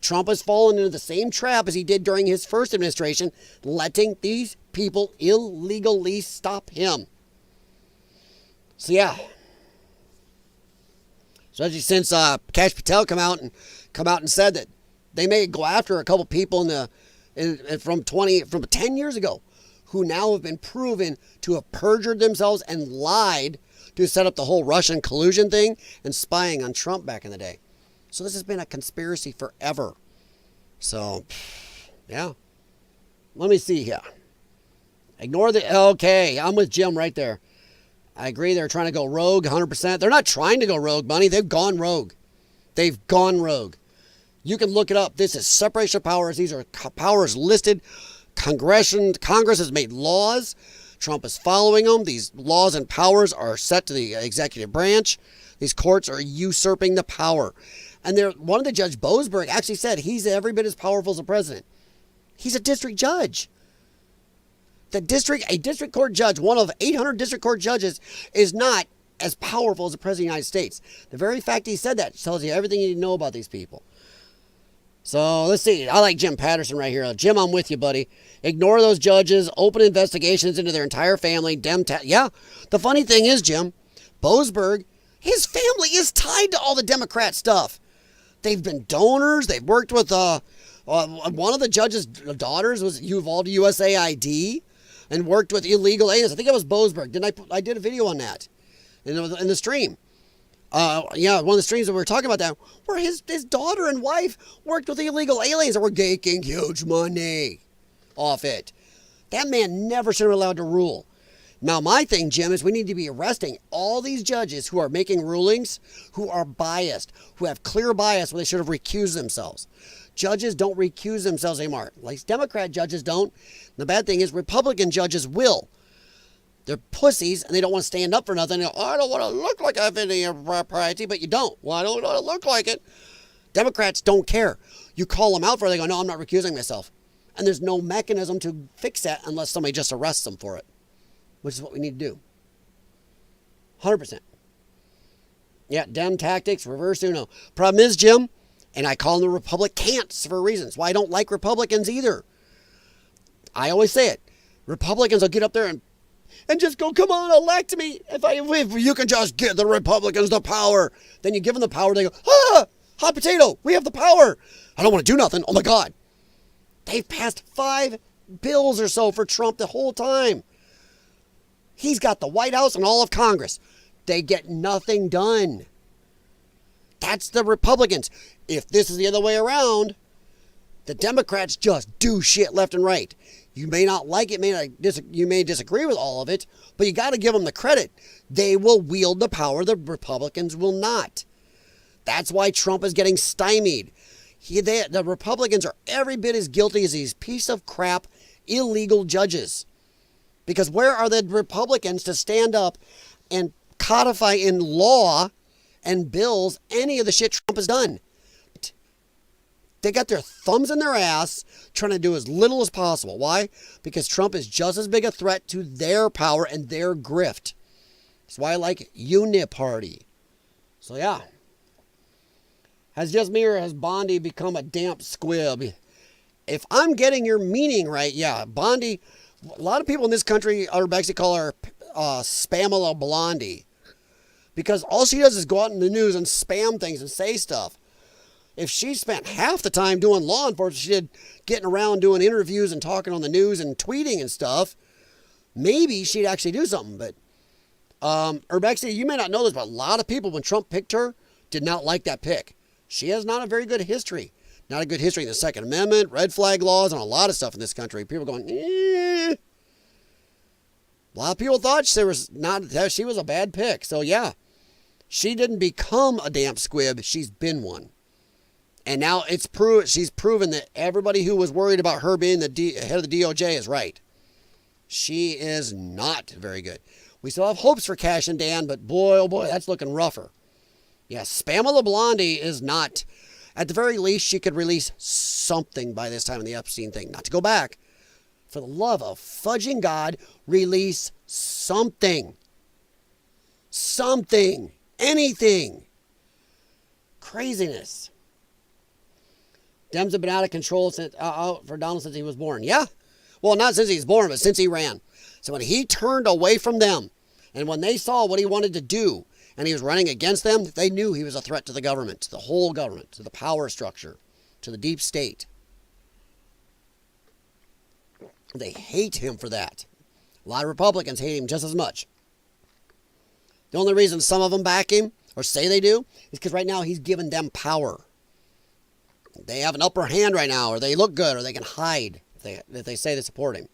S1: Trump has fallen into the same trap as he did during his first administration, letting these people illegally stop him. So yeah. Especially since Kash Patel come out and said that they may go after a couple people from 10 years ago who now have been proven to have perjured themselves and lied to set up the whole Russian collusion thing and spying on Trump back in the day. So this has been a conspiracy forever. So, yeah. Let me see here. Okay, I'm with Jim right there. I agree they're trying to go rogue 100%. They're not trying to go rogue, Bunny. They've gone rogue. They've gone rogue. You can look it up. This is separation of powers. These are powers listed. Congress has made laws. Trump is following them. These laws and powers are set to the executive branch. These courts are usurping the power. And one of the Judge Boasberg actually said he's every bit as powerful as the president. He's a district judge. A district court judge, one of 800 district court judges, is not as powerful as the president of the United States. The very fact he said that tells you everything you need to know about these people. So let's see. I like Jim Patterson right here. Jim, I'm with you, buddy. Ignore those judges. Open investigations into their entire family. Yeah. The funny thing is, Jim, Boasberg, his family family is tied to all the Democrat stuff. They've been donors. They've worked with one of the judge's daughters was involved in USAID and worked with illegal aliens. I think it was Boasberg. I did a video on that in the stream. Yeah, one of the streams that we were talking about that, where his daughter and wife worked with illegal aliens and were making huge money off it. That man never should have been allowed to rule. Now, my thing, Jim, is we need to be arresting all these judges who are making rulings, who are biased, who have clear bias when they should have recused themselves. Judges don't recuse themselves anymore. Like Democrat judges don't. The bad thing is Republican judges will. They're pussies, and they don't want to stand up for nothing. They go, I don't want to look like I have any propriety, but you don't. Well, I don't want to look like it. Democrats don't care. You call them out for it, they go, no, I'm not recusing myself. And there's no mechanism to fix that unless somebody just arrests them for it, which is what we need to do. 100%. Yeah, Dem tactics, reverse Uno. Problem is, Jim, and I call them the Republicans for reasons why I don't like Republicans either. I always say it. Republicans will get up there and just go, come on, elect me. If you can just give the Republicans the power. Then you give them the power, they go, hot potato, we have the power. I don't want to do nothing. Oh my God. They've passed 5 bills or so for Trump the whole time. He's got the White House and all of Congress. They get nothing done. That's the Republicans. If this is the other way around, the Democrats just do shit left and right. You may not like it, you may disagree with all of it, but you got to give them the credit. They will wield the power, the Republicans will not. That's why Trump is getting stymied. The Republicans are every bit as guilty as these piece of crap, illegal judges. Because where are the Republicans to stand up and codify in law and bills any of the shit Trump has done? They got their thumbs in their ass trying to do as little as possible. Why? Because Trump is just as big a threat to their power and their grift. That's why I like Uniparty. So yeah. Has just me or has Bondi become a damp squib? If I'm getting your meaning right, yeah, Bondi, a lot of people in this country are actually call her Spamela Blondie. Because all she does is go out in the news and spam things and say stuff. If she spent half the time doing law enforcement, she did getting around doing interviews and talking on the news and tweeting and stuff, maybe she'd actually do something. But, Urbexia, you may not know this, but a lot of people, when Trump picked her, did not like that pick. She has not a very good history. Not a good history in the Second Amendment, red flag laws, and a lot of stuff in this country. People going, eh. A lot of people thought she was a bad pick. So, yeah, she didn't become a damp squib. She's been one. And now she's proven that everybody who was worried about her being the head of the DOJ is right. She is not very good. We still have hopes for Cash and Dan, but boy, oh boy, that's looking rougher. Yes, Spamela Blondie is not. At the very least, she could release something by this time in the Epstein thing. Not to go back. For the love of fudging God, release something. Something. Anything. Craziness. Dems have been out of control for Donald since he was born. Yeah. Well, not since he was born, but since he ran. So when he turned away from them, and when they saw what he wanted to do, and he was running against them, they knew he was a threat to the government, to the whole government, to the power structure, to the deep state. They hate him for that. A lot of Republicans hate him just as much. The only reason some of them back him, or say they do, is because right now he's given them power. They have an upper hand right now, or they look good, or they can hide if they say they support him.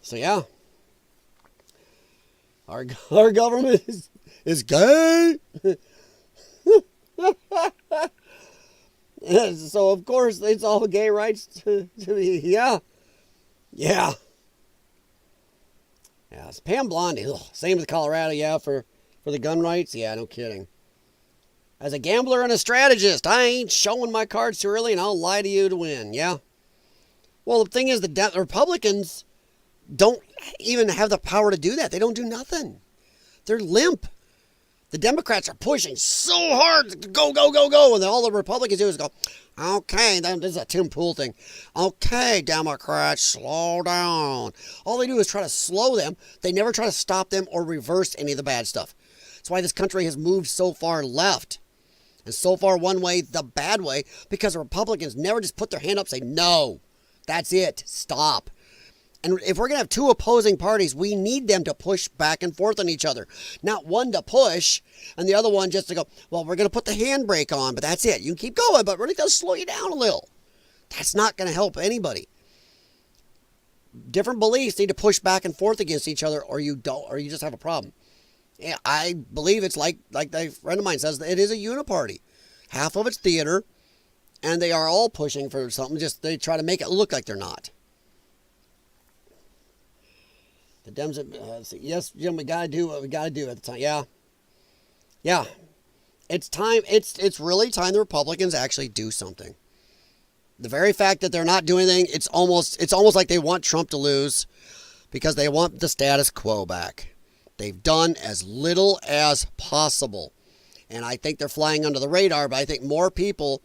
S1: So yeah, our government is gay. So of course it's all gay rights to be. Yeah. It's Pam Blondie. Ugh. Same with Colorado. Yeah, for the gun rights. Yeah, no kidding. As a gambler and a strategist, I ain't showing my cards too early, and I'll lie to you to win. Yeah. Well, the thing is, the Republicans don't even have the power to do that. They don't do nothing. They're limp. The Democrats are pushing so hard to go, go, go, go. And then all the Republicans do is go, okay, this is a Tim Pool thing. Okay, Democrats, slow down. All they do is try to slow them. They never try to stop them or reverse any of the bad stuff. That's why this country has moved so far left. And so far one way, the bad way, because the Republicans never just put their hand up and say, no, that's it, stop. And if we're going to have two opposing parties, we need them to push back and forth on each other. Not one to push and the other one just to go, well, we're going to put the handbrake on, but that's it. You can keep going, but really does slow you down a little. That's not going to help anybody. Different beliefs need to push back and forth against each other, or you don't, or you just have a problem. Yeah, I believe it's like a friend of mine says, it is a uniparty. Half of it's theater, and they are all pushing for something. Just they try to make it look like they're not. The Dems, yes, Jim, we gotta do what we gotta do at the time. Yeah. It's time. It's really time the Republicans actually do something. The very fact that they're not doing anything, it's almost like they want Trump to lose because they want the status quo back. They've done as little as possible, and I think they're flying under the radar. But I think more people,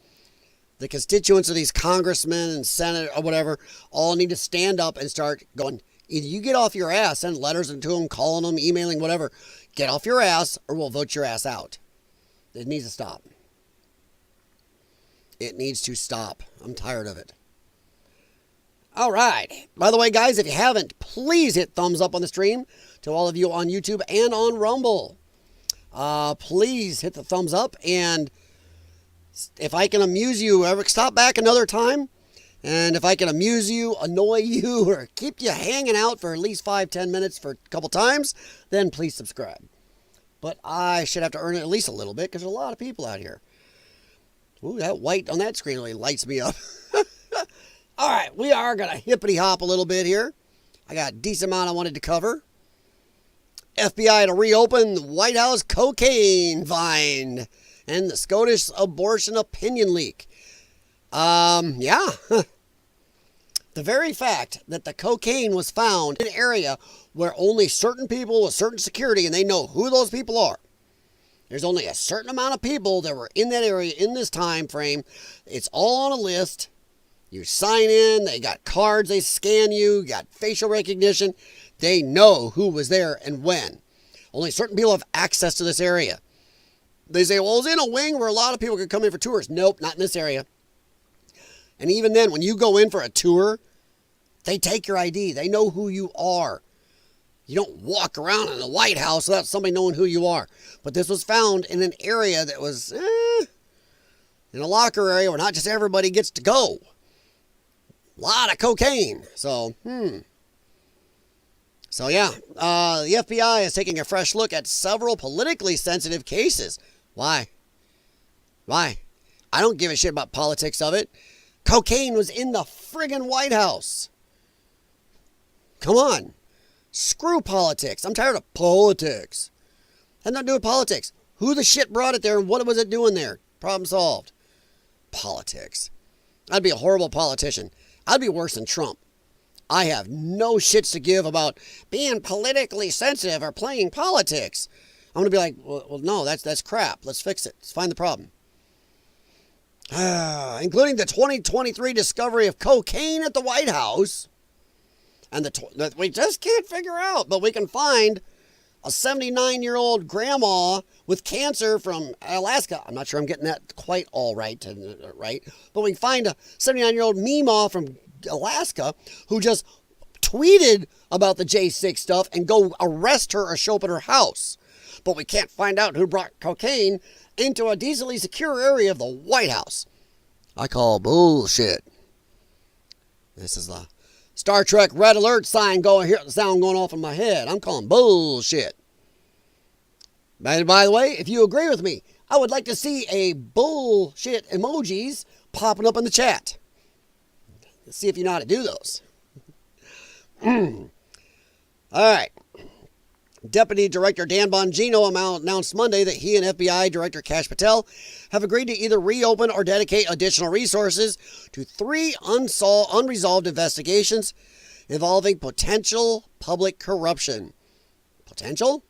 S1: the constituents of these congressmen and senate or whatever, all need to stand up and start going. Either you get off your ass, send letters to them, calling them, emailing, whatever. Get off your ass or we'll vote your ass out. It needs to stop. It needs to stop. I'm tired of it. All right. By the way, guys, if you haven't, please hit thumbs up on the stream to all of you on YouTube and on Rumble. Please hit the thumbs up. And if I can amuse you, stop back another time. And if I can amuse you, annoy you, or keep you hanging out for at least 5-10 minutes for a couple times, then please subscribe. But I should have to earn it at least a little bit because there's a lot of people out here. Ooh, that white on that screen really lights me up. All right, we are going to hippity hop a little bit here. I got a decent amount I wanted to cover. FBI to reopen the White House cocaine find and the Scottish abortion opinion leak. Yeah. The very fact that the cocaine was found in an area where only certain people with certain security, and they know who those people are. There's only a certain amount of people that were in that area in this time frame. It's all on a list. You sign in, they got cards, they scan you, got facial recognition. They know who was there and when. Only certain people have access to this area. They say, well, it was in a wing where a lot of people could come in for tours. Nope, not in this area. And even then, when you go in for a tour, they take your ID. They know who you are. You don't walk around in the White House without somebody knowing who you are. But this was found in an area that was in a locker area where not just everybody gets to go. A lot of cocaine. So, So, yeah, the FBI is taking a fresh look at several politically sensitive cases. Why? I don't give a shit about politics of it. Cocaine was in the friggin' White House. Come on. Screw politics. I'm tired of politics. Had nothing to do with politics. Who the shit brought it there and what was it doing there? Problem solved. Politics. I'd be a horrible politician. I'd be worse than Trump. I have no shits to give about being politically sensitive or playing politics. I'm going to be like, well, no, that's crap. Let's fix it. Let's find the problem. Including the 2023 discovery of cocaine at the White House. And that we just can't figure out. But we can find a 79-year-old grandma with cancer from Alaska. I'm not sure I'm getting that quite all right. But we can find a 79-year-old Meemaw from Alaska who just tweeted about the J6 stuff and go arrest her or show up at her house. But we can't find out who brought cocaine into a decently secure area of the White House. I call bullshit. This is the Star Trek red alert sign going here. The sound going off in my head. I'm calling bullshit. And by the way, if you agree with me, I would like to see a bullshit emojis popping up in the chat. Let's see if you know how to do those. All right. Deputy Director Dan Bongino announced Monday that he and FBI Director Kash Patel have agreed to either reopen or dedicate additional resources to 3 unresolved investigations involving potential public corruption. Potential?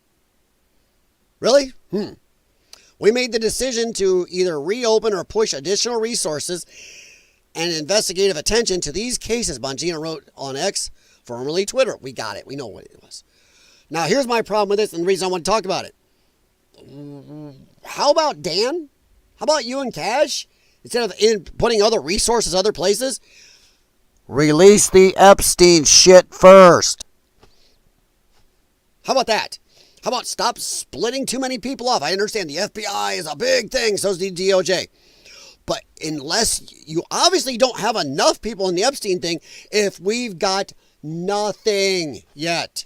S1: Really? We made the decision to either reopen or push additional resources and investigative attention to these cases, Bongino wrote on X, formerly Twitter. We got it. We know what it was. Now, here's my problem with this and the reason I want to talk about it. how about Dan? How about you and Cash? Instead of putting other resources other places, release the Epstein shit first. How about that? How about stop splitting too many people off? I understand the FBI is a big thing, so is the DOJ. But unless you obviously don't have enough people in the Epstein thing if we've got nothing yet.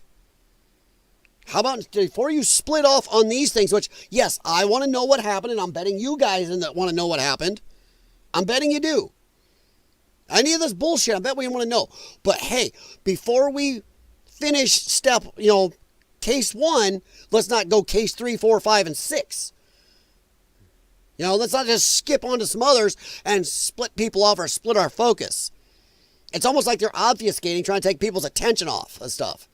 S1: How about before you split off on these things, which, yes, I want to know what happened, and I'm betting you guys want to know what happened. I'm betting you do. Any of this bullshit, I bet we want to know. But hey, before we finish step, case 1, let's not go case 3, 4, 5, and 6. Let's not just skip on to some others and split people off or split our focus. It's almost like they're obfuscating, trying to take people's attention off of stuff.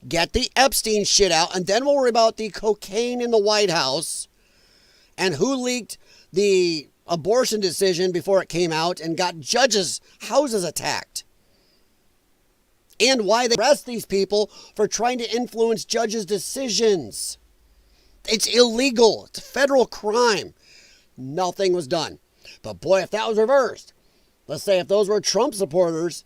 S1: Get the Epstein shit out, and then we'll worry about the cocaine in the White House and who leaked the abortion decision before it came out and got judges' houses attacked. And why they arrest these people for trying to influence judges' decisions. It's illegal. It's a federal crime. Nothing was done. But boy, if that was reversed, let's say if those were Trump supporters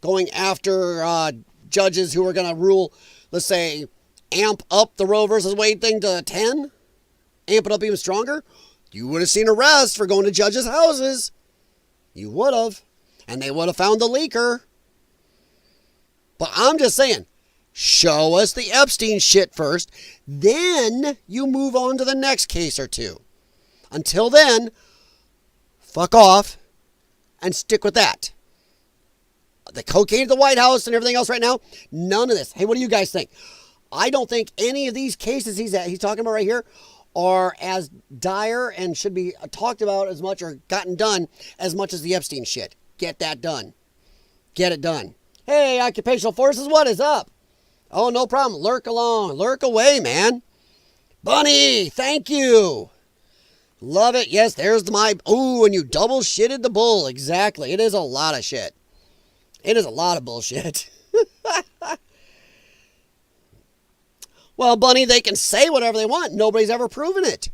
S1: going after judges who were going to rule, let's say, amp up the Roe versus Wade thing to 10, amp it up even stronger, you would have seen arrests for going to judges' houses. You would have. And they would have found the leaker. But I'm just saying, show us the Epstein shit first, then you move on to the next case or two. Until then, fuck off and stick with that. The cocaine at the White House and everything else right now, none of this. Hey, what do you guys think? I don't think any of these cases he's talking about right here are as dire and should be talked about as much or gotten done as much as the Epstein shit. Get that done. Get it done. Hey, Occupational Forces, what is up? Oh, no problem. Lurk along. Lurk away, man. Bunny, thank you. Love it. Yes, there's my... Ooh, and you double shitted the bull. Exactly. It is a lot of shit. It is a lot of bullshit. Well, Bunny, they can say whatever they want. Nobody's ever proven it.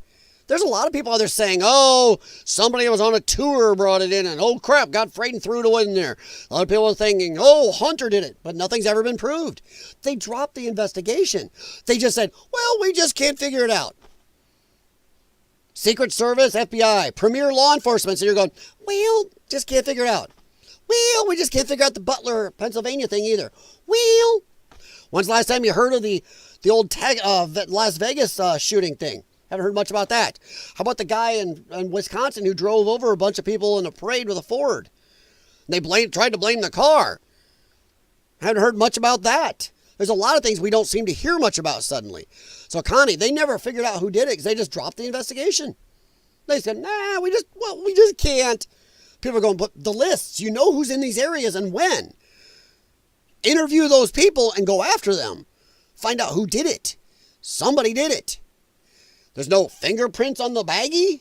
S1: There's a lot of people out there saying, oh, somebody was on a tour brought it in, and oh crap, got freight and threw it in there. A lot of people are thinking, oh, Hunter did it, but nothing's ever been proved. They dropped the investigation. They just said, well, we just can't figure it out. Secret Service, FBI, premier law enforcement. So you're going, well, just can't figure it out. Well, we just can't figure out the Butler, Pennsylvania thing either. Well, when's the last time you heard of the old Las Vegas shooting thing? Haven't heard much about that. How about the guy in Wisconsin who drove over a bunch of people in a parade with a Ford? They tried to blame the car. Haven't heard much about that. There's a lot of things we don't seem to hear much about suddenly. So, Connie, they never figured out who did it because they just dropped the investigation. They said, nah, we just can't. People are going, but the lists, you know who's in these areas and when. Interview those people and go after them. Find out who did it. Somebody did it. There's no fingerprints on the baggie?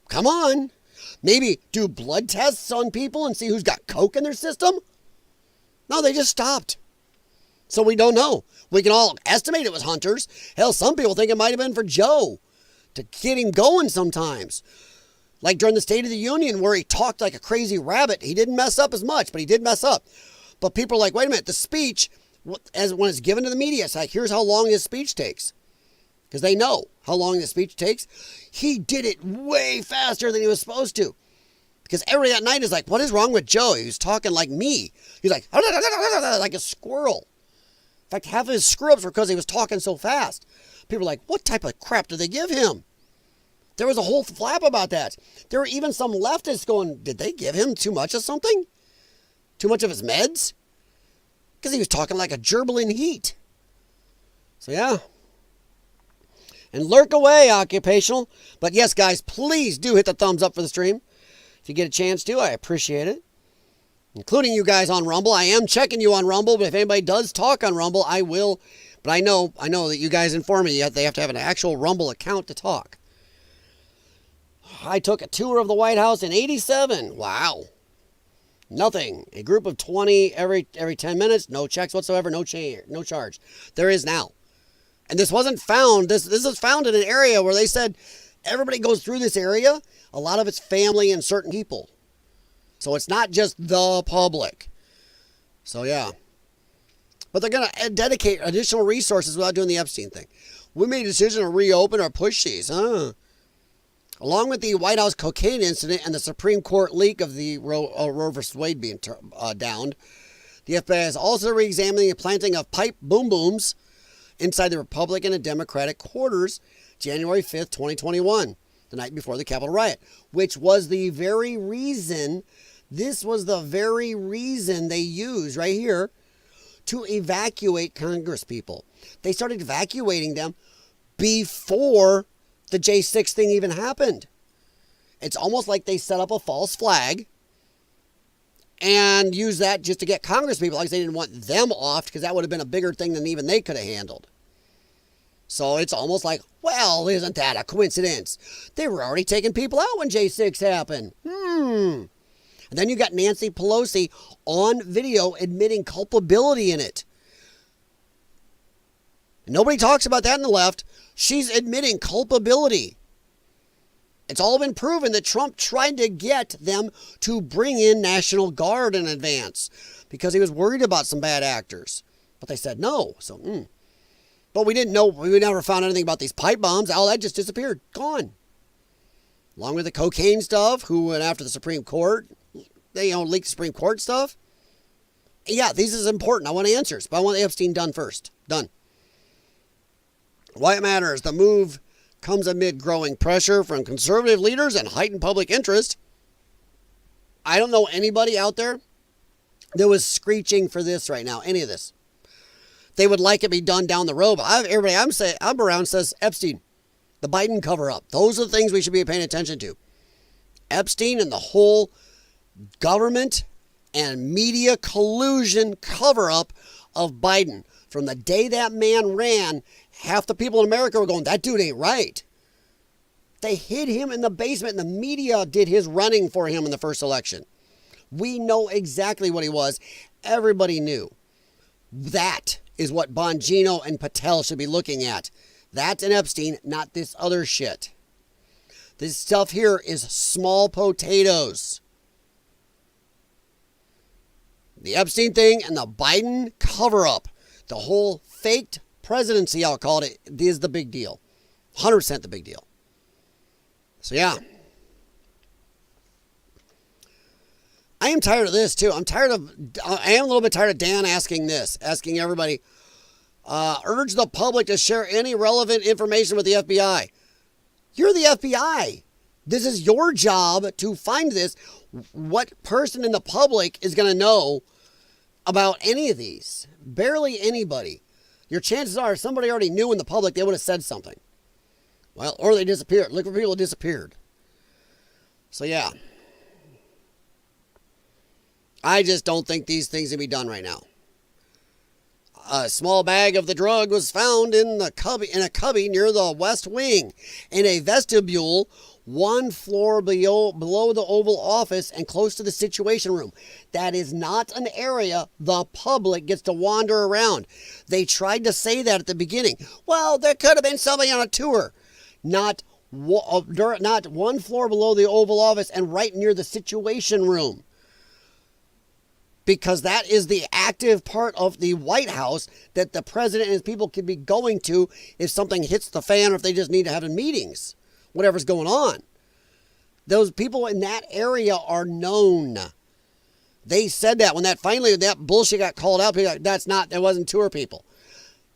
S1: Come on. Maybe do blood tests on people and see who's got coke in their system? No, they just stopped. So we don't know. We can all estimate it was Hunter's. Hell, some people think it might have been for Joe to get him going sometimes. Like during the State of the Union where he talked like a crazy rabbit. He didn't mess up as much, but he did mess up. But people are like, wait a minute, the speech, when it's given to the media, it's like, here's how long his speech takes. Because they know how long the speech takes. He did it way faster than he was supposed to. Because everybody that night is like, what is wrong with Joe? He was talking like me. He's like, like a squirrel. In fact, half of his screw-ups were because he was talking so fast. People are like, what type of crap did they give him? There was a whole flap about that. There were even some leftists going, did they give him too much of something? Too much of his meds? Because he was talking like a gerbil in heat. So yeah. And lurk away, Occupational. But yes, guys, please do hit the thumbs up for the stream. If you get a chance to, I appreciate it. Including you guys on Rumble. I am checking you on Rumble, but if anybody does talk on Rumble, I will. But I know that you guys inform me that they have to have an actual Rumble account to talk. I took a tour of the White House in '87. Wow. Nothing. A group of 20 every 10 minutes. No checks whatsoever. No charge. There is now. And this wasn't found. This is found in an area where they said everybody goes through this area. A lot of it's family and certain people. So it's not just the public. So yeah. But they're going to dedicate additional resources without doing the Epstein thing. We made a decision to reopen or push these. Along with the White House cocaine incident and the Supreme Court leak of the Roe v. Wade being downed, the FBI is also re-examining the planting of pipe boom booms inside the Republican and Democratic quarters January 5th, 2021, the night before the Capitol riot, which was the very reason, this was the very reason they used right here to evacuate Congress people. They started evacuating them before the J6 thing even happened. It's almost like they set up a false flag and used that just to get Congress people, like they didn't want them off, because that would have been a bigger thing than even they could have handled. So it's almost like, well, isn't that a coincidence? They were already taking people out when J6 happened. And then you got Nancy Pelosi on video admitting culpability in it. Nobody talks about that in the left. She's admitting culpability. It's all been proven that Trump tried to get them to bring in National Guard in advance because he was worried about some bad actors. But they said no. So, But we didn't know. We never found anything about these pipe bombs. All that just disappeared. Gone. Along with the cocaine stuff, who went after the Supreme Court. They leaked the Supreme Court stuff. Yeah, this is important. I want answers. But I want Epstein done first. Done. Why it matters. The move comes amid growing pressure from conservative leaders and heightened public interest. I don't know anybody out there that was screeching for this right now. Any of this. They would like it be done down the road. But everybody I'm around says Epstein. The Biden cover-up. Those are the things we should be paying attention to. Epstein and the whole government and media collusion cover-up of Biden. From the day that man ran, half the people in America were going, that dude ain't right. They hid him in the basement, and the media did his running for him in the first election. We know exactly what he was. Everybody knew. That is what Bongino and Patel should be looking at. That's an Epstein, not this other shit. This stuff here is small potatoes. The Epstein thing and the Biden cover-up. The whole faked presidency, I'll call it, is the big deal. 100% the big deal. So, yeah. I am tired of this, too. I am a little bit tired of Dan asking everybody, urge the public to share any relevant information with the FBI. You're the FBI. This is your job to find this. What person in the public is going to know about any of these? Barely anybody. Your chances are somebody already knew in the public, they would have said something. Well, or they disappeared. Look for people who disappeared. So, yeah. I just don't think these things can be done right now. A small bag of the drug was found in a cubby near the West Wing in a vestibule 1 floor below the Oval Office and close to the Situation Room. That is not an area the public gets to wander around. They tried to say that at the beginning. Well, there could have been somebody on a tour. Not 1 floor below the Oval Office and right near the Situation Room. Because that is the active part of the White House that the president and his people could be going to if something hits the fan or if they just need to have meetings. Whatever's going on. Those people in that area are known. They said that when that bullshit got called out, people were like, that wasn't tour people.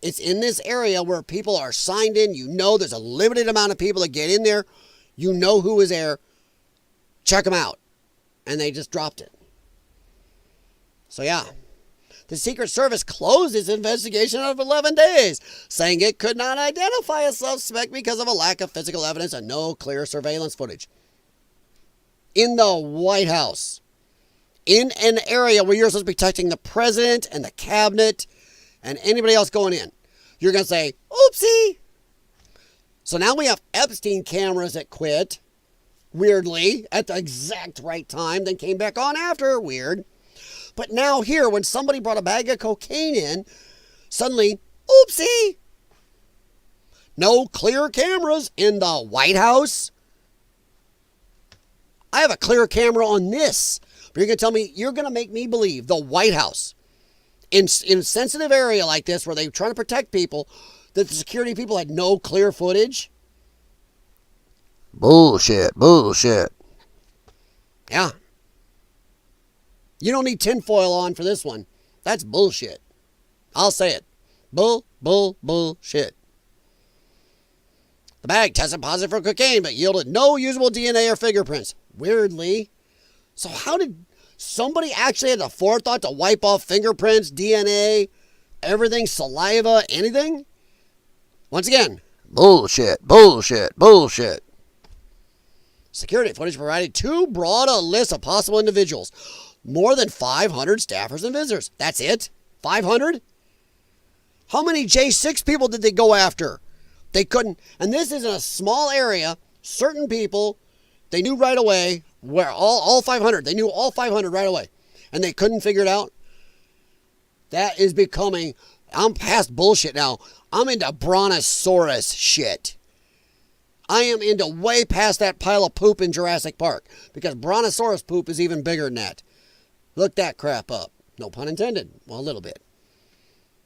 S1: It's in this area where people are signed in. You know there's a limited amount of people that get in there. You know who is there. Check them out. And they just dropped it. So yeah. The Secret Service closed its investigation of 11 days, saying it could not identify a suspect because of a lack of physical evidence and no clear surveillance footage. In the White House, in an area where you're supposed to be protecting the president and the cabinet and anybody else going in, you're going to say, oopsie. So now we have Epstein cameras that quit, weirdly, at the exact right time, then came back on after, weird. But now here, when somebody brought a bag of cocaine in, suddenly, oopsie, No clear cameras in the White House. I have a clear camera on this. But you're going to tell me, you're going to make me believe the White House, in a sensitive area like this where they're trying to protect people, that the security people had no clear footage? Bullshit. Yeah. You don't need tinfoil on for this one. That's bullshit. I'll say it. Bullshit. The bag tested positive for cocaine, but yielded no usable DNA or fingerprints. Weirdly. So how did somebody actually have the forethought to wipe off fingerprints, DNA, everything, saliva, anything? Once again, bullshit. Security footage provided too broad a list of possible individuals. More than 500 staffers and visitors. That's it? 500? How many J6 people did they go after? They couldn't. And this is in a small area. Certain people, they knew right away where all 500. They knew all 500 right away. And they couldn't figure it out. That is becoming, I'm past bullshit now. I'm into brontosaurus shit. I am into way past that pile of poop in Jurassic Park. Because brontosaurus poop is even bigger than that. Look that crap up. No pun intended. Well, a little bit.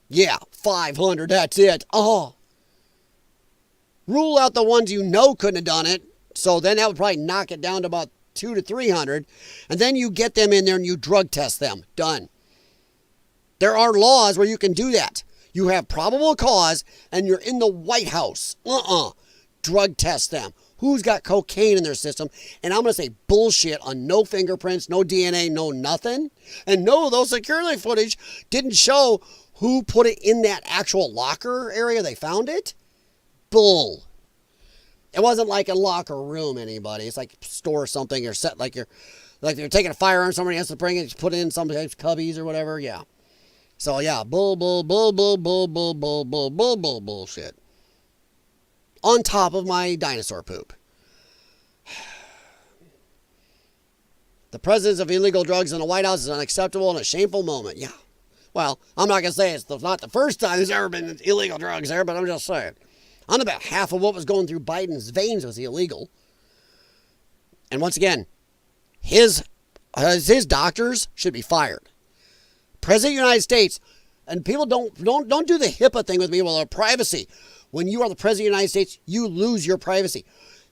S1: Yeah, 500, that's it. Oh. Rule out the ones you know couldn't have done it. So then that would probably knock it down to about 200 to 300. And then you get them in there and you drug test them. Done. There are laws where you can do that. You have probable cause and you're in the White House. Drug test them. Who's got cocaine in their system? And I'm going to say bullshit on no fingerprints, no DNA, no nothing. And no, those security footage didn't show who put it in that actual locker area they found it. Bull. It wasn't like a locker room, anybody. It's like store something or set like you're taking a firearm, somebody has to bring it, put it in some types of cubbies or whatever. Yeah. So yeah, bullshit. On top of my dinosaur poop. The presence of illegal drugs in the White House is unacceptable and a shameful moment. Yeah. Well, I'm not going to say it's not the first time there's ever been illegal drugs there, but I'm just saying. On about half of what was going through Biden's veins was illegal. And once again, his doctors should be fired. President of the United States, and people don't do the HIPAA thing with me, well, privacy. When you are the President of the United States, you lose your privacy.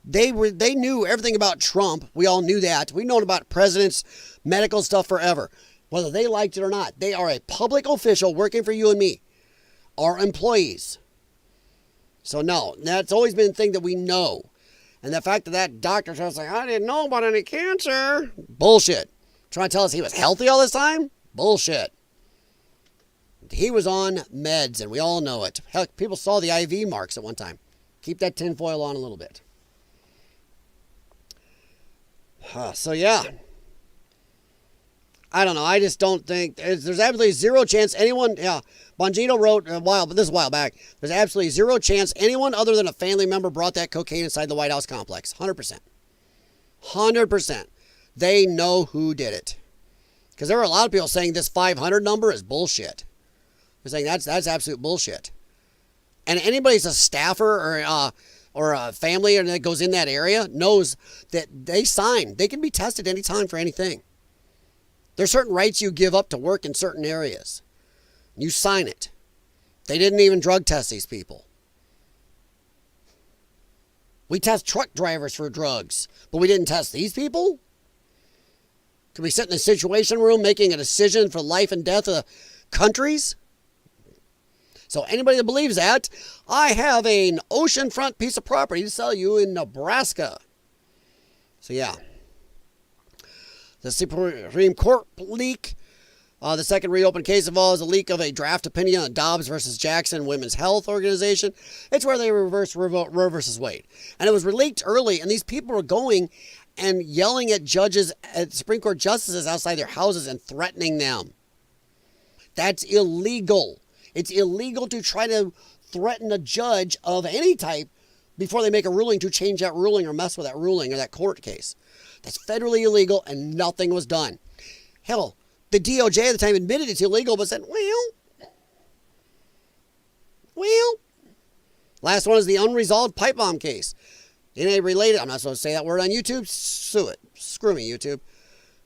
S1: They knew everything about Trump. We all knew that. We've known about presidents' medical stuff forever. Whether they liked it or not. They are a public official working for you and me. Our employees. So no, that's always been a thing that we know. And the fact that doctor was like, I didn't know about any cancer. Bullshit. Trying to tell us he was healthy all this time? Bullshit. He was on meds, and we all know it. Heck, people saw the IV marks at one time. Keep that tinfoil on a little bit. So, yeah. I don't know. I just don't think... There's absolutely zero chance anyone... Yeah, Bongino wrote a while back. There's absolutely zero chance anyone other than a family member brought that cocaine inside the White House complex. 100%. 100%. They know who did it. Because there were a lot of people saying this 500 number is bullshit. They're saying that's absolute bullshit. And anybody who's a staffer or a family that goes in that area knows that they sign. They can be tested anytime for anything. There's certain rights you give up to work in certain areas. You sign it. They didn't even drug test these people. We test truck drivers for drugs, but we didn't test these people? Could we sit in a situation room making a decision for life and death of countries? So anybody that believes that, I have an oceanfront piece of property to sell you in Nebraska. So yeah. The Supreme Court leak. The second reopened case involves a leak of a draft opinion on Dobbs versus Jackson Women's Health Organization. It's where they reversed Roe versus Wade. And it was leaked early, and these people were going and yelling at judges, at Supreme Court justices outside their houses and threatening them. That's illegal. It's illegal to try to threaten a judge of any type before they make a ruling to change that ruling or mess with that ruling or that court case. That's federally illegal, and nothing was done. Hell, the DOJ at the time admitted it's illegal, but said, well, Last one is the unresolved pipe bomb case. In a related, I'm not supposed to say that word on YouTube. Sue it. Screw me, YouTube.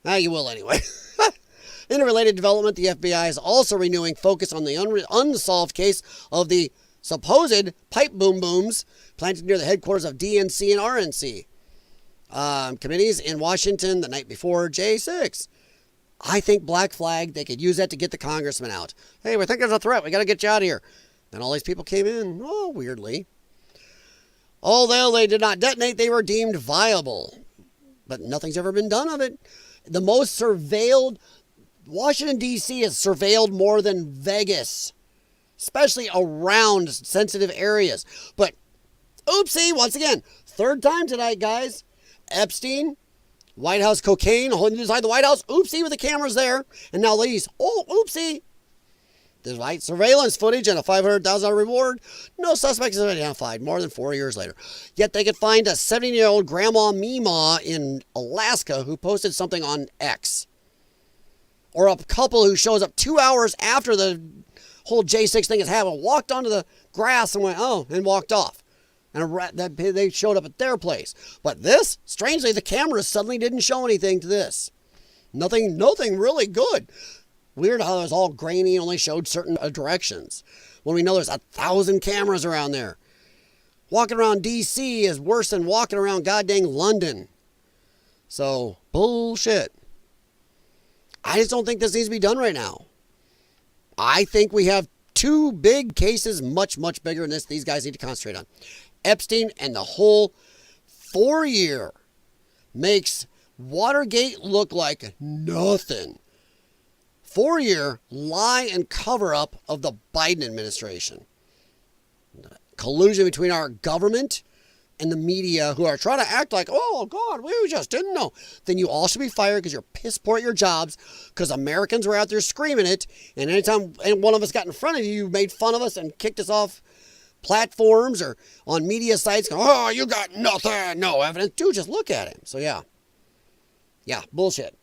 S1: You will anyway. In a related development, the FBI is also renewing focus on the unsolved case of the supposed pipe boom booms planted near the headquarters of DNC and RNC. Committees in Washington the night before J6. I think Black Flag, they could use that to get the congressman out. Hey, we think there's a threat. We got to get you out of here. Then all these people came in. Oh, weirdly. Although they did not detonate, they were deemed viable. But nothing's ever been done of it. The most surveilled, Washington, D.C. is surveilled more than Vegas, especially around sensitive areas. But, oopsie, once again, third time tonight, guys. Epstein, White House cocaine, holding inside the White House. Oopsie with the cameras there. And now, ladies, oh, oopsie. There's light surveillance footage and a $500,000 reward. No suspects is identified more than 4 years later. Yet they could find a 70-year-old grandma Meemaw in Alaska who posted something on X. Or a couple who shows up 2 hours after the whole J6 thing has happened, walked onto the grass and went, oh, and walked off. And they showed up at their place. But this, strangely, the cameras suddenly didn't show anything to this. Nothing really good. Weird how it was all grainy, only showed certain directions. When we know there's 1,000 cameras around there. Walking around D.C. is worse than walking around goddamn London. So, bullshit. I just don't think this needs to be done right now. I think we have two big cases, much, much bigger than this. These guys need to concentrate on. Epstein and the whole 4-year makes Watergate look like nothing. 4-year lie and cover-up of the Biden administration. Collusion between our government and the media who are trying to act like, oh, God, we just didn't know. Then you all should be fired because you're piss poor at your jobs because Americans were out there screaming it. And anytime one of us got in front of you, you made fun of us and kicked us off platforms or on media sites. Going, oh, you got nothing, no evidence. Dude, just look at him. So, yeah. Yeah, bullshit.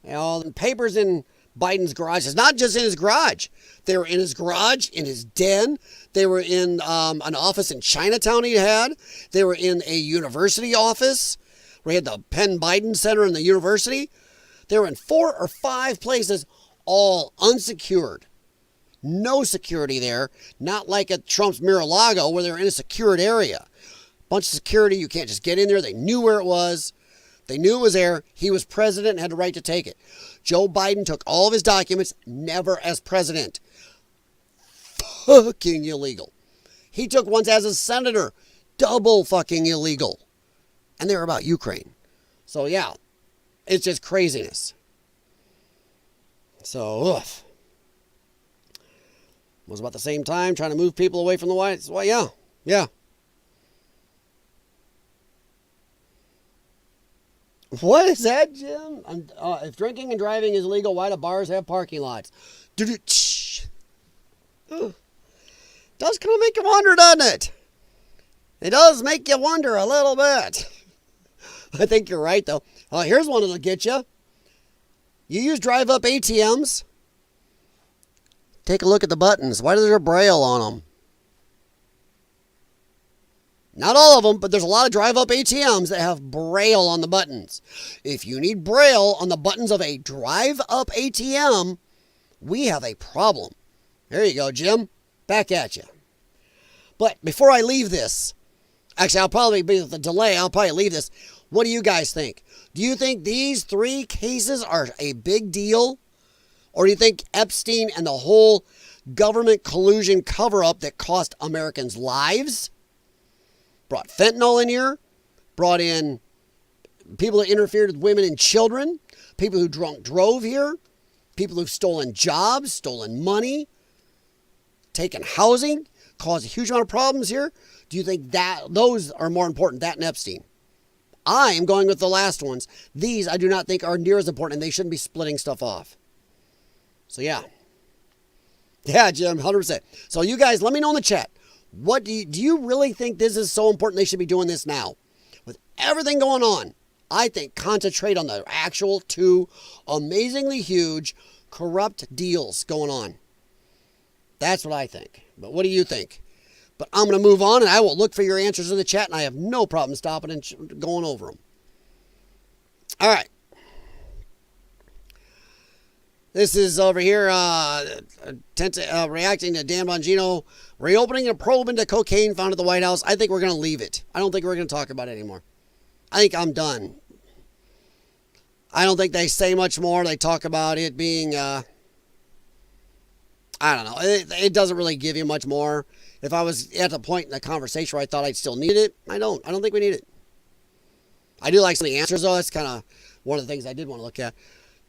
S1: You know, the papers in Biden's garage. It's not just in his garage. They were in his garage, in his den. They were in an office in Chinatown he had. They were in a university office where he had the Penn Biden Center in the university. They were in 4 or 5 places, all unsecured. No security there. Not like at Trump's Mar-a-Lago where they were in a secured area. Bunch of security. You can't just get in there. They knew where it was. They knew it was there. He was president and had the right to take it. Joe Biden took all of his documents, never as president. Fucking illegal. He took ones as a senator. Double fucking illegal. And they were about Ukraine. So, yeah. It's just craziness. So, ugh. Was about the same time trying to move people away from the White House. Well, yeah. Yeah. What is that, Jim? If drinking and driving is illegal, why do bars have parking lots? Does kind of make you wonder, doesn't it? It does make you wonder a little bit. I think you're right, though. Here's one that'll get you. You use drive-up ATMs. Take a look at the buttons. Why is there Braille on them? Not all of them, but there's a lot of drive-up ATMs that have Braille on the buttons. If you need Braille on the buttons of a drive-up ATM, we have a problem. There you go, Jim. Back at you. But before I leave this, actually, I'll probably be with the delay. I'll probably leave this. What do you guys think? Do you think these 3 cases are a big deal? Or do you think Epstein and the whole government collusion cover-up that cost Americans lives, brought fentanyl in here, brought in people that interfered with women and children, people who drove here, people who've stolen jobs, stolen money, taken housing, caused a huge amount of problems here? Do you think that those are more important, that and Epstein? I am going with the last ones. These I do not think are near as important, and they shouldn't be splitting stuff off. So, yeah. Yeah, Jim, 100%. So, you guys, let me know in the chat. What do you really think this is so important they should be doing this now? With everything going on, I think concentrate on the actual 2 amazingly huge corrupt deals going on. That's what I think. But what do you think? But I'm going to move on, and I will look for your answers in the chat, and I have no problem stopping and going over them. All right. This is over here, reacting to Dan Bongino reopening a probe into cocaine found at the White House. I think we're going to leave it. I don't think we're going to talk about it anymore. I think I'm done. I don't think they say much more. They talk about it being, I don't know. It doesn't really give you much more. If I was at the point in the conversation where I thought I'd still need it, I don't. I don't think we need it. I do like some of the answers, though. That's kind of one of the things I did want to look at.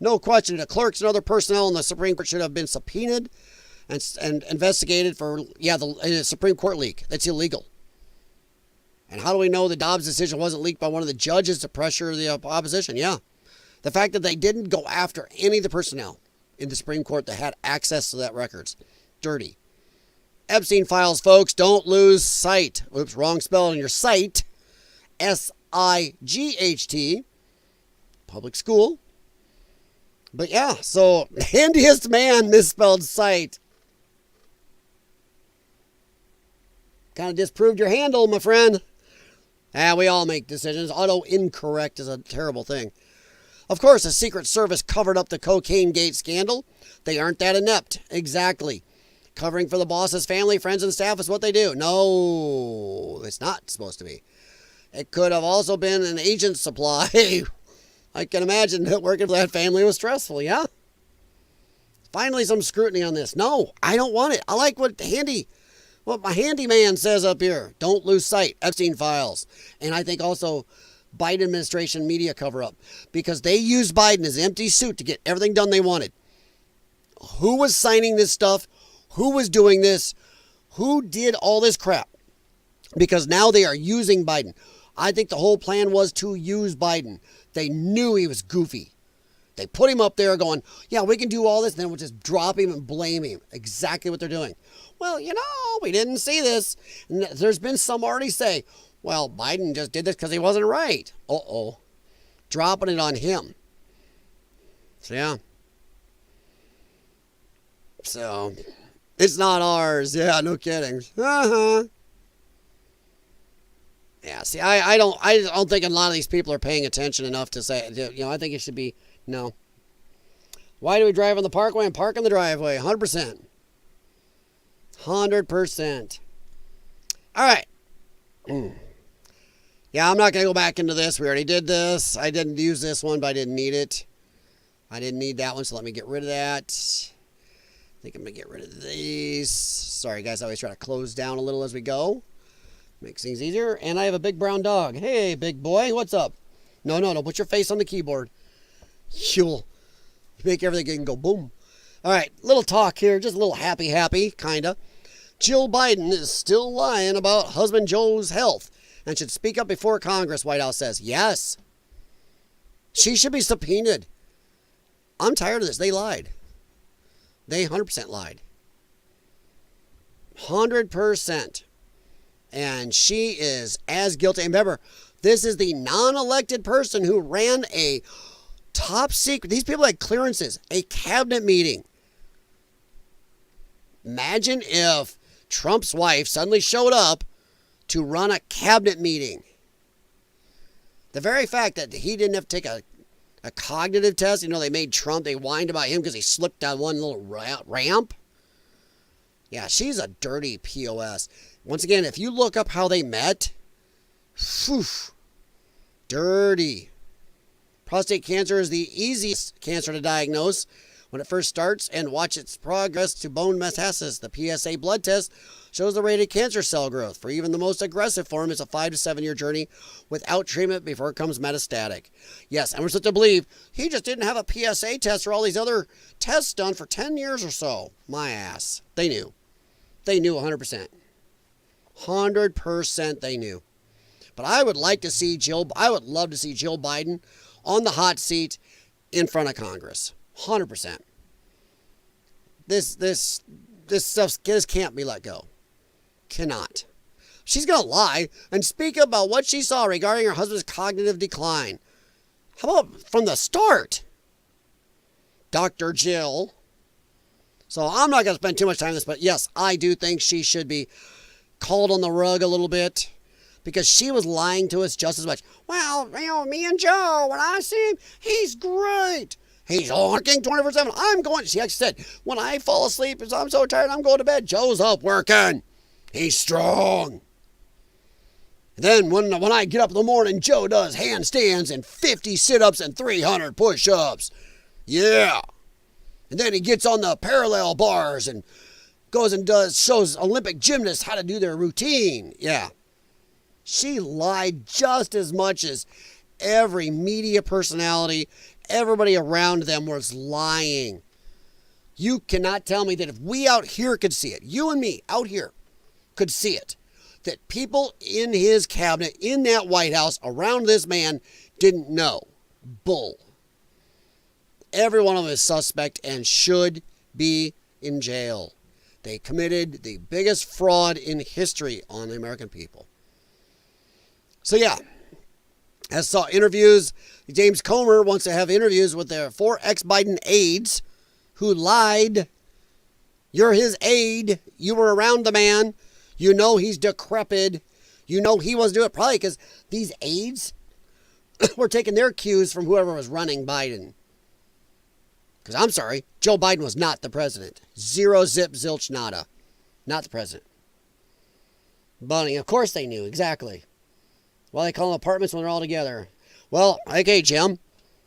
S1: No question, the clerks and other personnel in the Supreme Court should have been subpoenaed and investigated for, the Supreme Court leak. That's illegal. And how do we know the Dobbs decision wasn't leaked by one of the judges to pressure the opposition? Yeah. The fact that they didn't go after any of the personnel in the Supreme Court that had access to that records. Dirty. Epstein files, folks. Don't lose sight. Oops, wrong spell on your sight. S-I-G-H-T. Public school. But yeah, so handiest man misspelled sight. Kind of disproved your handle, my friend. We all make decisions. Auto incorrect is a terrible thing. Of course, the Secret Service covered up the Cocaine Gate scandal. They aren't that inept. Exactly. Covering for the boss's family, friends, and staff is what they do. No, it's not supposed to be. It could have also been an agent supply. I can imagine that working for that family was stressful, yeah? Finally, some scrutiny on this. No, I don't want it. I like what my handyman says up here. Don't lose sight. Epstein files. And I think also Biden administration media cover-up. Because they used Biden as an empty suit to get everything done they wanted. Who was signing this stuff? Who was doing this? Who did all this crap? Because now they are using Biden. I think the whole plan was to use Biden. They knew he was goofy. They put him up there going, yeah, we can do all this. And then we'll just drop him and blame him. Exactly what they're doing. Well, we didn't see this. And there's been some already say, well, Biden just did this because he wasn't right. Uh-oh. Dropping it on him. So, yeah. So, it's not ours. Yeah, no kidding. Uh-huh. Yeah, see, I don't think a lot of these people are paying attention enough to say, I think it should be, no. Why do we drive on the parkway and park in the driveway? 100%. 100%. All right. Yeah, I'm not going to go back into this. We already did this. I didn't use this one, but I didn't need it. I didn't need that one, so let me get rid of that. I think I'm going to get rid of these. Sorry, guys. I always try to close down a little as we go. Makes things easier. And I have a big brown dog. Hey, big boy. What's up? No. Put your face on the keyboard. You'll make everything go boom. All right. Little talk here. Just a little happy, kind of. Jill Biden is still lying about husband Joe's health and should speak up before Congress, White House says. Yes. She should be subpoenaed. I'm tired of this. They lied. They 100% lied. 100%. And she is as guilty. And remember, this is the non-elected person who ran a top secret. These people had clearances. A cabinet meeting. Imagine if Trump's wife suddenly showed up to run a cabinet meeting. The very fact that he didn't have to take a cognitive test. They made Trump. They whined about him because he slipped down one little ramp. Yeah, she's a dirty POS. Once again, if you look up how they met, dirty. Prostate cancer is the easiest cancer to diagnose when it first starts and watch its progress to bone metastasis. The PSA blood test shows the rate of cancer cell growth. For even the most aggressive form, it's a 5 to 7 year journey without treatment before it becomes metastatic. Yes, and we're supposed to believe he just didn't have a PSA test or all these other tests done for 10 years or so. My ass. They knew. They knew 100%. 100% they knew. But I would love to see Jill Biden on the hot seat in front of Congress. 100%. This can't be let go. Cannot. She's going to lie and speak about what she saw regarding her husband's cognitive decline. How about from the start? Dr. Jill. So I'm not going to spend too much time on this, but yes, I do think she should be. called on the rug a little bit because she was lying to us just as much. Well, me and Joe, when I see him, he's great. He's working 24/7. I'm going. She actually said, when I fall asleep, I'm so tired, I'm going to bed. Joe's up working. He's strong. And then when I get up in the morning, Joe does handstands and 50 sit-ups and 300 push-ups. Yeah. And then he gets on the parallel bars and goes and shows Olympic gymnasts how to do their routine. Yeah. She lied just as much as every media personality, everybody around them was lying. You cannot tell me that if we out here could see it, you and me out here could see it, that people in his cabinet, in that White House, around this man didn't know. Bull. Every one of them is suspect and should be in jail. They committed the biggest fraud in history on the American people. So yeah, as saw interviews, James Comer wants to have interviews with their 4 ex-Biden aides who lied. You're his aide. You were around the man. You know he's decrepit. You know he was doing it probably because these aides were taking their cues from whoever was running Biden. Because I'm sorry, Joe Biden was not the president. Zero, zip, zilch, nada. Not the president. Bunny, of course they knew, exactly. Why they call them apartments when they're all together? Well, okay, Jim.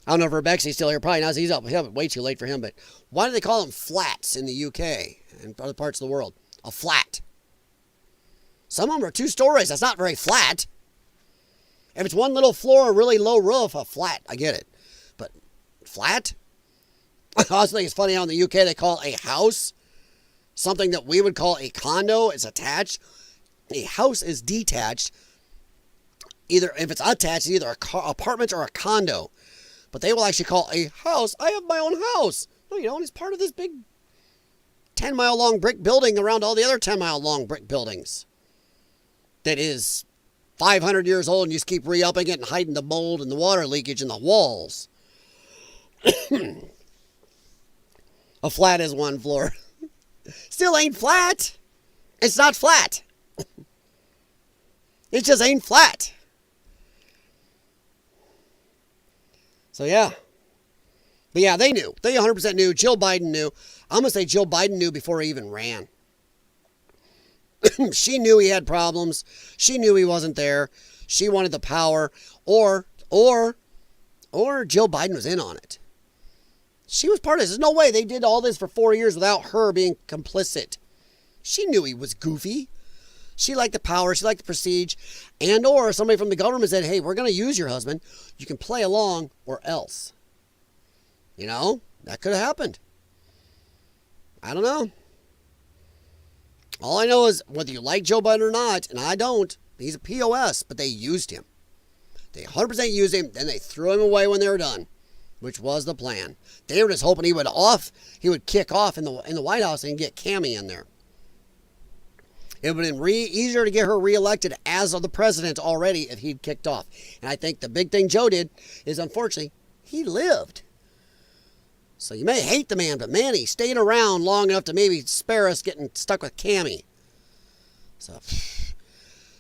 S1: I don't know if Rebecca's still here. Probably not. He's up way too late for him. But why do they call them flats in the UK and other parts of the world? A flat. Some of them are 2 stories. That's not very flat. If it's one little floor, a really low roof, a flat. I get it. But flat? I also think it's funny how in the UK they call a house something that we would call a condo. It's attached. A house is detached. Either if it's attached, it's either an apartment or a condo. But they will actually call a house, I have my own house. No, you don't. It's part of this big 10-mile-long brick building around all the other 10-mile-long brick buildings. That is 500 years old and you just keep re-upping it and hiding the mold and the water leakage in the walls. A flat is 1 floor. Still ain't flat. It's not flat. It just ain't flat. So, yeah. But, yeah, they knew. They 100% knew. Jill Biden knew. I'm going to say Jill Biden knew before he even ran. She knew he had problems. She knew he wasn't there. She wanted the power. Or Jill Biden was in on it. She was part of this. There's no way they did all this for 4 years without her being complicit. She knew he was goofy. She liked the power. She liked the prestige. And or somebody from the government said, hey, we're going to use your husband. You can play along or else. You know, that could have happened. I don't know. All I know is whether you like Joe Biden or not, and I don't, he's a POS, but they used him. They 100% used him, then they threw him away when they were done, which was the plan. They were just hoping he would kick off in the White House and get Cammie in there. It would have been easier to get her reelected as of the president already if he'd kicked off. And I think the big thing Joe did is, unfortunately, he lived. So you may hate the man, but man, he stayed around long enough to maybe spare us getting stuck with Cammie. So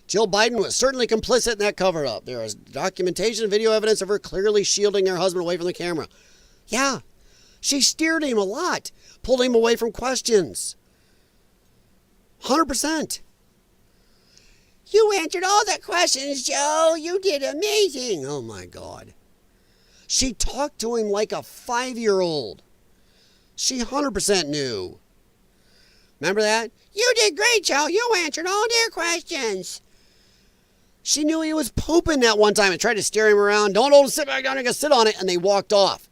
S1: Jill Biden was certainly complicit in that cover-up. There is documentation and video evidence of her clearly shielding her husband away from the camera. Yeah, she steered him a lot, pulled him away from questions. 100%. You answered all the questions, Joe. You did amazing. Oh, my God. She talked to him like a 5-year-old. She 100% knew. Remember that? You did great, Joe. You answered all their questions. She knew he was pooping that one time and tried to steer him around. Don't hold him, sit back down, you're going to sit on it. And they walked off.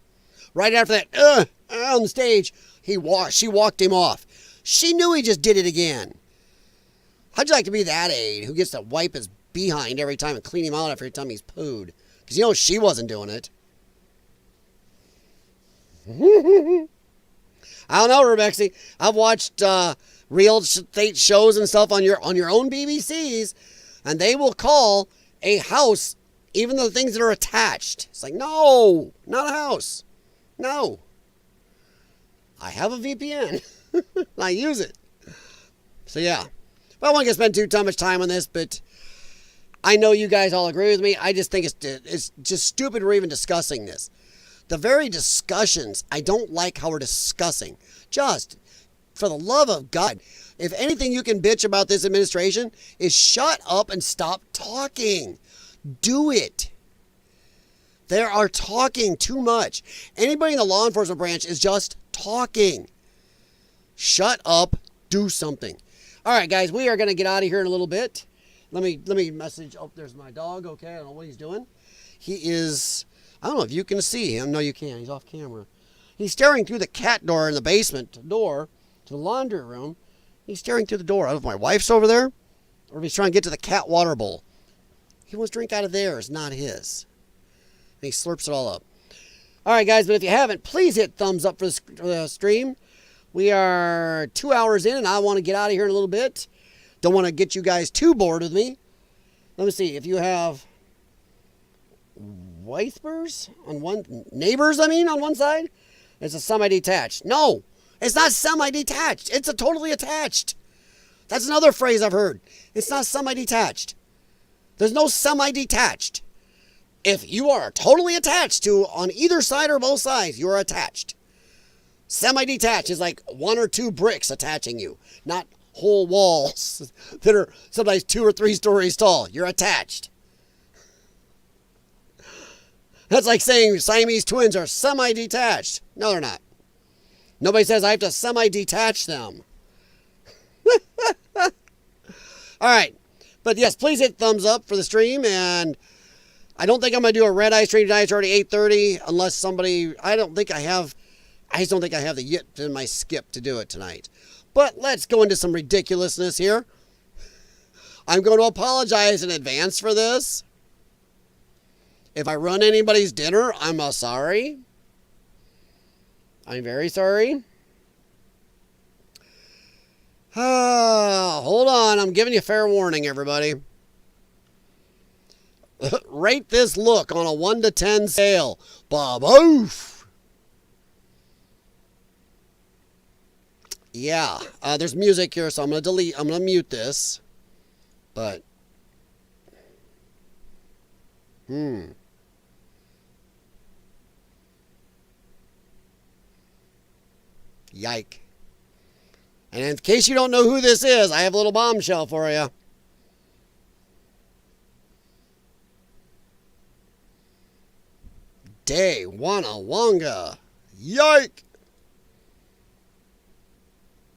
S1: Right after that, on the stage, she walked him off. She knew he just did it again. How'd you like to be that aide who gets to wipe his behind every time and clean him out every time he's pooed? Because you know she wasn't doing it. I don't know, Rebecca. I've watched real estate shows and stuff on your own BBCs, and they will call a house even the things that are attached. It's like, no, not a house. No. I have a VPN. I use it. So, yeah. But I won't get spend too much time on this, but I know you guys all agree with me. I just think it's just stupid we're even discussing this. The very discussions, I don't like how we're discussing. Just, for the love of God, if anything you can bitch about this administration is shut up and stop talking. Do it. They are talking too much. Anybody in the law enforcement branch is just talking. Shut up. Do something. All right, guys, we are going to get out of here in a little bit. Let me message. Oh, there's my dog. Okay, I don't know what he's doing. He is, I don't know if you can see him. No, you can't. He's off camera. He's staring through the cat door in the basement door to the laundry room. He's staring through the door. I don't know if my wife's over there or if he's trying to get to the cat water bowl. He wants to drink out of theirs, not his. And he slurps it all up. All right, guys, but if you haven't, please hit thumbs up for the stream. We are 2 hours in, and I want to get out of here in a little bit. Don't want to get you guys too bored with me. Let me see. If you have neighbors on one side, it's a semi-detached. No, it's not semi-detached. It's a totally attached. That's another phrase I've heard. It's not semi-detached. There's no semi-detached. If you are totally attached to on either side or both sides, you are attached. Semi-detached is like 1 or 2 bricks attaching you, not whole walls that are sometimes 2 or 3 stories tall. You're attached. That's like saying Siamese twins are semi-detached. No, they're not. Nobody says I have to semi-detach them. All right. But yes, please hit thumbs up for the stream. And I don't think I'm going to do a red eye stream tonight. It's already 8:30 unless somebody, I just don't think I have the yit in my skip to do it tonight. But let's go into some ridiculousness here. I'm going to apologize in advance for this. If I run anybody's dinner, I'm sorry. I'm very sorry. Hold on. I'm giving you fair warning, everybody. Rate this look on a 1 to 10 scale. Bob oof. Yeah, there's music here, so I'm going to mute this. But, Yike. And in case you don't know who this is, I have a little bombshell for you. Day Wanawanga. Yike!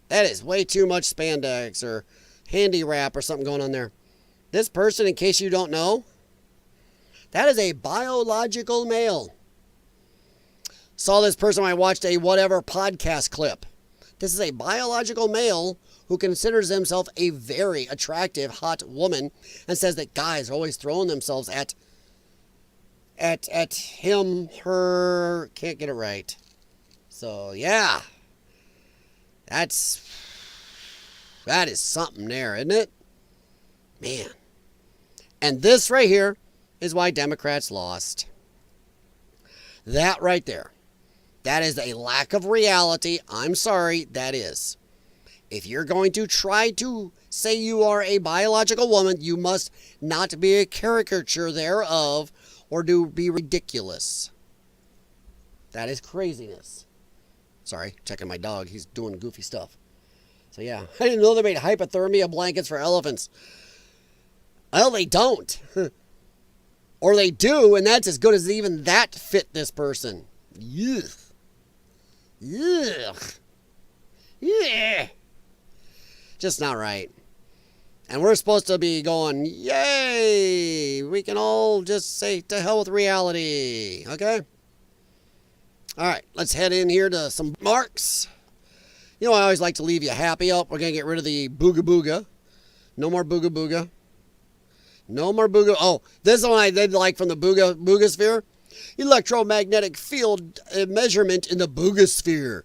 S1: That is way too much spandex or handy wrap or something going on there. This person, in case you don't know, that is a biological male. Saw this person when I watched a whatever podcast clip. This is a biological male who considers himself a very attractive, hot woman and says that guys are always throwing themselves at him, her, can't get it right. So, yeah. That is something there, isn't it? Man. And this right here is why Democrats lost. That right there. That is a lack of reality. I'm sorry, that is. If you're going to try to say you are a biological woman, you must not be a caricature thereof or be ridiculous. That is craziness. Sorry, checking my dog. He's doing goofy stuff. So yeah, I didn't know they made hypothermia blankets for elephants. Well, they don't. Or they do, and that's as good as even that fit this person. Yuck. Yuck. Yeah. Just not right. And we're supposed to be going, yay! We can all just say to hell with reality. Okay? All right, let's head in here to some marks. You know, I always like to leave you happy up. We're going to get rid of the Buga Buga. No more Buga Buga. No more Buga. Oh, this one I did like from the Buga sphere. Electromagnetic field measurement in the Buga sphere.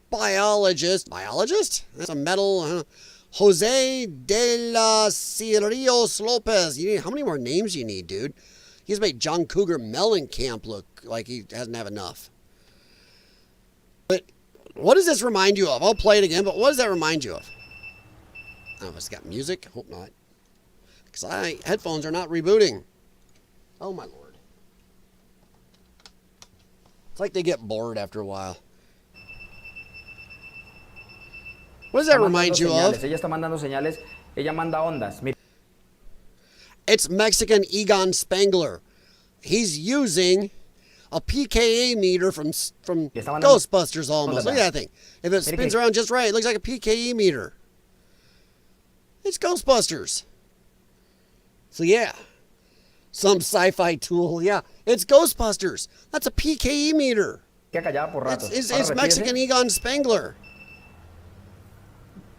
S1: Biologist? That's a metal. Jose de los Rios Lopez. How many more names you need, dude? He's made John Cougar Mellencamp look like he doesn't have enough. But what does this remind you of? I'll play it again, but what does that remind you of? don't know if it's got music. Hope not. Because headphones are not rebooting. Oh, my Lord. It's like they get bored after a while. What does that remind you of?
S10: Ella está mandando señales. Ella manda ondas.
S1: It's Mexican Egon Spengler. He's using a PKE meter from Ghostbusters almost. Look at that thing. If it spins around just right, it looks like a PKE meter. It's Ghostbusters. So yeah. Some sci-fi tool. Yeah. It's Ghostbusters. That's a PKE meter. It's Mexican Egon Spengler.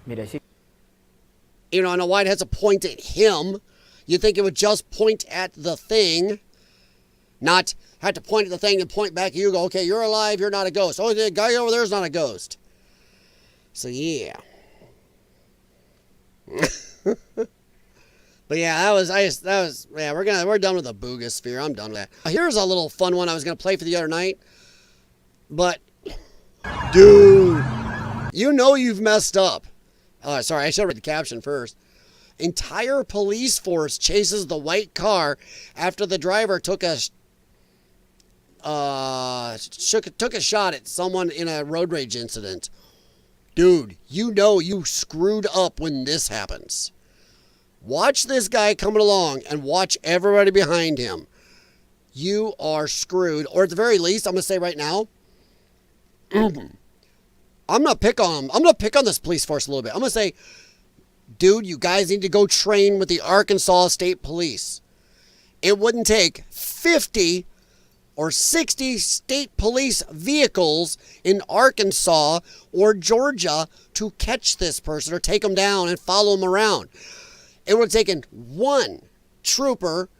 S1: You know, I know why it has to point at him. You'd think it would just point at the thing. Not have to point at the thing and point back at you. Go, okay, you're alive, you're not a ghost. Oh, the guy over there is not a ghost. So, yeah. But yeah, we're done with the Buga sphere. I'm done with that. Here's a little fun one I was going to play for the other night. But, dude, you know you've messed up. Oh, sorry, I should have read the caption first. Entire police force chases the white car after the driver took a shot at someone in a road rage incident. Dude, you know you screwed up when this happens. Watch this guy coming along and watch everybody behind him. You are screwed. Or at the very least, I'm going to say right now, I'm going to pick on him. I'm going to pick on this police force a little bit. I'm going to say, dude, you guys need to go train with the Arkansas State Police. It wouldn't take 50 or 60 state police vehicles in Arkansas or Georgia to catch this person or take him down and follow him around. It would have taken one trooper,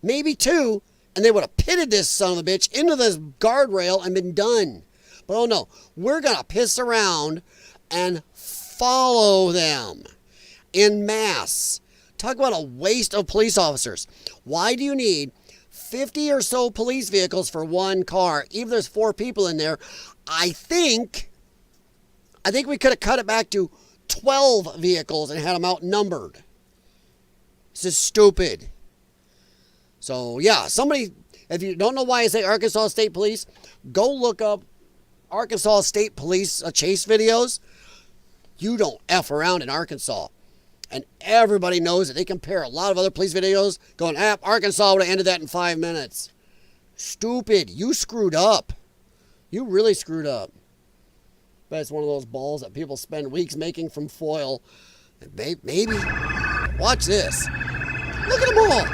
S1: maybe two, and they would have pitted this son of a bitch into this guardrail and been done. But oh no, we're going to piss around and follow them in mass. Talk about a waste of police officers. Why do you need 50 or so police vehicles for one car? Even if there's 4 people in there, I think we could have cut it back to 12 vehicles and had them outnumbered. This is stupid. So yeah, somebody, if you don't know why I say Arkansas State Police, go look up Arkansas State Police chase videos. You don't F around in Arkansas. And everybody knows it. They compare a lot of other police videos going, Arkansas would have ended that in 5 minutes. Stupid. You screwed up. You really screwed up. But it's one of those balls that people spend weeks making from foil. Maybe. Watch this. Look at them all.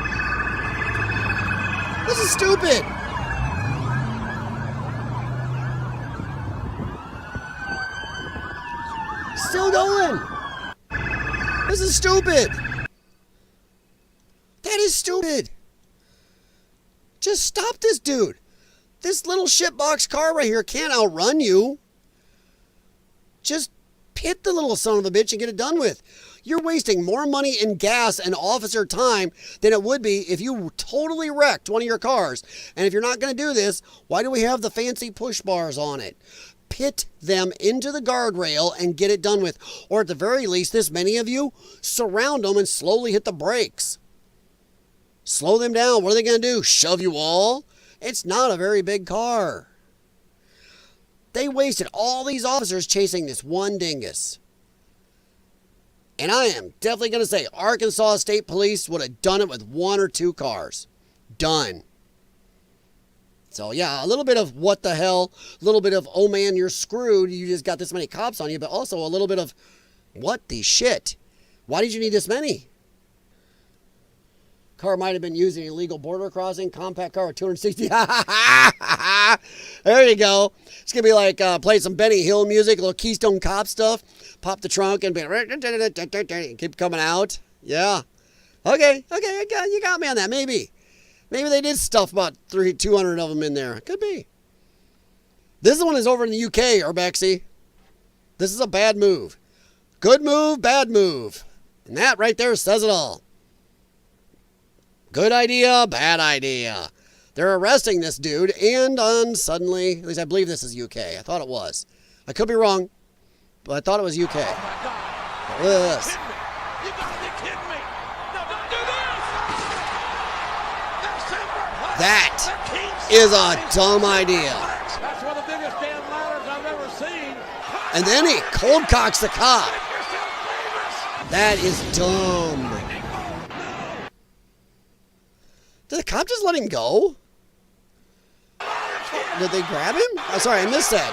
S1: This is stupid. Still going. This is stupid. That is stupid. Just stop this dude. This little shitbox car right here can't outrun you. Just hit the little son of a bitch and get it done with. You're wasting more money in gas and officer time than it would be if you totally wrecked one of your cars. And if you're not going to do this, why do we have the fancy push bars on it? Pit them into the guardrail and get it done with. Or at the very least, this many of you, surround them and slowly hit the brakes. Slow them down. What are they going to do? Shove you all? It's not a very big car. They wasted all these officers chasing this one dingus. And I am definitely going to say Arkansas State Police would have done it with 1 or 2 cars. Done. So yeah, a little bit of what the hell, a little bit of, oh man, you're screwed, you just got this many cops on you, but also a little bit of, what the shit? Why did you need this many? Car might have been using illegal border crossing, compact car with 260. There you go. It's going to be like play some Benny Hill music, a little Keystone Cop stuff, pop the trunk and keep coming out. Yeah. Okay, you got me on that, maybe. Maybe they did stuff about 200 of them in there. Could be. This one is over in the UK, Urbexy. This is a bad move. Good move, bad move. And that right there says it all. Good idea, bad idea. They're arresting this dude, and suddenly, at least I believe this is UK. I thought it was. I could be wrong, but I thought it was UK. Look at this. That is a dumb idea.
S3: That's one of the biggest damn ladders I've ever seen.
S1: And then he cold cocks the cop. That is dumb. Did the cop just let him go? Did they grab him? Oh, sorry, I missed that.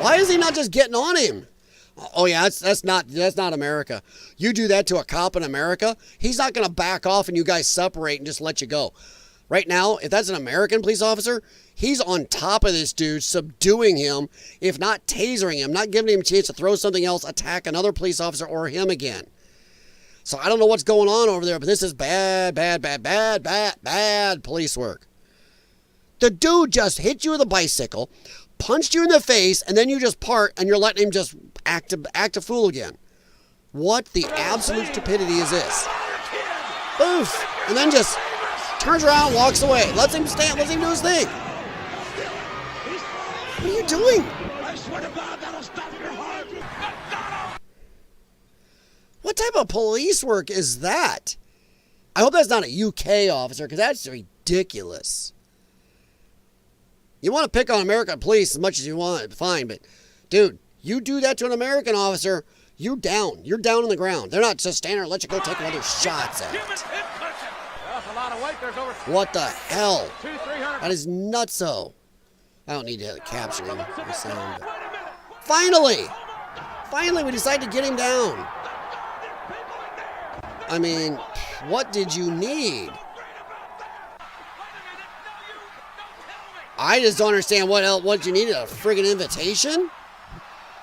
S1: Why is he not just getting on him? Oh yeah, that's not America. You do that to a cop in America, he's not going to back off and you guys separate and just let you go. Right now, if that's an American police officer, he's on top of this dude, subduing him, if not tasering him, not giving him a chance to throw something else, attack another police officer or him again. So I don't know what's going on over there, but this is bad police work. The dude just hit you with a bicycle, punched you in the face, and then you just part and you're letting him just act a fool again. What the absolute stupidity is this? Oof. And then just turns around and walks away. Lets him stand, lets him do his thing. What are you doing?
S3: I swear to God, that'll stop your heart.
S1: What type of police work is that? I hope that's not a UK officer, because that's ridiculous. You want to pick on American police as much as you want, fine, but dude, you do that to an American officer, you're down. You're down on the ground. They're not just standing there and let you go take another shots at it. What the hell? That is nutso. I don't need to capture him. The sound. Finally we decided to get him down. I mean, what did you need? I just don't understand what you needed, a friggin' invitation?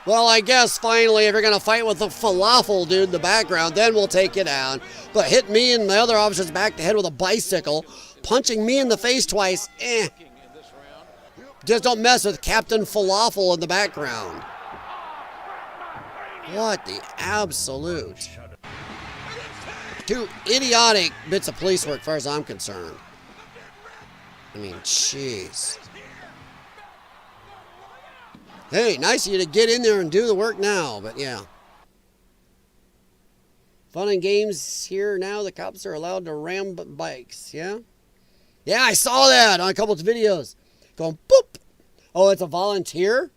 S1: Well, I guess finally if you're gonna fight with the falafel dude in the background, then we'll take you down. But hit me and the other officers back the head with a bicycle, punching me in the face twice, Just don't mess with Captain Falafel in the background. What the absolute? Two idiotic bits of police work as far as I'm concerned. I mean, jeez. Hey, nice of you to get in there and do the work now, but yeah. Fun and games here now. The cops are allowed to ram bikes, yeah? Yeah, I saw that on a couple of videos. Going, boop. Oh, it's a volunteer?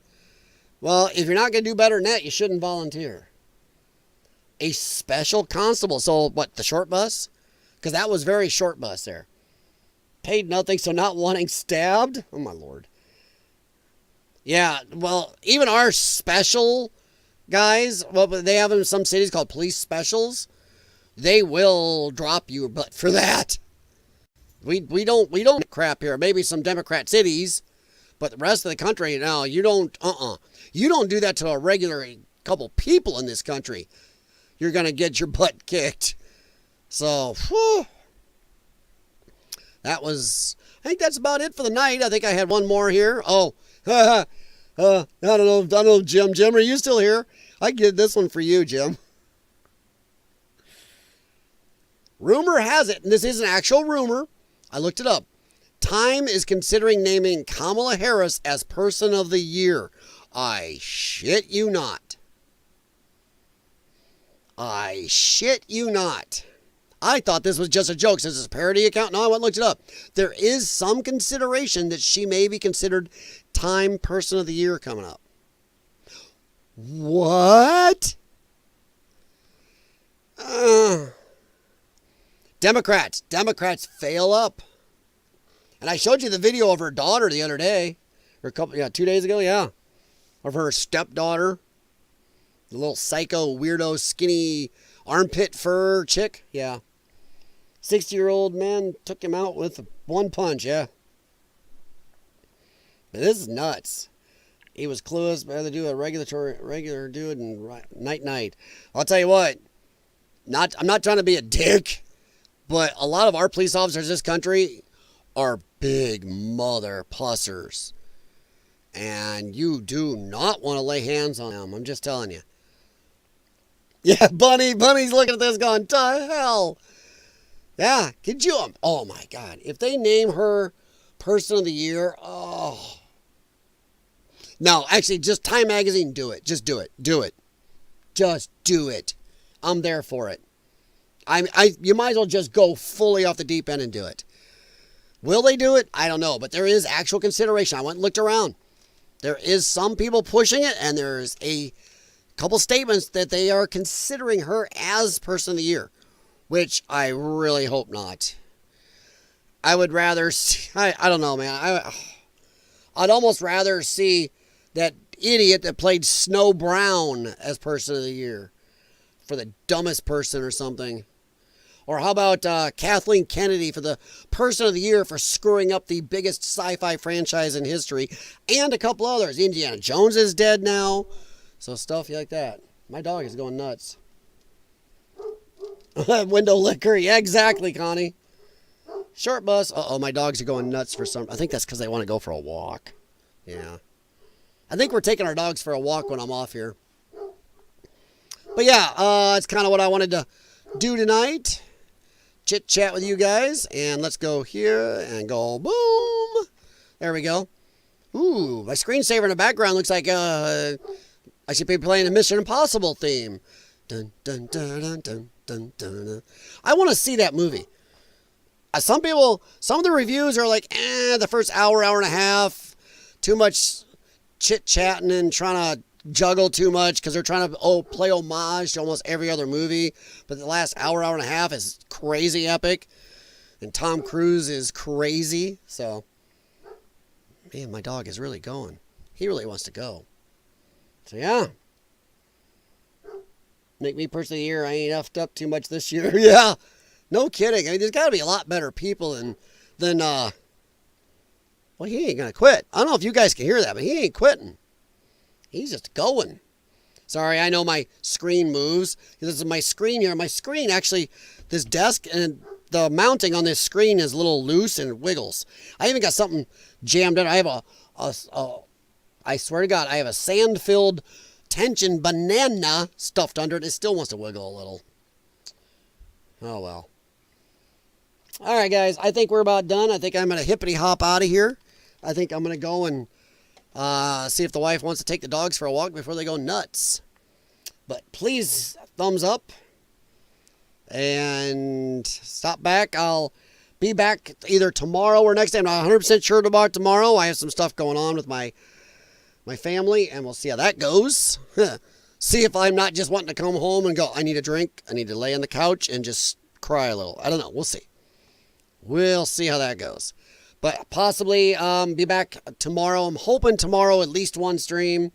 S1: Well, if you're not going to do better than that, you shouldn't volunteer. A special constable. So, what, the short bus? Because that was very short bus there. Paid nothing, so not wanting stabbed? Oh, my Lord. Yeah, well, even our special guys, well, they have in some cities called police specials. They will drop you butt for that. We don't crap here. Maybe some Democrat cities, but the rest of the country, no, you don't, You don't do that to a regular couple people in this country. You're going to get your butt kicked. So, whew. That was, I think that's about it for the night. I think I had one more here. Oh, I don't know, Jim. Jim, are you still here? I did this one for you, Jim. Rumor has it, and this is an actual rumor, I looked it up. Time is considering naming Kamala Harris as Person of the Year. I shit you not. I shit you not. I thought this was just a joke since it's a parody account. No, I went and looked it up. There is some consideration that she may be considered Time Person of the Year coming up. What? Democrats fail up. And I showed you the video of her daughter the other day. Or 2 days ago, yeah. Of her stepdaughter. The little psycho, weirdo, skinny, armpit fur chick. Yeah. 60-year-old man took him out with one punch, yeah. But this is nuts. He was clueless, but to do a regular dude and night. I'll tell you what. I'm not trying to be a dick, but a lot of our police officers in this country are big mother pussers. And you do not want to lay hands on them. I'm just telling you. Yeah, Bunny's looking at this going, to hell. Yeah, could you? Oh my God. If they name her Person of the Year, oh. No, actually, just Time Magazine, do it. Just do it. Do it. Just do it. I'm there for it. You might as well just go fully off the deep end and do it. Will they do it? I don't know, but there is actual consideration. I went and looked around. There is some people pushing it, and there's a couple statements that they are considering her as Person of the Year, which I really hope not. I would rather see, I don't know, man. I'd almost rather see that idiot that played Snow Brown as Person of the Year for the dumbest person or something. Or how about Kathleen Kennedy for the Person of the Year for screwing up the biggest sci-fi franchise in history, and a couple others. Indiana Jones is dead now, so stuff like that. My dog is going nuts. Window licker, yeah, exactly, Connie. Short bus. Uh-oh, my dogs are going nuts for some. I think that's because they want to go for a walk. Yeah. I think we're taking our dogs for a walk when I'm off here. But yeah, that's kind of what I wanted to do tonight. Chit chat with you guys, and let's go here and go boom. There we go. Ooh, my screensaver in the background looks like I should be playing a Mission Impossible theme. Dun dun dun dun dun dun dun. I want to see that movie. Some of the reviews are like, the first hour and a half, too much chit chatting and trying to juggle too much because they're trying to play homage to almost every other movie. But the last hour and a half is crazy epic. And Tom Cruise is crazy. So, man, my dog is really going. He really wants to go. So, yeah. Make me Person of the Year. I ain't effed up too much this year. Yeah. No kidding. I mean, there's got to be a lot better people than well, he ain't going to quit. I don't know if you guys can hear that, but he ain't quitting. He's just going. Sorry, I know my screen moves. This is my screen here. My screen, actually, this desk and the mounting on this screen is a little loose and it wiggles. I even got something jammed in. I have I swear to God, I have a sand-filled tension banana stuffed under it. It still wants to wiggle a little. Oh, well. All right, guys. I think we're about done. I think I'm going to hippity hop out of here. I think I'm going to go and see if the wife wants to take the dogs for a walk before they go nuts. But please, thumbs up. And stop back. I'll be back either tomorrow or next day. I'm not 100% sure about tomorrow. I have some stuff going on with my family, and we'll see how that goes. See if I'm not just wanting to come home and go, I need a drink. I need to lay on the couch and just cry a little. I don't know. We'll see. We'll see how that goes. But possibly be back tomorrow. I'm hoping tomorrow at least one stream.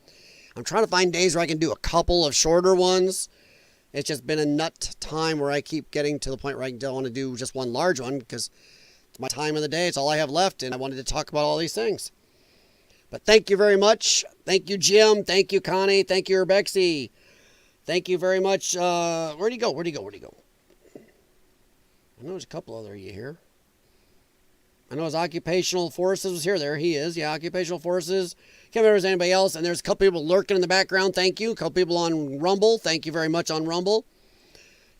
S1: I'm trying to find days where I can do a couple of shorter ones. It's just been a nut time where I keep getting to the point where I don't want to do just one large one because it's my time of the day. It's all I have left, and I wanted to talk about all these things. But thank you very much. Thank you, Jim. Thank you, Connie. Thank you, Rebexy. Thank you very much. Where'd he go? I know there's a couple other of you here. I know his Occupational Forces was here. There he is. Yeah, Occupational Forces. Can't remember if there's anybody else. And there's a couple people lurking in the background. Thank you. A couple people on Rumble. Thank you very much on Rumble.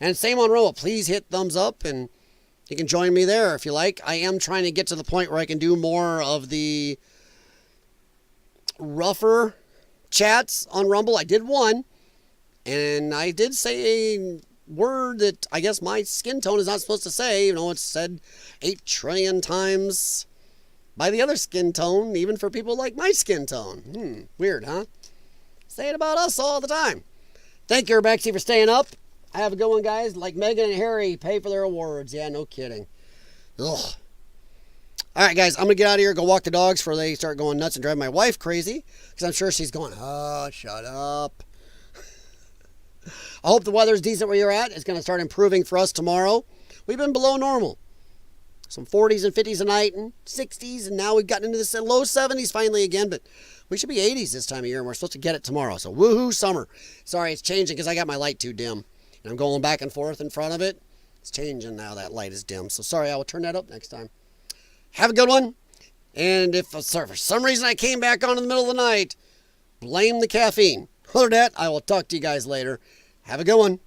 S1: And same on Rumble. Please hit thumbs up, and you can join me there if you like. I am trying to get to the point where I can do more of the rougher chats on Rumble. I did one, and I did say a word that I guess my skin tone is not supposed to say. You know, it's said 8 trillion times by the other skin tone, even for people like my skin tone. Weird, huh? Say it about us all the time. Thank you, Rebexy, for staying up. Have a good one, guys. Like Meghan and Harry, pay for their awards. Yeah, no kidding. Ugh. All right, guys, I'm going to get out of here, go walk the dogs before they start going nuts and drive my wife crazy, because I'm sure she's going, oh, shut up. I hope the weather's decent where you're at. It's going to start improving for us tomorrow. We've been below normal. Some 40s and 50s a night and 60s, and now we've gotten into the low 70s finally again, but we should be 80s this time of year, and we're supposed to get it tomorrow. So woohoo, summer. Sorry, it's changing because I got my light too dim, and I'm going back and forth in front of it. It's changing now. That light is dim. So sorry, I will turn that up next time. Have a good one. And if for some reason I came back on in the middle of the night, blame the caffeine. Other than that, I will talk to you guys later. Have a good one.